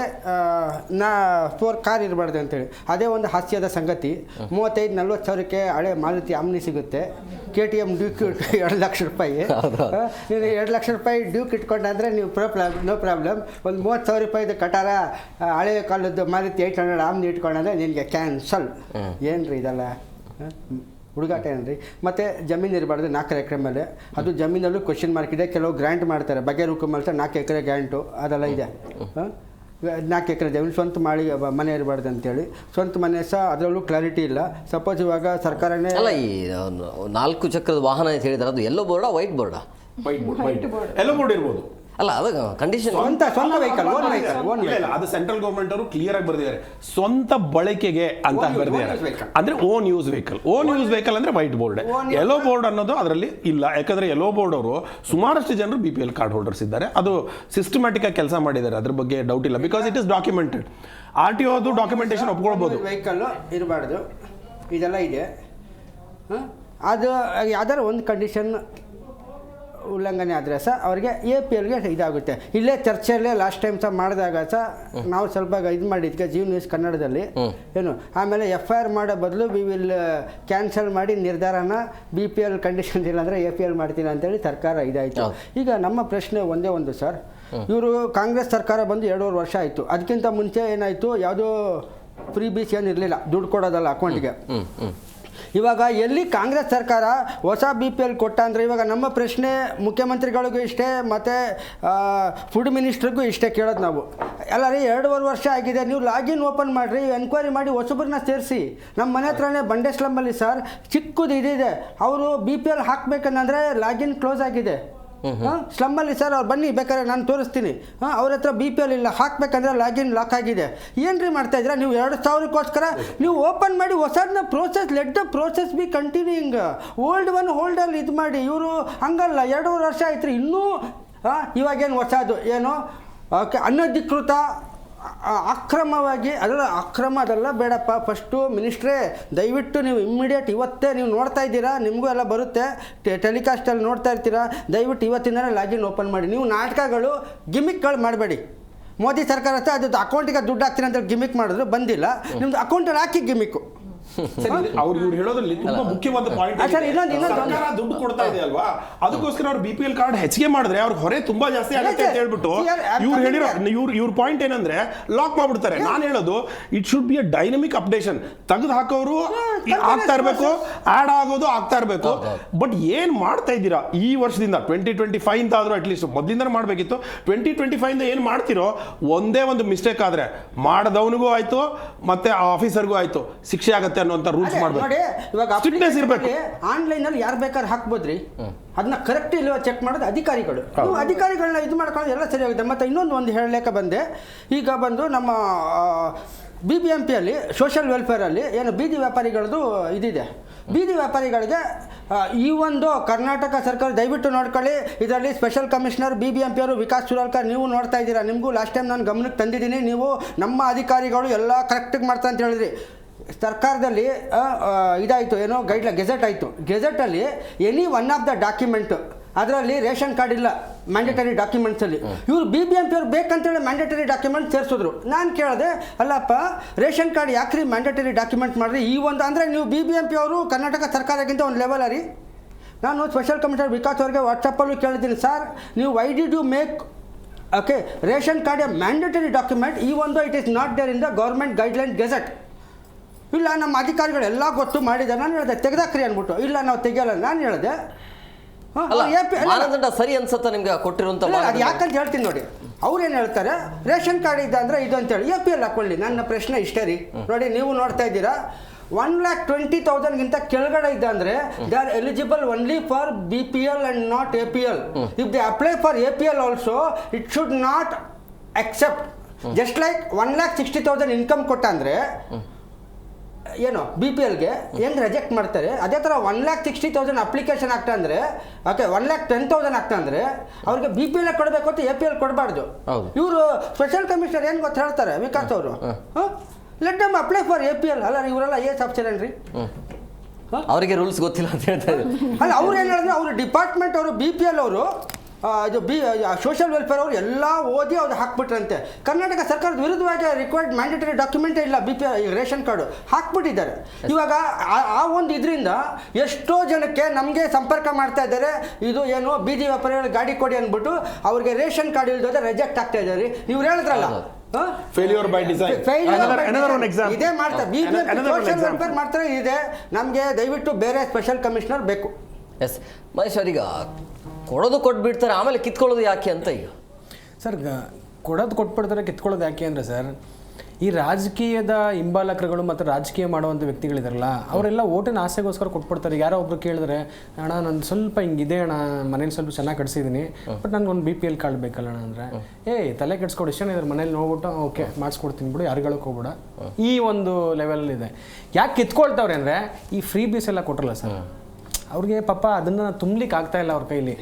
4 ಕಾರ್ ಇರಬಾರ್ದು ಅಂತೇಳಿ, ಅದೇ ಒಂದು ಹಾಸ್ಯದ ಸಂಗತಿ. 35-40 ಸಾವಿರಕ್ಕೆ ಹಳೆ ಮಾರುತಿ ಆಮ್ನಿ ಸಿಗುತ್ತೆ. KTM ಡ್ಯೂಕ್ 2 ಲಕ್ಷ ರೂಪಾಯಿ. ನೀನು 2 ಲಕ್ಷ ರೂಪಾಯಿ ಡ್ಯೂಕ್ ಇಟ್ಕೊಂಡ್ರೆ ನೀವು ನೋ ಪ್ರಾಬ್ಲಮ್. ಒಂದು 30,000 ರೂಪಾಯಿದು ಕಟಾರ ಹಳೆ ಕಾಲದ್ದು ಮಾರುತಿ 800 ಆಮ್ನಿ ಇಟ್ಕೊಂಡ್ರೆ ನಿನಗೆ ಕ್ಯಾನ್ಸಲ್. ಏನ್ರಿ ಇದಲ್ಲ ಹುಡುಗಾಟ ಏನ್ರಿ? ಮತ್ತು ಜಮೀನು ಇರಬಾರ್ದು 4 ಎಕರೆ ಮೇಲೆ. ಅದು ಜಮೀನಲ್ಲೂ ಕ್ವಶನ್ ಮಾರ್ಕ್ ಇದೆ. ಕೆಲವು ಗ್ರ್ಯಾಂಟ್ ಮಾಡ್ತಾರೆ, ಬಗೆರ್ ಹುಕುಮ್ ಮಾಡ್ತಾರೆ, 4 ಎಕರೆ ಗ್ರ್ಯಾಂಟು ಅದೆಲ್ಲ ಇದೆ. 4 ಎಕರೆ ಜಮೀನು ಸ್ವಂತ ಮನೆ ಇರಬಾರ್ದು ಅಂತೇಳಿ. ಸ್ವಂತ ಮನೆ ಸಹ ಅದರಲ್ಲೂ ಕ್ಲಾರಿಟಿ ಇಲ್ಲ. ಸಪೋಸ್ ಇವಾಗ ಸರ್ಕಾರನೇ ಅಲ್ಲ, ಈ 4 ಚಕ್ರದ ವಾಹನ ಅಂತ ಹೇಳಿದ್ರೆ ಅದು ಎಲ್ಲೋ ಬೋರ್ಡಾ ವೈಟ್ ಬೋರ್ಡಾ? ವೈಟ್ ಬೋರ್ಡ್, ಎಲ್ಲೋ ಬೋರ್ಡ್ ಇರ್ಬೋದು. ಅಲ್ಲ, ಅದು ಕಂಡೀಷನ್ ಸ್ವಂತ ವೆಹಿಕಲ್, ಓನ್ ಇಲ್ಲ, ಅದು ಸೆಂಟ್ರಲ್ ಗವರ್ಮೆಂಟ್ ಅವರು ಕ್ಲಿಯರ್ ಆಗಿ ಬರೆದಿದ್ದಾರೆ, ಸ್ವಂತ ಬಳಕೆಗೆ ಅಂತ ಬರೆದಿದ್ದಾರೆ. ಅಂದ್ರೆ ಓನ್ ಯೂಸ್ ವೆಹಿಕಲ್ ಅಂದ್ರೆ ವೈಟ್ ಬೋರ್ಡ್. ಯೆಲ್ಲೋ ಬೋರ್ಡ್ ಅನ್ನೋದು ಅದರಲ್ಲಿ ಇಲ್ಲ. ಯಾಕಂದ್ರೆ ಯೆಲ್ಲೋ ಬೋರ್ಡ್ ಅವರು ಸುಮಾರಷ್ಟು ಜನರು BPL ಕಾರ್ಡ್ ಹೋಲ್ಡರ್ಸ್ ಇದ್ದಾರೆ. ಅದು ಸಿಸ್ಟಮ್ಯಾಟಿಕ್ ಆಗಿ ಕೆಲಸ ಮಾಡಿದ್ದಾರೆ, ಅದ್ರ ಬಗ್ಗೆ ಡೌಟ್ ಇಲ್ಲ. Because it is documented. RTO ಅದು ಡಾಕ್ಯುಮೆಂಟೇಶನ್ ಒಪ್ಕೊಳ್ಬೋದು. ವೆಹಿಕಲ್ ಇರಬಾರ್ದು, ಇದೆಲ್ಲ ಇದೆ. ಅದು ಯಾವ್ದಾರು ಒಂದು ಕಂಡೀಷನ್ ಉಲ್ಲಂಘನೆ ಆದರೆ ಸಹ ಅವರಿಗೆ APLಗೆ ಇದಾಗುತ್ತೆ. ಇಲ್ಲೇ ಚರ್ಚೆಯಲ್ಲೇ ಲಾಸ್ಟ್ ಟೈಮ್ ಸಹ ಮಾಡಿದಾಗ ಸಹ ನಾವು ಸ್ವಲ್ಪ ಇದು ಮಾಡಿದ್ಕೆ ಜೀವ್ ನ್ಯೂಸ್ ಕನ್ನಡದಲ್ಲಿ ಏನು, ಆಮೇಲೆ FIR ಮಾಡೋ ಬದಲು ವಿ ವಿಲ್ ಕ್ಯಾನ್ಸಲ್ ಮಾಡಿ ನಿರ್ಧಾರನ BPL ಕಂಡೀಷನ್ ಇಲ್ಲಾಂದರೆ APL ಮಾಡ್ತೀನಿ ಅಂತೇಳಿ ಸರ್ಕಾರ ಇದಾಯಿತು. ಈಗ ನಮ್ಮ ಪ್ರಶ್ನೆ ಒಂದೇ ಒಂದು ಸರ್, ಇವರು ಕಾಂಗ್ರೆಸ್ ಸರ್ಕಾರ ಬಂದು 2.5 ವರ್ಷ ಆಯಿತು. ಅದಕ್ಕಿಂತ ಮುಂಚೆ ಏನಾಯಿತು, ಯಾವುದೋ ಫ್ರೀ ಬೀಸ್ ಏನಿರಲಿಲ್ಲ, ದುಡ್ಡು ಕೊಡೋದಲ್ಲ ಅಕೌಂಟಿಗೆ. ಇವಾಗ ಎಲ್ಲಿ ಕಾಂಗ್ರೆಸ್ ಸರ್ಕಾರ ಹೊಸ BPL ಕೊಟ್ಟ ಅಂದರೆ ಇವಾಗ ನಮ್ಮ ಪ್ರಶ್ನೆ ಮುಖ್ಯಮಂತ್ರಿಗಳಿಗೂ ಇಷ್ಟೇ ಮತ್ತು ಫುಡ್ ಮಿನಿಸ್ಟ್ರಿಗೂ ಇಷ್ಟೇ ಕೇಳೋದು ನಾವು. ಅಲ್ಲ ರೀ, 2.5 ವರ್ಷ ಆಗಿದೆ, ನೀವು ಲಾಗಿನ್ ಓಪನ್ ಮಾಡಿರಿ, ಎನ್ಕ್ವೈರಿ ಮಾಡಿ ಹೊಸಬ್ರನ್ನ ಸೇರಿಸಿ. ನಮ್ಮ ಮನೆ ಹತ್ರನೇ ಬಂಡೆ ಸ್ಲಮ್ಮಲ್ಲಿ ಸರ್ ಚಿಕ್ಕದು ಇದಿದೆ, ಅವರು BPL ಹಾಕ್ಬೇಕನ್ನಂದರೆ ಲಾಗಿನ್ ಕ್ಲೋಸ್ ಆಗಿದೆ. ಸ್ಲಮ್ಮಲ್ಲಿ ಸರ್ ಅವ್ರು ಬನ್ನಿ, ಬೇಕಾದ್ರೆ ನಾನು ತೋರಿಸ್ತೀನಿ. ಅವ್ರ ಹತ್ರ BPL ಇಲ್ಲ, ಹಾಕ್ಬೇಕಂದ್ರೆ ಲಾಗಿನ್ ಲಾಕ್ ಆಗಿದೆ. ಏನ್ರಿ ಮಾಡ್ತಾ ಇದ್ದೀರಾ ನೀವು? 2,000ಕ್ಕೋಸ್ಕರ ನೀವು ಓಪನ್ ಮಾಡಿ ಹೊಸದನ್ನ process, let the process be continuing. Old one ಹೋಲ್ಡಲ್ಲಿ ಇದು ಮಾಡಿ. ಇವರು ಹಂಗಲ್ಲ, 2.5 ವರ್ಷ ಆಯ್ತು ರೀ, ಇನ್ನೂ ಇವಾಗೇನು ಹೊಸದು ಏನು ಅನಧಿಕೃತ ಅಕ್ರಮವಾಗಿ ಅದೆಲ್ಲ ಬೇಡಪ್ಪ. ಫಸ್ಟು ಮಿನಿಸ್ಟ್ರೇ, ದಯವಿಟ್ಟು ನೀವು ಇಮ್ಮಿಡಿಯೇಟ್ ಇವತ್ತೇ ನೀವು ನೋಡ್ತಾ ಇದ್ದೀರಾ, ನಿಮಗೂ ಎಲ್ಲ ಬರುತ್ತೆ, ಟೆಲಿಕಾಸ್ಟಲ್ಲಿ ನೋಡ್ತಾ ಇರ್ತೀರಾ, ದಯವಿಟ್ಟು ಇವತ್ತಿಂದನೇ ಲಾಗಿನ್ ಓಪನ್ ಮಾಡಿ. ನೀವು ನಾಟಕಗಳು ಗಿಮಿಕ್ಗಳು ಮಾಡಬೇಡಿ. ಮೋದಿ ಸರ್ಕಾರ ಅದು ಅಕೌಂಟಿಗೆ ದುಡ್ಡು ಹಾಕ್ತೀನಿ ಅಂತ ಗಿಮಿಕ್ ಮಾಡಿದ್ರು, ಬಂದಿಲ್ಲ, ನಿಮ್ದು ಅಕೌಂಟಲ್ಲಿ ಹಾಕಿ ಗಿಮಿಕ್ಕು. ಅವ್ರು ಇವ್ರು ಹೇಳೋದ್ರಲ್ಲಿ ತುಂಬಾ ಮುಖ್ಯವಾದ ಪಾಯಿಂಟ್, ಸರ್ಕಾರ ದುಡ್ಡು ಕೊಡ್ತಾ ಇದೆ ಅಲ್ವಾ, ಅದಕ್ಕೋಸ್ಕರ ಅವ್ರು BPL ಕಾರ್ಡ್ ಹೆಚ್ಚಿಗೆ ಮಾಡಿದ್ರೆ ಅವ್ರಿಗೆ ಹೊರೆ ತುಂಬಾ ಜಾಸ್ತಿ ಆಗುತ್ತೆ ಅಂತ ಹೇಳ್ಬಿಟ್ಟು ಇವ್ರು ಹೇಳಿರೋ ಇವ್ರ ಪಾಯಿಂಟ್ ಏನಂದ್ರೆ ಲಾಕ್ ಮಾಡ್ಬಿಡ್ತಾರೆ. ನಾನು ಹೇಳೋದು it should be a dynamic updation. ತೆಗೆದು ಹಾಕೋರು ಆಗ್ತಾ ಇರಬೇಕು, ಆಡ್ ಆಗೋದು ಆಗ್ತಾ ಇರಬೇಕು. ಬಟ್ ಏನ್ ಮಾಡ್ತಾ ಇದ್ದೀರಾ ಈ ವರ್ಷದಿಂದ 2025 ಅಂತ ಆದ್ರೂ ಅಟ್ಲೀಸ್ಟ್ ಮೊದಲಿಂದ ಮಾಡಬೇಕಿತ್ತು. 2025 ಏನ್ ಮಾಡ್ತಿರೋ, ಒಂದೇ ಒಂದು ಮಿಸ್ಟೇಕ್ ಆದ್ರೆ ಮಾಡಿದವನಿಗೂ ಆಯ್ತು ಮತ್ತೆ ಆಫೀಸರ್ಗೂ ಆಯ್ತು, ಶಿಕ್ಷೆ ಆಗತ್ತೆ ಅನ್ನುವಂಥ ರೂಲ್ಸ್ ಮಾಡಬೇಕು. ನೋಡಿ ಇವಾಗ ಸ್ಟ್ರಿಕ್ಟ್ನೆಸ್ ಇರಬೇಕು. ಆನ್ಲೈನಲ್ಲಿ ಯಾರು ಬೇಕಾದ್ರೆ ಹಾಕ್ಬೋದ್ರಿ, ಅದನ್ನ ಕರೆಕ್ಟ್ ಇಲ್ವ ಚೆಕ್ ಮಾಡೋದು ಅಧಿಕಾರಿಗಳು. ನೀವು ಅಧಿಕಾರಿಗಳನ್ನ ಇದು ಮಾಡ್ಕೊಂಡು ಎಲ್ಲ ಸರಿ ಆಗುತ್ತೆ. ಮತ್ತು ಇನ್ನೊಂದು ಹೇಳಲಿಕ್ಕೆ ಬಂದೆ, ಈಗ ಬಂದು ನಮ್ಮ BBMPಯಲ್ಲಿ ಸೋಷಿಯಲ್ ವೆಲ್ಫೇರಲ್ಲಿ ಏನು ಬೀದಿ ವ್ಯಾಪಾರಿಗಳದ್ದು ಇದಿದೆ. ಬೀದಿ ವ್ಯಾಪಾರಿಗಳಿಗೆ ಈ ಒಂದು ಕರ್ನಾಟಕ ಸರ್ಕಾರ ದಯವಿಟ್ಟು ನೋಡ್ಕೊಳ್ಳಿ, ಇದರಲ್ಲಿ ಸ್ಪೆಷಲ್ ಕಮಿಷನರ್ BBMP ಅವರು ವಿಕಾಸ್ ಸುರಲ್ಕರ್ ನೀವು ನೋಡ್ತಾ ಇದ್ದೀರಾ, ನಿಮಗೂ ಲಾಸ್ಟ್ ಟೈಮ್ ನಾನು ಗಮನಕ್ಕೆ ತಂದಿದ್ದೀನಿ, ನೀವು ನಮ್ಮ ಅಧಿಕಾರಿಗಳು ಎಲ್ಲ ಕರೆಕ್ಟಾಗಿ ಮಾಡ್ತಾ ಅಂತ ಹೇಳಿದ್ರಿ. ಸರ್ಕಾರದಲ್ಲಿ ಇದಾಯಿತು, ಏನೋ ಗೆಜೆಟ್ ಆಯಿತು. ಗೆಜೆಟಲ್ಲಿ any one of the document, ಅದರಲ್ಲಿ ರೇಷನ್ ಕಾರ್ಡ್ ಇಲ್ಲ ಮ್ಯಾಂಡೇಟರಿ ಡಾಕ್ಯುಮೆಂಟ್ಸಲ್ಲಿ. ಇವರು BBMP ಅವ್ರು ಬೇಕಂತೇಳಿ ಮ್ಯಾಂಡೇಟರಿ ಡಾಕ್ಯುಮೆಂಟ್ ಸೇರಿಸಿದ್ರು. ನಾನು ಕೇಳಿದೆ, ಅಲ್ಲಪ್ಪ ರೇಷನ್ ಕಾರ್ಡ್ ಯಾಕ್ರಿ ಮ್ಯಾಂಡೇಟರಿ ಡಾಕ್ಯುಮೆಂಟ್ ಮಾಡಿರಿ? ಈ ಒಂದು ಅಂದರೆ ನೀವು BBMP ಅವರು ಕರ್ನಾಟಕ ಸರ್ಕಾರಕ್ಕಿಂತ ಒಂದು ಲೆವೆಲ್ ರೀ. ನಾನು ಸ್ಪೆಷಲ್ ಕಮಿಷನರ್ ವಿಕಾಸ್ ಅವ್ರಿಗೆ ವಾಟ್ಸಪ್ಪಲ್ಲೂ ಕೇಳಿದ್ದೀನಿ, ಸರ್ ನೀವು why did you make okay ration card a mandatory document ಈ ಒಂದು it is not there in the government guideline gazette. ಇಲ್ಲ ನಮ್ಮ ಅಧಿಕಾರಿಗಳೆಲ್ಲ ಗೊತ್ತು ಮಾಡಿದ್ದಾರೆ. ನಾನು ಹೇಳಿದೆ ತೆಗೆದಾಕ್ರಿ ಅಂದ್ಬಿಟ್ಟು, ಇಲ್ಲ ನಾವು ತೆಗಿಯಲ್ಲ. ನಾನು ಹೇಳಿದೆ ಮಾನದಂಡ ಸರಿ ಅನ್ಸುತ್ತೆ ನಿಮ್ಗೆ ಕೊಟ್ಟಿರುವಂತ? ಅದು ಯಾಕಂತ ಹೇಳ್ತೀನಿ ನೋಡಿ. ಅವ್ರು ಏನು ಹೇಳ್ತಾರೆ, ರೇಷನ್ ಕಾರ್ಡ್ ಇದೆ ಅಂದರೆ ಇದು ಅಂತೇಳಿ APL ಹಾಕೊಳ್ಳಿ. ನನ್ನ ಪ್ರಶ್ನೆ ಇಷ್ಟೇ ರೀ. ನೋಡಿ ನೀವು ನೋಡ್ತಾ ಇದ್ದೀರಾ, 1,20,000 ಕೆಳಗಡೆ ಇದೆ ಅಂದರೆ they are eligible only for BPL and not APL. If they apply for APL also it should not accept. Just like 1,60,000 income ಕೊಟ್ಟ ಅಂದರೆ ಏನು BPLಗೆ ಹೆಂಗೆ ರಿಜೆಕ್ಟ್ ಮಾಡ್ತಾರೆ, ಅದೇ ಥರ 1,60,000 ಅಪ್ಲಿಕೇಶನ್ ಆಗ್ತಾ ಅಂದರೆ ಓಕೆ 1,10,000 ಆಗ್ತಾ ಅಂದರೆ ಅವ್ರಿಗೆ BPL ಕೊಡಬೇಕು ಅಂತ APL ಕೊಡಬಾರ್ದು. ಇವರು ಸ್ಪೆಷಲ್ ಕಮಿಷನರ್ ಏನು ಗೊತ್ತು ಹೇಳ್ತಾರೆ ವಿಕಾಸ್ ಅವರು, let them apply for APL. ಅಲ್ಲ ಇವರೆಲ್ಲ AS ಆಫೀಸರ್ ಏನ್ರಿ, ಅವರಿಗೆ ರೂಲ್ಸ್ ಗೊತ್ತಿಲ್ಲ ಅಂತ ಹೇಳ್ತಾ ಇದ್ದಾರೆ. ಅಲ್ಲ ಅವ್ರು ಏನು ಹೇಳಿದ್ರೆ ಅವರು ಡಿಪಾರ್ಟ್ಮೆಂಟ್ ಅವರು BPL ಅವರು ಇದು ಸೋಷಿಯಲ್ ವೆಲ್ಫೇರ್ ಅವರು ಎಲ್ಲ ಓದಿ ಅವ್ರು ಹಾಕ್ಬಿಟ್ರಂತೆ. ಕರ್ನಾಟಕ ಸರ್ಕಾರದ ವಿರುದ್ಧವಾಗಿ ರಿಕ್ವೈರ್ಡ್ ಮ್ಯಾಂಡೇಟರಿ ಡಾಕ್ಯುಮೆಂಟೇ ಇಲ್ಲ BPL ರೇಷನ್ ಕಾರ್ಡು ಹಾಕ್ಬಿಟ್ಟಿದ್ದಾರೆ. ಇವಾಗ ಆ ಒಂದು ಇದರಿಂದ ಎಷ್ಟೋ ಜನಕ್ಕೆ ನಮಗೆ ಸಂಪರ್ಕ ಮಾಡ್ತಾ ಇದ್ದಾರೆ, ಇದು ಏನು ಬೀದಿ ವ್ಯಾಪಾರಿಗಳು ಗಾಡಿ ಕೊಡಿ ಅಂದ್ಬಿಟ್ಟು ಅವ್ರಿಗೆ ರೇಷನ್ ಕಾರ್ಡ್ ಇಲ್ದೋದ್ರೆ ರಿಜೆಕ್ಟ್ ಆಗ್ತಾ ಇದ್ದಾರೆ. ನೀವು ಹೇಳಿದ್ರಲ್ಲ ಫೇಲ್ಯೂರ್ ಬೈ ಡಿಸೈನ್. ಇದೇ ಮಾಡ್ತಾರೆ BPL ಸೋಷಿಯಲ್ ವೆಲ್ಫೇರ್ ಮಾಡ್ತಾರೆ. ಇದೆ ನಮಗೆ ದಯವಿಟ್ಟು ಬೇರೆ ಸ್ಪೆಷಲ್ ಕಮಿಷನರ್ ಬೇಕು. ಎಸ್ ಮಹೇಶ್ ಅವರೀಗ ಕೊಡೋದು ಕೊಟ್ಬಿಡ್ತಾರೆ, ಆಮೇಲೆ ಕಿತ್ಕೊಳ್ಳೋದು ಯಾಕೆ ಅಂತ ಈಗ ಸರ್ ಕೊಡೋದು ಕೊಟ್ಬಿಡ್ತಾರೆ, ಕಿತ್ಕೊಳ್ಳೋದು ಯಾಕೆ ಅಂದರೆ ಸರ್ ಈ ರಾಜಕೀಯದ ಹಿಂಬಾಲಕರುಗಳು ಮತ್ತು ರಾಜಕೀಯ ಮಾಡುವಂಥ ವ್ಯಕ್ತಿಗಳಿದಾರಲ್ಲ ಅವರೆಲ್ಲ ಓಟಿನ ಆಸೆಗೋಸ್ಕರ ಕೊಟ್ಬಿಡ್ತಾರೆ. ಯಾರೋ ಒಬ್ರು ಕೇಳಿದ್ರೆ ಅಣ್ಣ ನಾನು ಸ್ವಲ್ಪ ಹಿಂಗಿದೆ ಅಣ್ಣ, ಮನೇಲಿ ಸ್ವಲ್ಪ ಚೆನ್ನಾಗಿ ಕಟ್ಸಿದ್ದೀನಿ, ಬಟ್ ನನಗೊಂದು BPL ಕಾರ್ಡ್ ಬೇಕಲ್ಲ ಅಣ್ಣ ಅಂದರೆ ತಲೆ ಕೆಡ್ಸ್ಕೊಡು ಇಷ್ಟ ಇದ್ದಾರೆ ಮನೇಲಿ ನೋಡ್ಬಿಟ್ಟು ಓಕೆ ಮಾಡಿಸ್ಕೊಡ್ತೀನಿ ಬಿಡು, ಯಾರು ಹೇಳೋಕೆ ಹೋಗ್ಬಿಡ, ಈ ಒಂದು ಲೆವೆಲಲ್ಲಿದೆ. ಯಾಕೆ ಕಿತ್ಕೊಳ್ತಾವ್ರೆ ಅಂದರೆ ಈ ಫ್ರೀ ಬೀಸ್ ಎಲ್ಲ ಕೊಟ್ಟರಲ್ಲ ಸರ್, ಅವ್ರಿಗೆ ಪಾಪ ಅದನ್ನು ತುಂಬಲಿಕ್ಕೆ ಆಗ್ತಾ ಇಲ್ಲ ಅವ್ರ ಕೈಲಿ.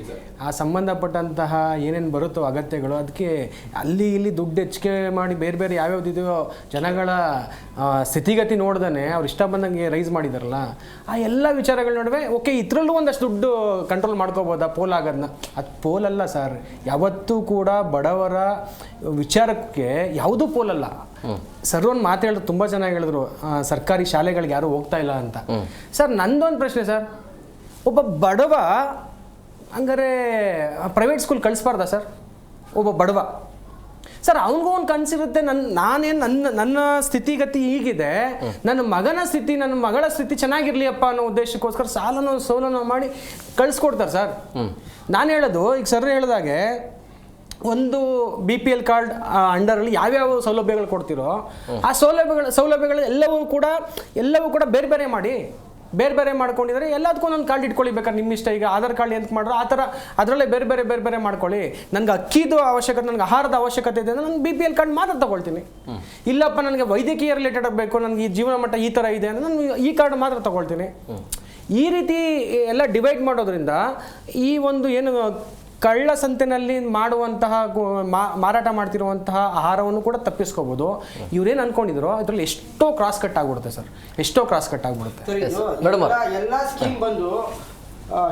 ಆ ಸಂಬಂಧಪಟ್ಟಂತಹ ಏನೇನು ಬರುತ್ತೋ ಅಗತ್ಯಗಳು, ಅದಕ್ಕೆ ಅಲ್ಲಿ ಇಲ್ಲಿ ದುಡ್ಡು ಹೆಚ್ಚಿಗೆ ಮಾಡಿ ಬೇರೆ ಬೇರೆ ಯಾವ್ಯಾವ್ದಿದೆಯೋ ಜನಗಳ ಸ್ಥಿತಿಗತಿ ನೋಡ್ದೇ ಅವ್ರು ಇಷ್ಟ ಬಂದಂಗೆ ರೈಸ್ ಮಾಡಿದಾರಲ್ಲ, ಆ ಎಲ್ಲ ವಿಚಾರಗಳ ನಡುವೆ ಓಕೆ ಇದರಲ್ಲೂ ಒಂದಷ್ಟು ದುಡ್ಡು ಕಂಟ್ರೋಲ್ ಮಾಡ್ಕೋಬೋದಾ ಪೋಲ್ ಆಗೋದನ್ನ? ಅದು ಪೋಲ್ ಅಲ್ಲ ಸರ್, ಯಾವತ್ತೂ ಕೂಡ ಬಡವರ ವಿಚಾರಕ್ಕೆ ಯಾವುದೂ ಪೋಲಲ್ಲ. ಸರ್ ಒಂದು ಮಾತು ಹೇಳಿದ್ರು, ತುಂಬ ಚೆನ್ನಾಗಿ ಹೇಳಿದ್ರು, ಸರ್ಕಾರಿ ಶಾಲೆಗಳಿಗೆ ಯಾರೂ ಹೋಗ್ತಾ ಇಲ್ಲ ಅಂತ. ಸರ್ ನಂದೊಂದು ಪ್ರಶ್ನೆ ಸರ್, ಒಬ್ಬ ಬಡವ ಹಂಗಾರೆ ಪ್ರೈವೇಟ್ ಸ್ಕೂಲ್ ಕಳಿಸ್ಬಾರ್ದಾ ಸರ್? ಒಬ್ಬ ಬಡವ ಸರ್ ಅವನಿಗೂ ಒಂದು ಕನಸಿರುತ್ತೆ, ನನ್ನ ಸ್ಥಿತಿಗತಿ ಹೀಗಿದೆ, ನನ್ನ ಮಗನ ಸ್ಥಿತಿ ನನ್ನ ಮಗಳ ಸ್ಥಿತಿ ಚೆನ್ನಾಗಿರ್ಲಿಯಪ್ಪ ಅನ್ನೋ ಉದ್ದೇಶಕ್ಕೋಸ್ಕರ ಸಾಲನೋ ಸೋಲನೋ ಮಾಡಿ ಕಳಿಸ್ಕೊಡ್ತಾರೆ ಸರ್. ನಾನು ಹೇಳೋದು ಈಗ ಸರ್ ಹೇಳಿದಾಗೆ ಒಂದು BPL ಕಾರ್ಡ್ ಅಂಡರಲ್ಲಿ ಯಾವ್ಯಾವ ಸೌಲಭ್ಯಗಳು ಕೊಡ್ತಿರೋ ಆ ಸೌಲಭ್ಯಗಳು ಎಲ್ಲವೂ ಕೂಡ ಬೇರೆ ಬೇರೆ ಮಾಡಿ ಮಾಡ್ಕೊಂಡಿದ್ದಾರೆ. ಎಲ್ಲದಕ್ಕೂ ಒಂದೊಂದು ಕಾರ್ಡ್ ಇಟ್ಕೊಳ್ಳಿ ಬೇಕಾದ್ರೆ ನಿಮ್ಮ ಇಷ್ಟ. ಈಗ ಆಧಾರ್ ಕಾರ್ಡ್ ಎಂತ ಮಾಡ್ರೋ ಆ ಥರ ಅದರಲ್ಲೇ ಬೇರೆ ಬೇರೆ ಮಾಡ್ಕೊಳ್ಳಿ. ನನಗೆ ಅಕ್ಕಿದು ಅವಶ್ಯಕತೆ, ನನಗೆ ಆಹಾರದ ಅವಶ್ಯಕತೆ ಇದೆ ಅಂದರೆ ನಾನು BPL ಕಾರ್ಡ್ ಮಾತ್ರ ತಗೊಳ್ತೀನಿ. ಇಲ್ಲಪ್ಪ ನನಗೆ ವೈದ್ಯಕೀಯ ರಿಲೇಟೆಡ್ ಆಗಬೇಕು, ನನಗೆ ಈ ಜೀವನ ಮಟ್ಟ ಈ ಥರ ಇದೆ ಅಂದರೆ ನಾನು ಈ ಕಾರ್ಡ್ ಮಾತ್ರ ತಗೊಳ್ತೀನಿ. ಈ ರೀತಿ ಎಲ್ಲ ಡಿವೈಡ್ ಮಾಡೋದ್ರಿಂದ ಈ ಒಂದು ಏನು ಕಳ್ಳ ಸಂತೆನಲ್ಲಿ ಮಾಡುವಂತಹ ಮಾರಾಟ ಮಾಡ್ತಿರುವಂತಹ ಆಹಾರವನ್ನು ಕೂಡ ತಪ್ಪಿಸ್ಕೋಬೋದು. ಇವ್ರೇನು ಅನ್ಕೊಂಡಿದ್ರು ಇದರಲ್ಲಿ ಎಷ್ಟೋ ಕ್ರಾಸ್ ಕಟ್ ಆಗ್ಬಿಡುತ್ತೆ ಸರ್, ಎಷ್ಟೋ ಕ್ರಾಸ್ ಕಟ್ ಆಗ್ಬಿಡುತ್ತೆ. ಎಲ್ಲ ಸ್ಕೀಮ್ ಬಂದು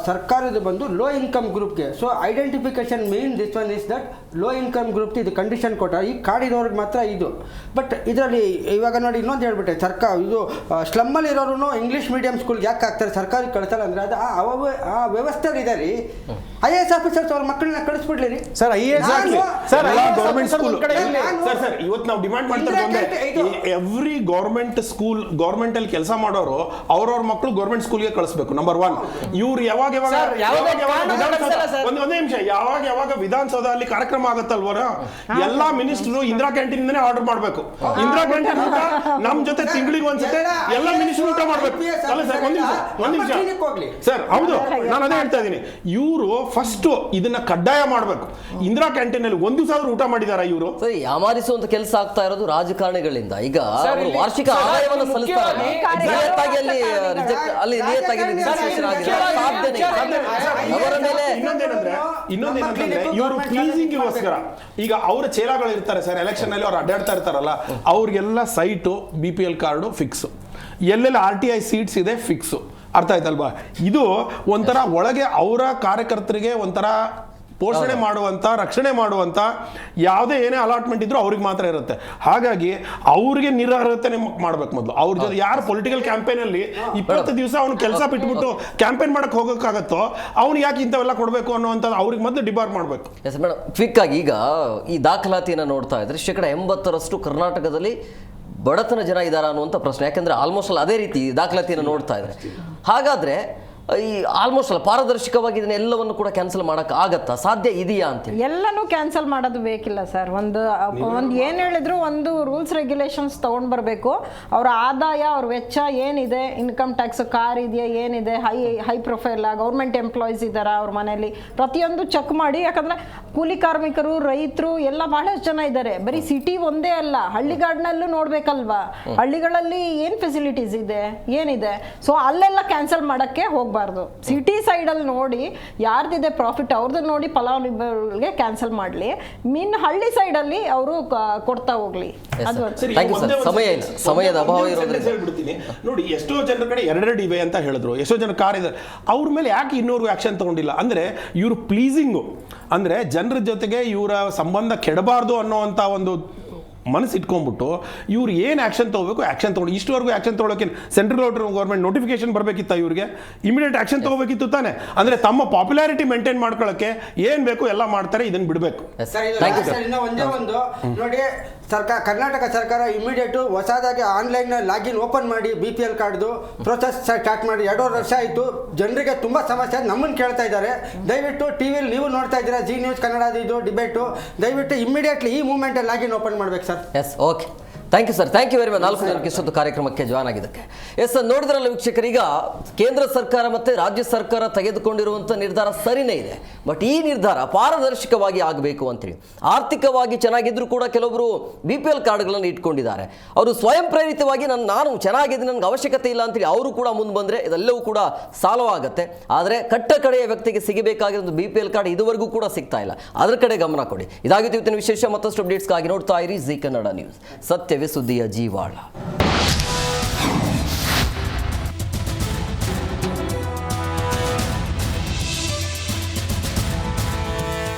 ಸರ್ಕಾರದ ಬಂದು ಲೋ ಇನ್ಕಮ್ ಗ್ರೂಪ್ಗೆ. So identification main this one is that low income group ಇದು ಕಂಡೀಷನ್ ಕೊಟ್ಟ, ಈ ಕಾರ್ಡ್ ಇರೋರಿಗೆ ಮಾತ್ರ ಇದು. ಬಟ್ ಇದರಲ್ಲಿ ಇವಾಗ ನೋಡಿ ಇನ್ನೊಂದು ಹೇಳ್ಬಿಟ್ಟೆ, ಸರ್ಕಾರ ಇದು ಸ್ಲಮ್ಮಲ್ಲಿ ಇರೋರು ಇಂಗ್ಲೀಷ್ ಮೀಡಿಯಂ ಸ್ಕೂಲ್ಗೆ ಯಾಕೆ ಹಾಕ್ತಾರೆ, ಸರ್ಕಾರಿ ಕಳಿಸಲ್ಲ ಅಂದರೆ ಅದು ಆ ವ್ಯವಸ್ಥೆ ಇದೆ ರೀ. IAS ಆಫೀಸರ್ಸ್ ಅವ್ರ ಮಕ್ಕಳನ್ನ ಕಳಿಸ್ಬಿಡ್ಲಿ ರೀ ಸರ್. ಗೌರ್ಮೆಂಟ್ ಸ್ಕೂಲ್ ಸರ್ ಇವತ್ತು ನಾವು ಡಿಮಾಂಡ್ ಮಾಡ್ತಾರೆ, ಎವ್ರಿ ಗೌರ್ಮೆಂಟ್ ಸ್ಕೂಲ್ ಗೌರ್ಮೆಂಟ್ ಅಲ್ಲಿ ಕೆಲಸ ಮಾಡೋರು ಅವ್ರವ್ರ ಮಕ್ಕಳು ಗೌರ್ಮೆಂಟ್ ಸ್ಕೂಲ್ಗೆ ಕಳಿಸ್ಬೇಕು. ನಂಬರ್ 1. ಇವ್ರು ಯಾವಾಗ ಸರ್, ಯಾವುದೇ ಕಾರಣ ಕಳ್ಸಲ್ಲ ಸರ್. ಒಂದೇ ನಿಮಿಷ, ಯಾವಾಗ ವಿಧಾನಸೌಧದಲ್ಲಿ ಕಾರ್ಯಕ್ರಮ ಆಗತ್ತಲ್ವರ ಎಲ್ಲಾ ಮಿನಿಸ್ಟರ್ ಇಂದಿರಾ ಕ್ಯಾಂಟೀನ್ ಇಂದನೇ ಆರ್ಡರ್ ಮಾಡ್ಬೇಕು. ಇಂದಿರಾ ಕ್ಯಾಂಟೀನ್ ಊಟ ನಮ್ ಜೊತೆ ತಿಂಗಳಿಗೆ ಒಂದ್ಸತಿ ಎಲ್ಲ ಮಿನಿಸ್ಟರ್ ಊಟ ಮಾಡ್ಬೇಕು. ಅಲ್ಲ ಸರ್, ಒಂದ್ ನಿಮಿಷ ಸರ್, ಹೌದು, ನಾನು ಅದೇ ಹೇಳ್ತಾ ಇದ್ದೀನಿ. ಇವರು ಫಸ್ಟ್ ಇದನ್ನ ಕಡ್ಡಾಯ ಮಾಡ್ಬೇಕು. ಇಂದಿರಾ ಕ್ಯಾಂಟೀನ್ ಅಲ್ಲಿ ಒಂದು ದಿವಸ ಊಟ ಮಾಡಿದಾರ ಇವರು? ಸರಿ, ಯಾಮಾರಿಸುವಂತ ಕೆಲಸ ಆಗ್ತಾ ಇರೋದು ರಾಜಕಾರಣಿಗಳಿಂದ. ಈಗ ಅವರು ವಾರ್ಷಿಕ ಆದಾಯವನ್ನು ಸಲ್ಲಿಸ್ತಾರೆ, ನಿಯತ್ತಾಗಿ ಅಲ್ಲಿ ನಿಯತ್ತಾಗಿ ರಿಜಿಸ್ಟ್ರೇಷನ್ ಆಗಿದೆ, ಅವರ ಮೇಲೆ ಇನ್ನೊಂದೇನಂದ್ರೆ ಇವರು ಪ್ಲೀಸಿಂಗ್ ಗೋಸ್ಕರ ಈಗ ಅವರ ಚೇಲಾಗಳು ಇರ್ತಾರೆ ಸರ್, ಎಲೆಕ್ಷನ್ ಅಲ್ಲಿ ಅವ್ರು ಅಡ್ಡಾಡ್ತಾ ಇರ್ತಾರಲ್ಲ, ಅವ್ರಿಗೆಲ್ಲ ಸೈಟು BPL ಕಾರ್ಡು ಫಿಕ್ಸ್, ಎಲ್ಲೆಲ್ಲ RTI ಸೀಟ್ಸ್ ಇದೆ ಫಿಕ್ಸು. ಅರ್ಥ ಆಯ್ತಲ್ವಾ? ಇದು ಒಂಥರ ಒಳಗೆ ಅವರ ಕಾರ್ಯಕರ್ತರಿಗೆ ಒಂಥರ ಪೋಷಣೆ ಮಾಡುವಂತ, ರಕ್ಷಣೆ ಮಾಡುವಂತ ಯಾವುದೇ ಏನೇ ಅಲಾಟ್ಮೆಂಟ್ ಇದ್ರೂ ಅವ್ರಿಗೆ ಮಾತ್ರ ಇರುತ್ತೆ. ಹಾಗಾಗಿ ಅವ್ರಿಗೆ ನಿರರ್ಹತೆ ಮಾಡ್ಬೇಕು ಮೊದಲು. ಅವ್ರ ಜೊತೆ ಯಾರು ಪೊಲಿಟಿಕಲ್ ಕ್ಯಾಂಪೇನ್ ಅಲ್ಲಿ 20 ದಿವಸ ಅವ್ನು ಕೆಲಸ ಬಿಟ್ಬಿಟ್ಟು ಕ್ಯಾಂಪೇನ್ ಮಾಡಕ್ ಹೋಗೋಕ್ಕಾಗತ್ತೋ ಅವ್ನು ಯಾಕೆ ಇಂಥವೆಲ್ಲ ಕೊಡಬೇಕು ಅನ್ನೋಂಥದ್ದು ಅವ್ರಿಗೆ ಮೊದಲು ಡಿಬಾರ್ ಮಾಡಬೇಕು. ಎಸ್ ಮೇಡಮ್, ಕ್ವಿಕ್ ಆಗಿ ಈಗ ಈ ದಾಖಲಾತಿಯನ್ನು ನೋಡ್ತಾ ಇದ್ರೆ 80% ಕರ್ನಾಟಕದಲ್ಲಿ ಬಡತನ ಜನ ಇದ್ದಾರಾ ಅನ್ನುವಂಥ ಪ್ರಶ್ನೆ. ಯಾಕಂದ್ರೆ ಆಲ್ಮೋಸ್ಟ್ ಅದೇ ರೀತಿ ದಾಖಲಾತಿಯನ್ನು ನೋಡ್ತಾ ಇದ್ರೆ, ಹಾಗಾದ್ರೆ ಈ ಆಲ್ಮೋಸ್ಟ್ ಪಾರದರ್ಶಕವಾಗಿ ಇದನ್ನ ಎಲ್ಲವನ್ನು ಕೂಡ ಕ್ಯಾನ್ಸಲ್ ಮಾಡಕ್ ಆಗತ್ತಾ? ಸಾಧ್ಯ ಇದೆಯಾ ಅಂತೇಳಿ? ಎಲ್ಲನೂ ಕ್ಯಾನ್ಸಲ್ ಮಾಡೋದು ಬೇಕಿಲ್ಲ ಸರ್. ಒಂದು ಏನು ಹೇಳಿದ್ರು ಒಂದು ರೂಲ್ಸ್ ರೆಗ್ಯುಲೇಷನ್ಸ್ ತೊಗೊಂಡು ಬರಬೇಕು. ಅವರ ಆದಾಯ, ಅವ್ರ ವೆಚ್ಚ ಏನಿದೆ, ಇನ್ಕಮ್ ಟ್ಯಾಕ್ಸ್, ಕಾರ್ ಇದೆಯಾ, ಏನಿದೆ, ಹೈ ಪ್ರೊಫೈಲ್ ಗೌರ್ಮೆಂಟ್ ಎಂಪ್ಲಾಯೀಸ್ ಇದ್ದಾರಾ ಅವ್ರ ಮನೆಯಲ್ಲಿ, ಪ್ರತಿಯೊಂದು ಚೆಕ್ ಮಾಡಿ. ಯಾಕಂದರೆ ಕೂಲಿ ಕಾರ್ಮಿಕರು, ರೈತರು ಎಲ್ಲ ಬಹಳಷ್ಟು ಜನ ಇದ್ದಾರೆ. ಬರೀ ಸಿಟಿ ಒಂದೇ ಅಲ್ಲ, ಹಳ್ಳಿಗಾಡಿನಲ್ಲೂ ನೋಡ್ಬೇಕಲ್ವಾ, ಹಳ್ಳಿಗಳಲ್ಲಿ ಏನು ಫೆಸಿಲಿಟೀಸ್ ಇದೆ, ಏನಿದೆ. ಸೊ ಅಲ್ಲೆಲ್ಲ ಕ್ಯಾನ್ಸಲ್ ಮಾಡೋಕ್ಕೆ ಹೋಗ್ಬಾರ್ದು. ಸಿಟಿ ಸೈಡಲ್ಲಿ ನೋಡಿ ಯಾರ್ದಿದೆ ಪ್ರಾಫಿಟ್ ಅವ್ರದ್ದು ನೋಡಿ ಫಲಾನುಭವಿಗಳಿಗೆ ಕ್ಯಾನ್ಸಲ್ ಮಾಡಲಿ. ಹಳ್ಳಿ ಸೈಡಲ್ಲಿ ಅವರು ಕೊಡ್ತಾ ಹೋಗ್ಲಿ. ಅದು ಸಮಯದ ಅಭಾವ ಇರೋದ್ರಿಂದ ಹೇಳ್ಬಿಡ್ತೀನಿ ನೋಡಿ, ಎಷ್ಟೋ ಜನರ ಕಡೆ 2 ಇವೆ ಅಂತ ಹೇಳಿದ್ರು, ಎಷ್ಟೋ ಜನ ಕಾರ್ ಇದೆ, ಅವ್ರ ಮೇಲೆ ಯಾಕೆ ಇನ್ನೂರು ಆಕ್ಷನ್ ತಗೊಂಡಿಲ್ಲ ಅಂದ್ರೆ ಇವರು ಪ್ಲೀಸಿಂಗು, ಅಂದ್ರೆ ಜನರ ಜೊತೆಗೆ ಇವರ ಸಂಬಂಧ ಕೆಡಬಾರ್ದು ಅನ್ನೋವಂಥ ಒಂದು ಮನಸ್ಸು ಇಟ್ಕೊಂಡ್ಬಿಟ್ಟು ಇವ್ರು ಏನು ಆಕ್ಷನ್ ತಗೋಬೇಕು ಆಕ್ಷನ್ ತಗೊಂಡು, ಇಷ್ಟವರೆಗೂ ಆಕ್ಷನ್ ತಗೊಳ್ಳೋಕೆ ಸೆಂಟ್ರಲ್ ಗೌರ್ಮೆಂಟ್ ನೋಟಿಫಿಕೇಶನ್ ಬರಬೇಕಿತ್ತ ಇವ್ರಿಗೆ? ಇಮಿಡಿಯೇಟ್ ಆಕ್ಷನ್ ತಗೋಬೇಕಿತ್ತು ತಾನೆ. ಅಂದ್ರೆ ತಮ್ಮ ಪಾಪ್ಯುಲಾರಿಟಿ ಮೇಂಟೈನ್ ಮಾಡ್ಕೊಳ್ಳೋಕೆ ಏನ್ ಬೇಕು ಎಲ್ಲ ಮಾಡ್ತಾರೆ, ಇದನ್ನ ಬಿಡಬೇಕು. ಒಂದೇ ಒಂದು ನೋಡಿ, ಕರ್ನಾಟಕ ಸರ್ಕಾರ ಇಮಿಡಿಯೇಟ್ ಹೊಸದಾಗಿ ಆನ್ಲೈನ್ ಲಾಗಿನ್ ಓಪನ್ ಮಾಡಿ BPL ಕಾರ್ಡ್ದು ಪ್ರೊಸೆಸ್ ಸ್ಟಾರ್ಟ್ ಮಾಡಿ. 2.5 ವರ್ಷ ಆಯಿತು, ಜನರಿಗೆ ತುಂಬ ಸಮಸ್ಯೆ, ನಮ್ಮನ್ನು ಕೇಳ್ತಾ ಇದ್ದಾರೆ. ದಯವಿಟ್ಟು ಟಿವಿಲಿ ನೀವು ನೋಡ್ತಾ ಇದ್ದೀರಾ, ಜಿ ನ್ಯೂಸ್ ಕನ್ನಡ ಇದು ಡಿಬೇಟು, ದಯವಿಟ್ಟು ಇಮಿಡಿಯೇಟ್ಲಿ ಈ ಮೂಮೆಂಟಲ್ಲಿ ಲಾಗಿನ್ ಓಪನ್ ಮಾಡ್ಬೇಕು sir. Yes, okay, thank you sir, thank you very much. 4 ಜನಕ್ಕೆ ಇಷ್ಟೊಂದು ಕಾರ್ಯಕ್ರಮಕ್ಕೆ ಜಾಯ್ನ್ ಆಗಿದ್ದಕ್ಕೆ. ಎಸ್, ನೋಡಿದ್ರಲ್ಲ ವೀಕ್ಷಕರೀಗ ಕೇಂದ್ರ ಸರ್ಕಾರ ಮತ್ತು ರಾಜ್ಯ ಸರ್ಕಾರ ತೆಗೆದುಕೊಂಡಿರುವಂಥ ನಿರ್ಧಾರ ಸರಿನೇ ಇದೆ. ಬಟ್ ಈ ನಿರ್ಧಾರ ಪಾರದರ್ಶಕವಾಗಿ ಆಗಬೇಕು ಅಂತೇಳಿ, ಆರ್ಥಿಕವಾಗಿ ಚೆನ್ನಾಗಿದ್ರು ಕೂಡ ಕೆಲವೊಬ್ಬರು BPL ಕಾರ್ಡ್ಗಳನ್ನು ಇಟ್ಕೊಂಡಿದ್ದಾರೆ. ಅವರು ಸ್ವಯಂ ಪ್ರೇರಿತವಾಗಿ ನಾನು ಚೆನ್ನಾಗಿದ್ದೀನಿ, ನನಗೆ ಅವಶ್ಯಕತೆ ಇಲ್ಲ ಅಂತೇಳಿ ಅವರು ಕೂಡ ಮುಂದೆ ಬಂದರೆ ಇದೆಲ್ಲವೂ ಕೂಡ ಸಾಲವಾಗುತ್ತೆ. ಆದರೆ ಕಟ್ಟ ಕಡೆಯ ವ್ಯಕ್ತಿಗೆ ಸಿಗಬೇಕಾಗಿರೋ BPL ಕಾರ್ಡ್ ಇದುವರೆಗೂ ಕೂಡ ಸಿಗ್ತಾ ಇಲ್ಲ. ಅದರ ಕಡೆ ಗಮನ ಕೊಡಿ. ಇದಾಗಿತ್ತು ಇವತ್ತಿನ ವಿಶೇಷ. ಮತ್ತಷ್ಟು ಅಪ್ಡೇಟ್ಸ್ಗಾಗಿ ನೋಡ್ತಾ ಇರಿ ಜಿ ಕನ್ನಡ ನ್ಯೂಸ್, ಸತ್ಯವೇ ಸುದ್ದಿಯ ಜೀವಾಳ.